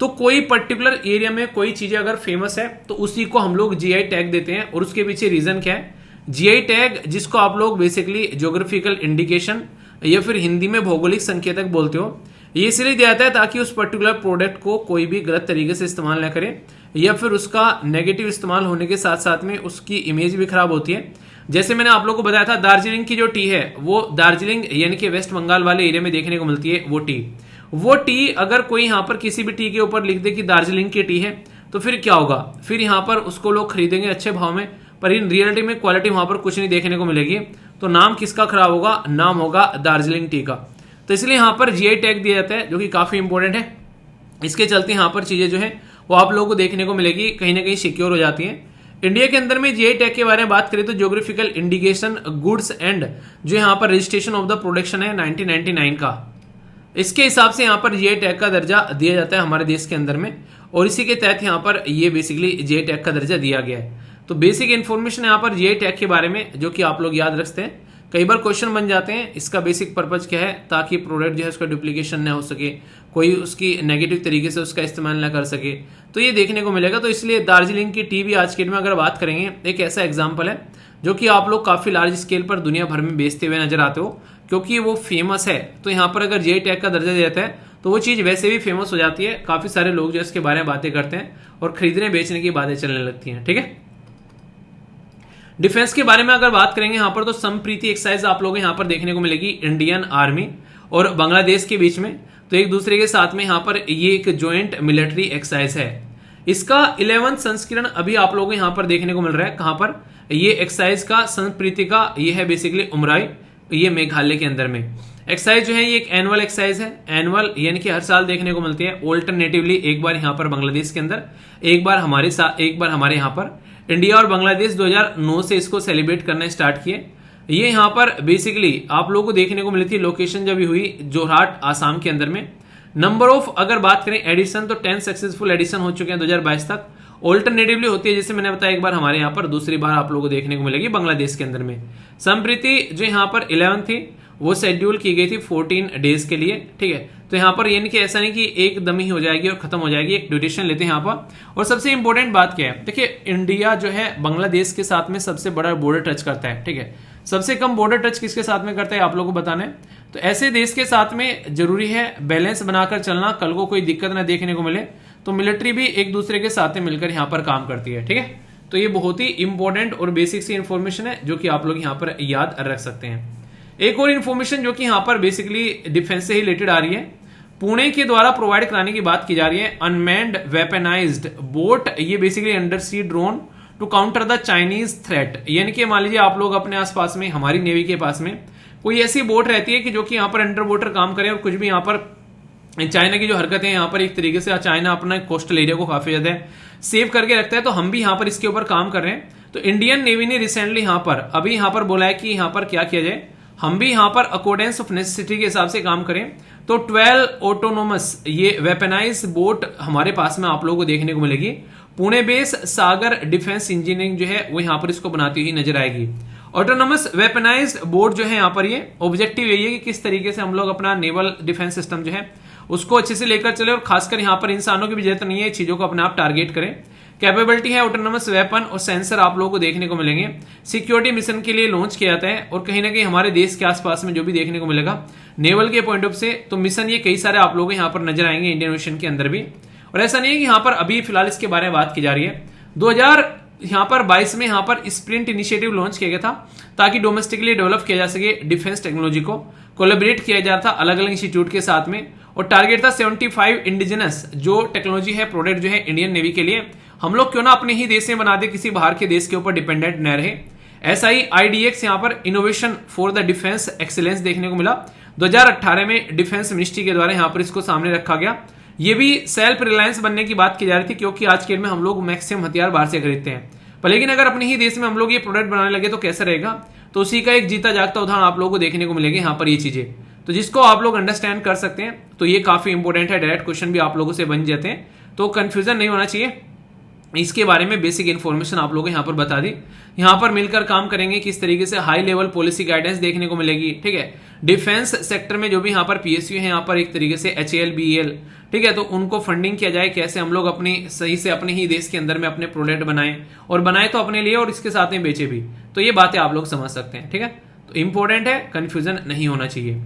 तो कोई पर्टिकुलर एरिया में कोई चीजें अगर फेमस है तो उसी को हम लोग जीआई टैग देते हैं, और उसके पीछे रीजन क्या है, जीआई टैग जिसको आप लोग बेसिकली ज्योग्राफिकल इंडिकेशन या फिर हिंदी में भौगोलिक संकेतक बोलते हो, ये इसलिए दिया जाता है ताकि उस पर्टिकुलर प्रोडक्ट को कोई भी गलत तरीके से इस्तेमाल ना करे, या फिर उसका नेगेटिव इस्तेमाल होने के साथ साथ में उसकी इमेज भी खराब होती है। जैसे मैंने आप लोगों को बताया था, दार्जिलिंग की जो टी है वो दार्जिलिंग यानी कि वेस्ट बंगाल वाले एरिया में देखने को मिलती है। वो टी अगर कोई यहाँ पर किसी भी टी के ऊपर लिख दे कि दार्जिलिंग की टी है तो फिर क्या होगा, फिर यहाँ पर उसको लोग खरीदेंगे अच्छे भाव में, पर इन रियलिटी में क्वालिटी वहां पर कुछ नहीं देखने को मिलेगी। तो नाम किसका खराब होगा, नाम होगा दार्जिलिंग टी का। तो इसलिए यहाँ पर जीआई टैग दिया जाता है जो कि काफी इंपॉर्टेंट है। इसके चलते यहाँ पर चीजें जो है वो आप लोगों को देखने को मिलेगी, कहीं ना कहीं सिक्योर हो जाती हैं। इंडिया के अंदर में जीआई टैग के बारे में बात करें तो ज्योग्राफिकल इंडिकेशन गुड्स एंड जो यहाँ पर रजिस्ट्रेशन ऑफ द प्रोडक्शन है 1999 का, इसके हिसाब से यहाँ पर जीआई टैग का दर्जा दिया जाता है हमारे देश के अंदर में, और इसी के तहत यहाँ पर ये बेसिकली जीआई टैग का दर्जा दिया गया है। तो बेसिक इन्फॉर्मेशन यहाँ पर जीआई टैग के बारे में जो कि आप लोग याद रखते हैं, कई बार क्वेश्चन बन जाते हैं। इसका बेसिक पर्पज क्या है, ताकि प्रोडक्ट जो है उसका डुप्लीकेशन ना हो सके, कोई उसकी नेगेटिव तरीके से उसका इस्तेमाल ना कर सके, तो ये देखने को मिलेगा। तो इसलिए दार्जिलिंग की टी भी आज के डेट में अगर बात करेंगे, एक ऐसा एग्जाम्पल है जो कि आप लोग काफी लार्ज स्केल पर दुनिया भर में बेचते हुए नजर आते हो, क्योंकि वो फेमस है। तो यहाँ पर अगर जीआई टैग का दर्जा दिया जाता है तो वो चीज वैसे भी फेमस हो जाती है, काफी सारे लोग जो इसके बारे में बातें करते हैं और खरीदने बेचने की बातें चलने लगती हैं। ठीक है, डिफेंस के बारे में अगर बात करेंगे यहाँ पर तो संप्रीति एक्सरसाइज आप लोग यहाँ पर देखने को मिलेगी इंडियन आर्मी और बांग्लादेश के बीच में, तो एक दूसरे के साथ में यहाँ पर ये एक ज्वाइंट मिलिट्री एक्सरसाइज है। इसका 11वां संस्करण अभी आप लोगों को यहाँ पर देखने को मिल रहा है। कहां पर, ये एक्सरसाइज का संप्रीति का ये है बेसिकली उमराई, ये मेघालय के अंदर में। एक्सरसाइज जो है ये एक एनुअल एक्सरसाइज है, एनुअल यानी कि हर साल देखने को मिलती है। ऑल्टरनेटिवली एक बार यहाँ पर बांग्लादेश के अंदर, एक बार हमारे साथ, एक बार हमारे यहाँ पर। इंडिया और बांग्लादेश 2009 से इसको सेलिब्रेट करना स्टार्ट किए। ये यहाँ पर बेसिकली आप लोगों को देखने को मिली थी लोकेशन जब हुई जोरहाट आसाम के अंदर में। नंबर ऑफ अगर बात करें एडिशन तो 10 सक्सेसफुल एडिशन हो चुके हैं 2022 तक। ऑल्टरनेटिवली होती है, जैसे मैंने बताया एक बार हमारे यहाँ पर, दूसरी बार आप लोगों को देखने को मिलेगी बांग्लादेश के अंदर में। संप्रीति जो यहाँ पर 11 थी वो शेड्यूल की गई थी 14 डेज के लिए। ठीक है, तो यहाँ पर यानी कि ऐसा नहीं कि एकदम ही हो जाएगी और खत्म हो जाएगी, एक ड्यूरेशन लेते हैं यहाँ पर। और सबसे इंपॉर्टेंट बात क्या है, देखिए इंडिया जो है बांग्लादेश के साथ में सबसे बड़ा बॉर्डर टच करता है। ठीक है, सबसे कम बॉर्डर टच किसके साथ में करता है आप लोगों को बताना है। तो ऐसे देश के साथ में जरूरी है बैलेंस बनाकर चलना, कल को कोई दिक्कत ना देखने को मिले। तो मिलिट्री भी एक दूसरे के साथ में मिलकर यहाँ पर काम करती है। ठीक है, तो ये बहुत ही इंपॉर्टेंट और बेसिक सी इंफॉर्मेशन है जो कि आप लोग यहाँ पर याद रख सकते हैं। एक और इन्फॉर्मेशन जो कि यहाँ पर बेसिकली डिफेंस से ही रिलेटेड आ रही है, पुणे के द्वारा प्रोवाइड कराने की बात की जा रही है। अनमैन्ड वेपनाइज्ड बोट, ये basically under sea drone to counter the Chinese threat. यानी कि मान लीजिए आप लोग अपने आसपास में, हमारी नेवी के पास में कोई ऐसी बोट रहती है कि जो कि यहाँ पर अंडर वाटर काम करे और कुछ भी यहाँ पर चाइना की जो हरकतें हैं यहाँ पर एक तरीके से चाइना अपना कोस्टल एरिया को काफी ज्यादा सेव करके रखता है, तो हम भी यहाँ पर इसके ऊपर काम कर रहे हैं। तो इंडियन नेवी ने रिसेंटली यहाँ पर अभी यहाँ पर बोला है कि यहाँ पर क्या किया जाए, हम भी यहाँ पर अकॉर्डेंस ऑफ नेसेसिटी के हिसाब से काम करें। तो 12 ऑटोनोमस ये वेपनाइज बोट हमारे पास में आप लोगों को देखने को मिलेगी। पुणे बेस सागर डिफेंस इंजीनियरिंग जो है वो यहाँ पर इसको बनाती हुई नजर आएगी। ऑटोनोमस वेपनाइज्ड बोट जो है यहाँ पर ये ऑब्जेक्टिव यही है कि किस तरीके से हम लोग अपना नेवल डिफेंस सिस्टम जो है उसको अच्छे से लेकर चले, और खासकर यहाँ पर इंसानों की भी जरूरत नहीं है, चीजों को अपने आप टारगेट करें। कैपेबिलिटी है ऑटोनोमस वेपन और सेंसर आप लोगों को देखने को मिलेंगे। सिक्योरिटी मिशन के लिए लॉन्च किया जाता है, और कहीं ना कहीं हमारे देश के आसपास में जो भी देखने को मिलेगा नेवल के पॉइंट ऑफ से, तो मिशन ये कई सारे आप लोग यहाँ पर नजर आएंगे इंडियन ओशन के अंदर भी। और ऐसा नहीं है कि यहाँ पर अभी फिलहाल इसके बारे में बात की जा रही है। 2022 में यहाँ पर स्प्रिंट इनिशिएटिव लॉन्च किया गया था ताकि डोमेस्टिकली डेवलप किया जा सके डिफेंस टेक्नोलॉजी को, कोलैबोरेट किया जा रहा था अलग अलग इंस्टीट्यूट के साथ में, और टारगेट था 75 इंडिजिनस जो टेक्नोलॉजी है प्रोडक्ट जो है इंडियन नेवी के लिए हम लोग क्यों ना अपने ही देश में बना दे, किसी बाहर के देश के ऊपर डिपेंडेंट न रहे। SIIDX यहाँ पर innovation for the defence excellence देखने को मिला। 2018 में डिफेंस मिनिस्ट्री के द्वारा यहाँ पर इसको सामने रखा गया। ये भी सेल्फ रिलायंस बनने की बात की जा रही थी, क्योंकि आज के डेट में हम लोग मैक्सिमम हथियार बाहर से खरीदते हैं, पर लेकिन अगर अपने ही देश में हम लोग ये प्रोडक्ट बनाने लगे तो कैसा रहेगा। तो उसी का एक जीता जागता उदाहरण आप लोगों को देखने को मिलेगी यहाँ पर ये चीजें, तो जिसको आप लोग अंडरस्टैंड कर सकते हैं। तो ये काफी इंपॉर्टेंट है, डायरेक्ट क्वेश्चन भी आप लोगों से बन जाते हैं, तो कंफ्यूजन नहीं होना चाहिए। इसके बारे में बेसिक इन्फॉर्मेशन आप लोगों को यहाँ पर बता दी। यहाँ पर मिलकर काम करेंगे, किस तरीके से हाई लेवल पॉलिसी गाइडेंस देखने को मिलेगी, ठीक है। डिफेंस सेक्टर में जो भी यहाँ पर PSU है, यहाँ पर एक तरीके से HAL BEL, ठीक है, तो उनको फंडिंग किया जाए, कैसे हम लोग अपनी सही से अपने ही देश के अंदर में अपने प्रोडक्ट बनाएं, और बनाए तो अपने लिए और इसके साथ में बेचे भी। तो ये बातें आप लोग समझ सकते हैं, ठीक है। तो इंपॉर्टेंट है, कंफ्यूजन नहीं होना चाहिए।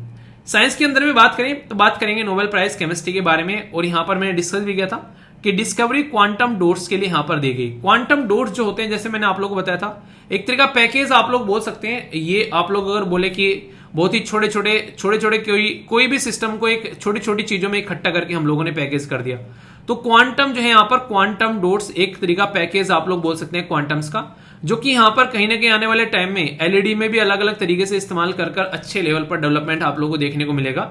साइंस के अंदर में बात करें तो बात करेंगे नोबेल प्राइज केमिस्ट्री के बारे में, और यहाँ पर मैंने डिस्कस भी किया था कि डिस्कवरी क्वांटम डॉट्स के लिए यहाँ पर दी गई। क्वांटम डॉट्स जो होते हैं, जैसे मैंने आप लोगों को बताया था, एक तरह का पैकेज आप लोग बोल सकते हैं। ये आप लोग अगर बोले कि बहुत ही छोटे छोटे कोई भी सिस्टम को एक छोटी छोटी चीजों में इकट्ठा करके हम लोगों ने पैकेज कर दिया, तो क्वांटम जो है यहाँ पर क्वांटम डॉट्स एक तरीका पैकेज आप लोग बोल सकते हैं क्वांटम्स का, जो कि यहाँ पर कहीं ना कहीं आने वाले टाइम में LED में भी अलग अलग तरीके से इस्तेमाल कर अच्छे लेवल पर डेवलपमेंट आप लोगों को देखने को मिलेगा।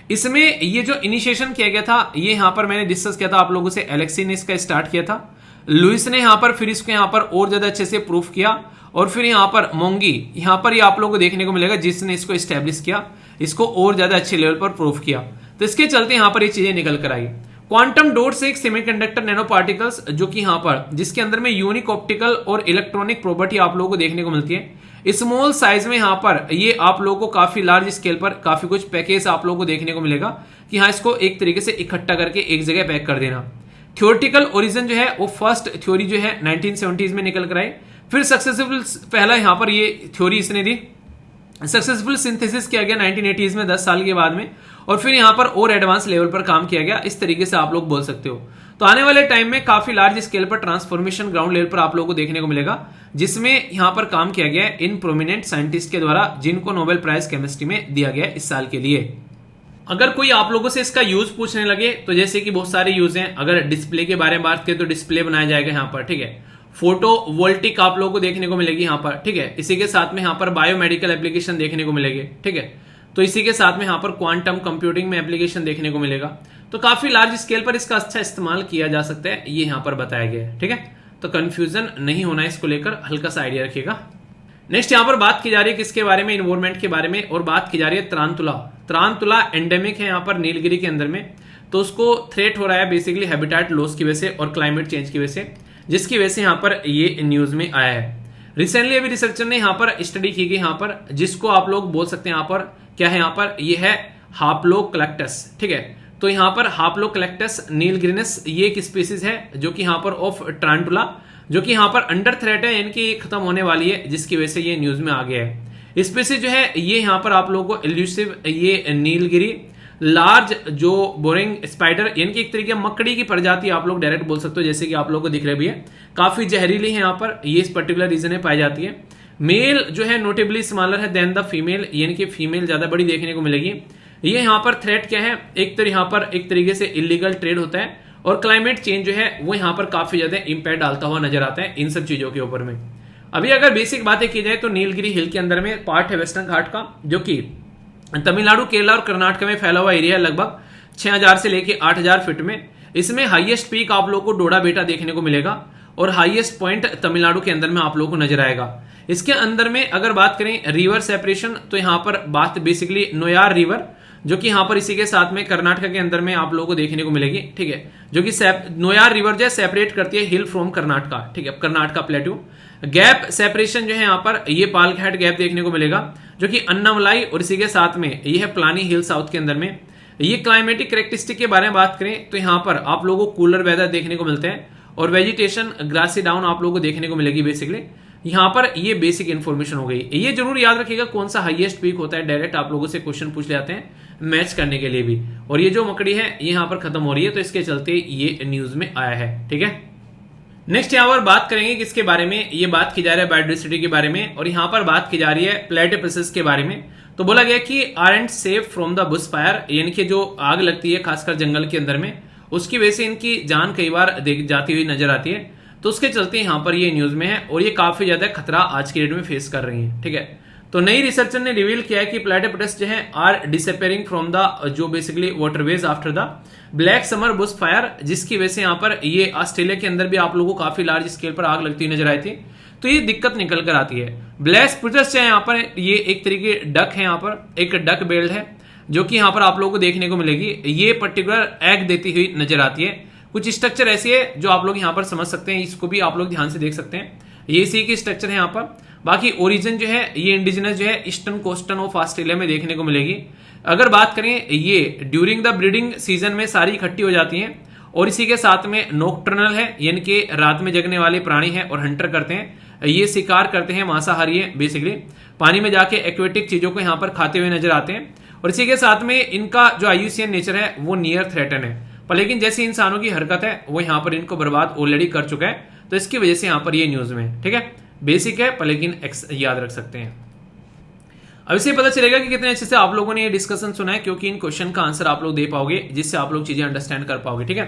इसमें ये जो इनिशिएशन किया गया था, ये यहाँ पर मैंने डिस्कस किया था आप लोगों से, एलेक्सी ने इसका स्टार्ट किया था, लुइस ने यहाँ पर फिर इसको यहाँ पर और ज्यादा अच्छे से प्रूफ किया, और फिर यहाँ पर मोंगी यहाँ पर ये आप लोगों को देखने को मिलेगा जिसने इसको स्टैब्लिश किया, इसको और ज्यादा अच्छे लेवल पर प्रूफ किया। तो इसके चलते यहाँ पर ये चीजें निकल कर आई। क्वांटम डॉट से एक सेमीकंडक्टर नैनो पार्टिकल्स जो कि यहाँ पर जिसके अंदर में यूनिक ऑप्टिकल और इलेक्ट्रॉनिक प्रॉपर्टी आप लोगों को देखने को मिलती है। स्मॉल साइज में यहाँ पर ये आप लोगों को काफी लार्ज स्केल पर काफी कुछ पैकेज आप लोगों को देखने को मिलेगा कि हाँ इसको एक तरीके से इकट्ठा करके एक जगह पैक कर देना। थ्योरेटिकल ओरिजिन जो है वो फर्स्ट थ्योरी जो है 1970s में निकल कर आई, फिर सक्सेसफुल पहला यहाँ पर ये थ्योरी इसने दी, सक्सेसफुल सिंथेसिस किया गया 1980s में 10 साल के बाद में, और फिर यहाँ पर और एडवांस लेवल पर काम किया गया। इस तरीके से आप लोग बोल सकते हो। तो आने वाले टाइम में काफी लार्ज स्केल पर ट्रांसफॉर्मेशन ग्राउंड लेवल पर आप लोगों को देखने को मिलेगा, जिसमें यहाँ पर काम किया गया है इन प्रोमिनेंट साइंटिस्ट के द्वारा, जिनको नोबेल प्राइज केमिस्ट्री में दिया गया इस साल के लिए। अगर कोई आप लोगों से इसका यूज पूछने लगे तो जैसे कि बहुत सारे यूज हैं। अगर डिस्प्ले के बारे में बात करें तो डिस्प्ले बनाया जाएगा यहाँ पर, ठीक है। फोटो वोल्टिक आप लोगों को देखने को मिलेगी यहाँ पर, ठीक है। इसी के साथ में यहाँ पर बायोमेडिकल एप्लीकेशन देखने को मिलेगी, ठीक है। तो इसी के साथ में यहाँ पर क्वांटम कंप्यूटिंग में एप्लीकेशन देखने को मिलेगा। तो काफी लार्ज स्केल पर इसका अच्छा इस्तेमाल किया जा सकता है, ये यहाँ पर बताया गया है, ठीक है। तो कंफ्यूजन नहीं होना है, इसको लेकर हल्का सा आइडिया रखिएगा। नेक्स्ट यहाँ पर बात की जा रही है किसके बारे में, इन्वायरमेंट के बारे में, और बात की जा रही है तारंतुला। तारंतुला एंडेमिक है यहाँ पर नीलगिरी के अंदर में, तो उसको थ्रेट हो रहा है बेसिकली हैबिटेट लॉस की वजह से और क्लाइमेट चेंज की वजह से, जिसकी वजह से यहाँ पर ये न्यूज में आया है। रिसेंटली अभी रिसर्चर ने यहाँ पर स्टडी की गई यहाँ पर, जिसको आप लोग बोल सकते हैं यहाँ पर क्या है, यहाँ पर ये है हाप्लोकलेक्टस, ठीक है। तो यहाँ पर हाप्लोकलेक्टस नीलगिरिनस ये एक स्पीसीज है जो कि यहाँ पर ऑफ तारंतुला, जो कि यहाँ पर अंडर थ्रेट है, इनकी खत्म होने वाली है, जिसकी वजह से ये न्यूज में आ गया है। स्पीसीज जो है ये यहाँ पर आप लोगों को एल्यूसिव ये नीलगिरी लार्ज जो बोरिंग स्पाइडर, यानी कि एक तरीके मकड़ी की प्रजाति आप लोग डायरेक्ट बोल सकते हो, जैसे कि आप लोगों को दिख रही भी है, काफी जहरीली है यहाँ पर, ये इस पर्टिकुलर रीजन में पाई जाती है। मेल जो है नोटेबली स्मॉलर है देन द फीमेल, यानी कि फीमेल ज्यादा बड़ी देखने को मिलेगी। ये यहाँ पर थ्रेट क्या है, एक तो यहाँ पर एक तरीके से इलीगल ट्रेड होता है, और क्लाइमेट चेंज जो है वो यहाँ पर काफी ज्यादा इंपैक्ट डालता हुआ नजर आता है इन सब चीजों के ऊपर में। अभी अगर बेसिक बातें की जाए तो नीलगिरी हिल के अंदर में पार्ट है वेस्टर्न घाट का, जो कि तमिलनाडु, केरला और कर्नाटक में फैला हुआ एरिया है, लगभग 6000 से लेके 8000 फीट में। इसमें हाईएस्ट पीक आप लोगों को डोडा बेटा देखने को मिलेगा और हाईएस्ट पॉइंट तमिलनाडु के अंदर में आप लोगों को नजर आएगा। इसके अंदर में अगर बात करें रिवर सेपरेशन, तो यहां पर बात बेसिकली नोयार रिवर, जो कि यहां पर इसी के साथ में कर्नाटक के अंदर में आप लोगों को देखने को मिलेगी, ठीक है, जो कि नोयार रिवर जो है सेपरेट करती है हिल फ्रॉम कर्नाटका, ठीक है, कर्नाटका प्लेट्यू। गैप सेपरेशन जो है यहां पर ये पालघाट गैप देखने को मिलेगा, जो कि अन्नामलाई और इसी के साथ में ये है प्लानी हिल साउथ के अंदर में। ये क्लाइमेटिक कैरेक्टरिस्टिक के बारे में बात करें तो यहां पर आप लोगों को कूलर वेदर देखने को मिलते हैं और वेजिटेशन ग्रासी डाउन आप लोगों को देखने को मिलेगी। बेसिकली यहां पर ये बेसिक इंफॉर्मेशन हो गई। ये जरूर याद रखिएगा कौन सा हाईएस्ट पीक होता है, डायरेक्ट आप लोगों से क्वेश्चन पूछ ले आते हैं मैच करने के लिए भी। और ये जो मकड़ी है ये यहां पर खत्म हो रही है, तो इसके चलते ये न्यूज में आया है, ठीक है। नेक्स्ट यहां पर बात करेंगे किसके बारे में, ये बात की जा रही है बायोडाइवर्सिटी के बारे में, और यहां पर बात की जा रही है प्लेटिपसिस के बारे में। तो बोला गया कि aren't safe from the Bush fire, यानी कि जो आग लगती है खासकर जंगल के अंदर में, उसकी वजह से इनकी जान कई बार जाती हुई नजर आती है। तो उसके चलते यहां पर ये न्यूज में है और ये काफी ज्यादा खतरा आज की डेट में फेस कर रही है, ठीक है। तो नई रिसर्चर ने रिवील किया है कि प्लेटिपस जो है आर डिसअपेयरिंग फ्रॉम द जो basically waterways after the black summer Bush fire, जिसकी वजह से यहां पर ये ऑस्ट्रेलिया के अंदर भी आप लोगों को काफी लार्ज स्केल पर आग लगती हुई नजर आई थी। तो ये दिक्कत निकल कर आती है। ब्लैक स्प्रिटस जो है यहाँ पर ये एक तरीके डक है, यहाँ पर एक डक बेल्ड है जो कि यहाँ पर आप लोगों को देखने को मिलेगी। ये पर्टिकुलर एग देती हुई नजर आती है। कुछ स्ट्रक्चर ऐसी है जो आप लोग यहाँ पर समझ सकते हैं, इसको भी आप लोग ध्यान से देख सकते हैं। ये इसी की स्ट्रक्चर है यहाँ पर। बाकी ओरिजिन जो है ये इंडिजिनस जो है ईस्टर्न कोस्टन ऑफ ऑस्ट्रेलिया में देखने को मिलेगी। अगर बात करें ये ड्यूरिंग द ब्रीडिंग सीजन में सारी इकट्ठी हो जाती हैं और इसी के साथ में नॉकटर्नल है, यानी कि रात में जगने वाले प्राणी हैं और हंटर करते हैं। ये शिकार करते हैं, मांसाहारी है, बेसिकली पानी में जाके एक्वेटिक चीजों को यहाँ पर खाते हुए नजर आते हैं। और इसी के साथ में इनका जो आयुषियन नेचर है वो नियर थ्रेटन है, पर लेकिन जैसी इंसानों की हरकत है वो यहाँ पर इनको बर्बाद ऑलरेडी कर चुका है। तो इसकी वजह से यहाँ पर ये न्यूज में, ठीक है, बेसिक है पर लेकिन याद रख सकते हैं। अब इससे पता चलेगा कि कितने अच्छे से आप लोगों ने ये डिस्कशन सुना है, क्योंकि इन क्वेश्चन का आंसर आप लोग दे पाओगे, जिससे आप लोग चीजें अंडरस्टैंड कर पाओगे, ठीक है।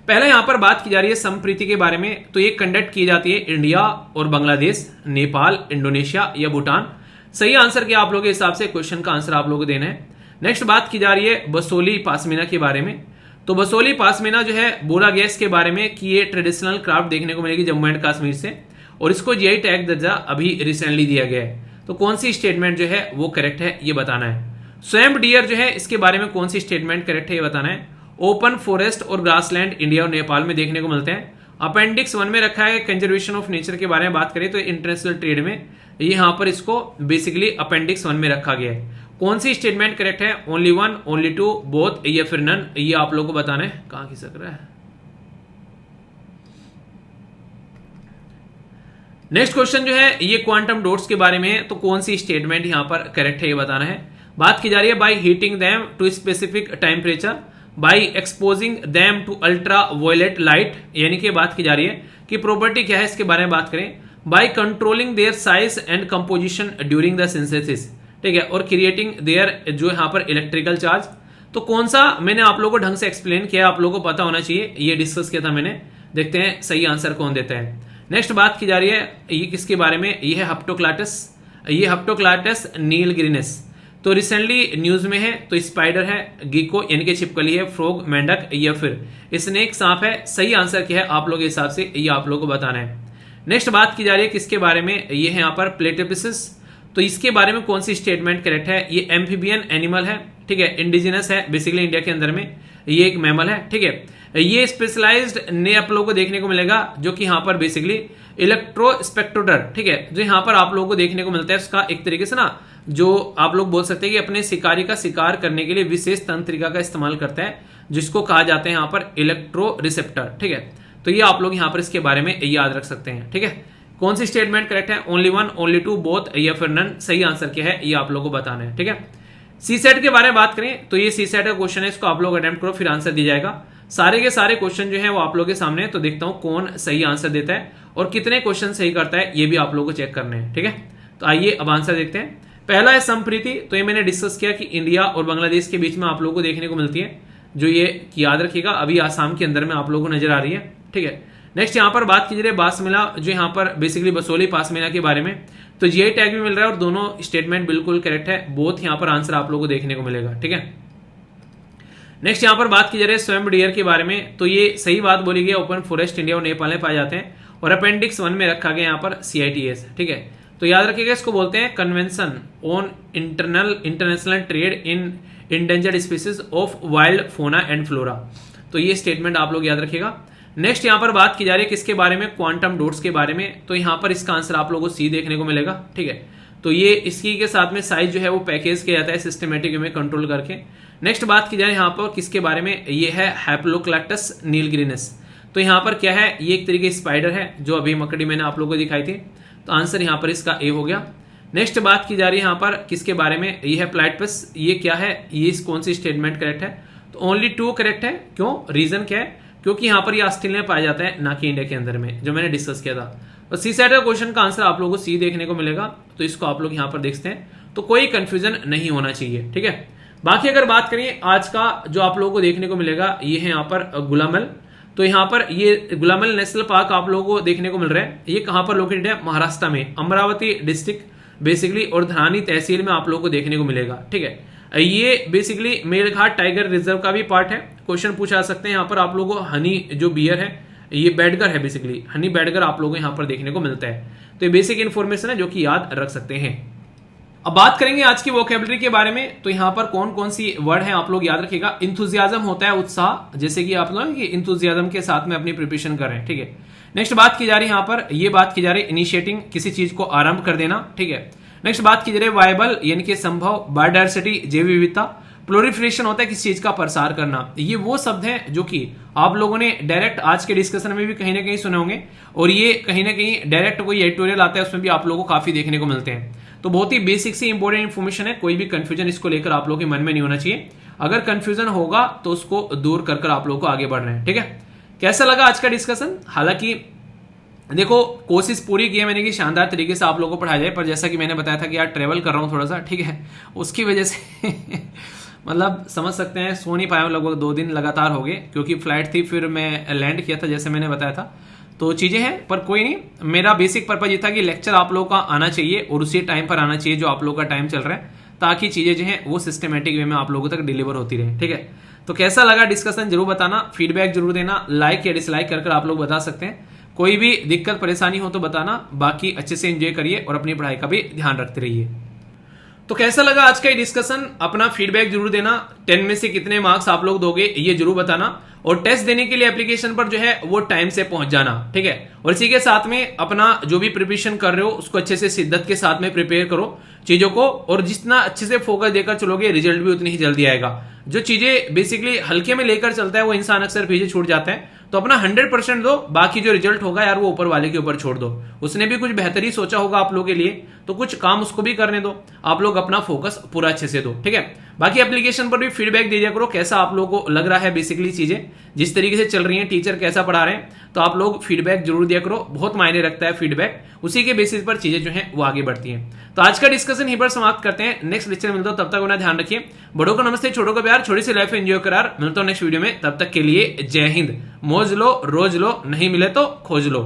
पहले यहां पर बात की जा रही है संप्रीति के बारे में। तो ये कंडक्ट की जाती है इंडिया और बांग्लादेश, नेपाल, इंडोनेशिया या भूटान। सही आंसर क्या आप लोगों के हिसाब से क्वेश्चन का आंसर आप लोगों को देना है। नेक्स्ट बात की जा रही है बसोली पासमीना के बारे में। तो बसोली पासमीना जो है बोला गया इसके बारे में कि ये ट्रेडिशनल क्राफ्ट देखने को मिलेगी जम्मू एंड कश्मीर से, और इसको जीआई टैग दर्जा अभी रिसेंटली दिया गया है। तो कौन सी स्टेटमेंट जो है वो करेक्ट है ये बताना है। स्वैम्प डियर जो है इसके बारे में कौन सी स्टेटमेंट करेक्ट है ये बताना है। ओपन फॉरेस्ट और ग्रासलैंड इंडिया और नेपाल में देखने को मिलते हैं। अपेंडिक्स 1 में रखा है कंजर्वेशन ऑफ नेचर के बारे में बात करें तो इंटरनेशनल ट्रेड में यहां पर इसको बेसिकली अपेंडिक्स 1 में रखा गया है। कौन सी स्टेटमेंट करेक्ट है, ओनली 1, ओनली 2, बोथ या फिर नन, ये आप लोगों को बताना है। कहां खिसक रहा है। नेक्स्ट क्वेश्चन जो है ये क्वांटम डॉट्स के बारे में है। तो कौन सी स्टेटमेंट यहां पर करेक्ट है ये बताना है। बात की जा रही है by heating them to specific temperature, by exposing them to ultra violet light, यानी कि बात की जा रही है कि प्रॉपर्टी क्या है इसके बारे में बात करें। By controlling their size and composition during the synthesis, ठीक है, और क्रिएटिंग देयर जो यहां पर इलेक्ट्रिकल चार्ज। तो कौन सा मैंने आप लोगों को ढंग से एक्सप्लेन किया, आप लोगों को पता होना चाहिए, ये डिस्कस किया था मैंने। देखते हैं सही आंसर कौन देता है। नेक्स्ट बात की जा रही है ये किसके बारे में, ये है हप्टोक्लाटस। ये हप्टोक्लाटस नीलगिरिनेस तो रिसेंटली न्यूज में है। तो स्पाइडर है, गिको यानी कि छिपकली है, फ्रॉग मेंढक या फिर स्नेक सांप है। सही आंसर क्या है आप लोगों के हिसाब से ये आप लोगों को बताना है। नेक्स्ट बात की जा रही है किसके बारे में, ये है यहाँ पर प्लेटिपसिस। तो इसके बारे में कौन सी स्टेटमेंट करेक्ट है। ये एम्फीबियन एनिमल है, ठीक है, इंडिजिनस है बेसिकली इंडिया के अंदर में, ये एक मैमल है, ठीक है। ये स्पेशलाइज्ड ने आप लोगों को देखने को मिलेगा जो कि यहाँ पर बेसिकली इलेक्ट्रोस्पेक्ट्रोटर, ठीक है, जो यहाँ पर आप लोगों को देखने को मिलता है। उसका एक तरीके से ना जो आप लोग बोल सकते हैं कि अपने शिकारी का शिकार करने के लिए विशेष तंत्रिका का इस्तेमाल करता है, जिसको कहा जाता है यहाँ पर इलेक्ट्रो रिसेप्टर, ठीक है। तो ये आप लोग यहाँ पर इसके बारे में याद रख सकते हैं, ठीक है। कौन सी स्टेटमेंट करेक्ट है, ओनली 1, ओनली 2, बोथ या फिर नन। सही आंसर क्या है ये आप लोगों को बताना है, ठीक है। सी सेट के बारे में बात करें तो ये सी सेट का क्वेश्चन है, इसको आप लोग अटेम्प्ट करो फिर आंसर दी जाएगा। सारे के सारे क्वेश्चन जो है वो आप लोगों के सामने है, तो देखता हूं कौन सही आंसर देता है और कितने क्वेश्चन सही करता है, ये भी आप लोगों को चेक करने हैं, ठीक है। तो आइए अब आंसर देखते हैं। पहला है संप्रीति। तो ये मैंने डिस्कस किया कि इंडिया और बांग्लादेश के बीच में आप लोगों को देखने को मिलती है, जो ये याद रखिएगा अभी आसाम के अंदर में आप लोगों को नजर आ रही है, ठीक है। नेक्स्ट यहाँ पर बात की जाए बासमिला, जो यहाँ पर बेसिकली बसोली पासमिला के बारे में, तो जीआई टैग भी मिल रहा है और दोनों स्टेटमेंट बिल्कुल करेक्ट है, बोथ यहाँ पर आंसर आप लोगों को देखने को मिलेगा। ठीक है, नेक्स्ट यहाँ पर बात की जा रही है स्वयं डियर के बारे में, तो ये सही बात बोली गई, ओपन फॉरेस्ट इंडिया और नेपाल में पाए जाते हैं और अपेंडिक्स 1 में रखा गया यहाँ पर CITES। ठीक है, तो याद रखिएगा इसको बोलते हैं convention on international trade in endangered species of wild फोना एंड फ्लोरा। तो ये स्टेटमेंट आप लोग याद रखिएगा। नेक्स्ट यहाँ पर बात की जा रही है किसके बारे में, क्वांटम डॉट्स के बारे में, तो यहाँ पर इसका आंसर आप लोगों को सी देखने को मिलेगा। ठीक है, तो ये इसकी के साथ में साइज जो है वो पैकेज किया जाता है सिस्टमेटिक वे में कंट्रोल करके। नेक्स्ट बात की जाए यहाँ पर किसके बारे में, ये है हैप्लोक्लैक्टस नीलग्रीनस। तो यहाँ पर क्या है, ये एक तरीके स्पाइडर है जो अभी मकड़ी मैंने आप लोगों को दिखाई थी, तो आंसर यहाँ पर इसका ए हो गया। नेक्स्ट बात की जा रही है यहाँ पर किसके बारे में, ये है प्लाइटपस। ये क्या है, ये कौन सी स्टेटमेंट करेक्ट है, तो ओनली 2 करेक्ट है। क्यों, रीजन क्या है, क्योंकि यहाँ पर ये ऑस्ट्रेलिया में पाया जाता है ना कि इंडिया के अंदर में, जो मैंने डिस्कस किया था। तो सी साइड का क्वेश्चन का आंसर आप लोगों को सी देखने को मिलेगा, तो इसको आप लोग यहाँ पर देखते हैं, तो कोई कंफ्यूजन नहीं होना चाहिए। ठीक है, बाकी अगर बात करें आज का जो आप लोगों को देखने को मिलेगा, ये है यहाँ पर गुलामल। तो यहाँ पर ये गुलामल नेशनल पार्क आप लोगों को देखने को मिल रहा है, ये कहाँ पर लोकेटेड है, महाराष्ट्र में, अमरावती डिस्ट्रिक्ट बेसिकली और धानी तहसील में आप लोगों को देखने को मिलेगा। ठीक है, ये बेसिकली मेलघाट टाइगर रिजर्व का भी पार्ट है। क्वेश्चन पूछा जा सकते हैं यहाँ पर आप लोगों को, हनी जो बियर है, ये बैडगर है, बेसिकली हनी बैडगर आप लोगों को यहाँ पर देखने को मिलता है। तो ये बेसिक इन्फॉर्मेशन है जो कि याद रख सकते हैं। अब बात करेंगे आज की वोकेबलरी के बारे में, तो यहाँ पर कौन कौन सी वर्ड है आप लोग याद रखिएगा। इंथुजियाज्म होता है उत्साह, जैसे कि आप लोग इंथुजियाज्म के साथ में अपनी प्रिपरेशन कर रहे हैं। ठीक है, नेक्स्ट बात की जा रही है यहाँ पर, ये बात की जा रही है इनिशिएटिंग, किसी चीज को आरंभ कर देना। ठीक है, नेक्स्ट बात की जा रही है वायबल यानी कि संभव, बायोडायवर्सिटी जैव विविधता, प्लोरिफरेशन होता है किसी चीज का प्रसार करना। ये वो शब्द हैं जो कि आप लोगों ने डायरेक्ट आज के डिस्कशन में भी कहीं ना कहीं सुने होंगे, और ये कहीं ना कहीं डायरेक्ट कोई एडिटोरियल आता है उसमें भी आप लोगों को काफी देखने को मिलते हैं। तो बहुत ही बेसिक सी इंपॉर्टेंट इन्फॉर्मेशन है, कोई भी कंफ्यूजन इसको लेकर आप लोगों के मन में नहीं होना चाहिए। अगर कंफ्यूजन होगा तो उसको दूर कर आप लोगों को आगे बढ़ना है। ठीक है, कैसा लगा आज का डिस्कशन। हालांकि देखो कोशिश पूरी की है मैंने कि शानदार तरीके से आप लोगों को पढ़ाया जाए, पर जैसा कि मैंने बताया था कि यार ट्रेवल कर रहा हूं थोड़ा सा, ठीक है, उसकी वजह से मतलब समझ सकते हैं सो नहीं पाया, लगभग 2 दिन लगातार हो गए, क्योंकि फ्लाइट थी, फिर मैं लैंड किया था जैसे मैंने बताया था, तो चीजें हैं, पर कोई नहीं। मेरा बेसिक पर्पज ये था कि लेक्चर आप लोगों का आना चाहिए और उसी टाइम पर आना चाहिए जो आप लोगों का टाइम चल रहा है, ताकि चीजें जो है वो सिस्टमेटिक वे में आप लोगों तक डिलीवर होती रहे। ठीक है, तो कैसा लगा डिस्कशन जरूर बताना, फीडबैक जरूर देना, लाइक या डिसलाइक कर आप लोग बता सकते हैं। कोई भी दिक्कत परेशानी हो तो बताना, बाकी अच्छे से एंजॉय करिए और अपनी पढ़ाई का भी ध्यान रखते रहिए। तो कैसा लगा आज का ये डिस्कशन, अपना फीडबैक जरूर देना, 10 में से कितने मार्क्स आप लोग दोगे ये जरूर बताना, और टेस्ट देने के लिए एप्लीकेशन पर जो है वो टाइम से पहुंच जाना। ठीक है, और इसी के साथ में अपना जो भी प्रिपरेशन कर रहे हो उसको अच्छे से शिद्दत के साथ में प्रिपेयर करो चीजों को, और जितना अच्छे से फोकस देकर चलोगे रिजल्ट भी उतनी ही जल्दी आएगा। जो चीजें बेसिकली हल्के में लेकर चलता है वो इंसान अक्सर पीछे छूट जाता है, तो अपना 100% दो, बाकी जो रिजल्ट होगा यार वो ऊपर वाले के ऊपर छोड़ दो। उसने भी कुछ बेहतर ही सोचा होगा आप लोगों के लिए, तो कुछ काम उसको भी करने दो, आप लोग अपना फोकस पूरा अच्छे से दो। ठीक है, बाकी एप्लीकेशन पर भी फीडबैक दे दिया करो, कैसा आप लोगों को लग रहा है बेसिकली चीजें जिस तरीके से चल रही हैं, टीचर कैसा पढ़ा रहे हैं, तो आप लोग फीडबैक जरूर दिया करो, बहुत मायने रखता है फीडबैक, उसी के बेसिस पर चीजें जो हैं वो आगे बढ़ती हैं। तो आज का डिस्कशन यहीं पर समाप्त करते हैं, नेक्स्ट लेक्चर मिलता हूं, तब तक अपना ध्यान रखिए। बड़ों को नमस्ते, छोटों को प्यार, छोटी सी लाइफ एंजॉय करार। मिलता हूं नेक्स्ट वीडियो में, तब तक के लिए जय हिंद। मौज लो, रोज लो, नहीं मिले तो खोज लो।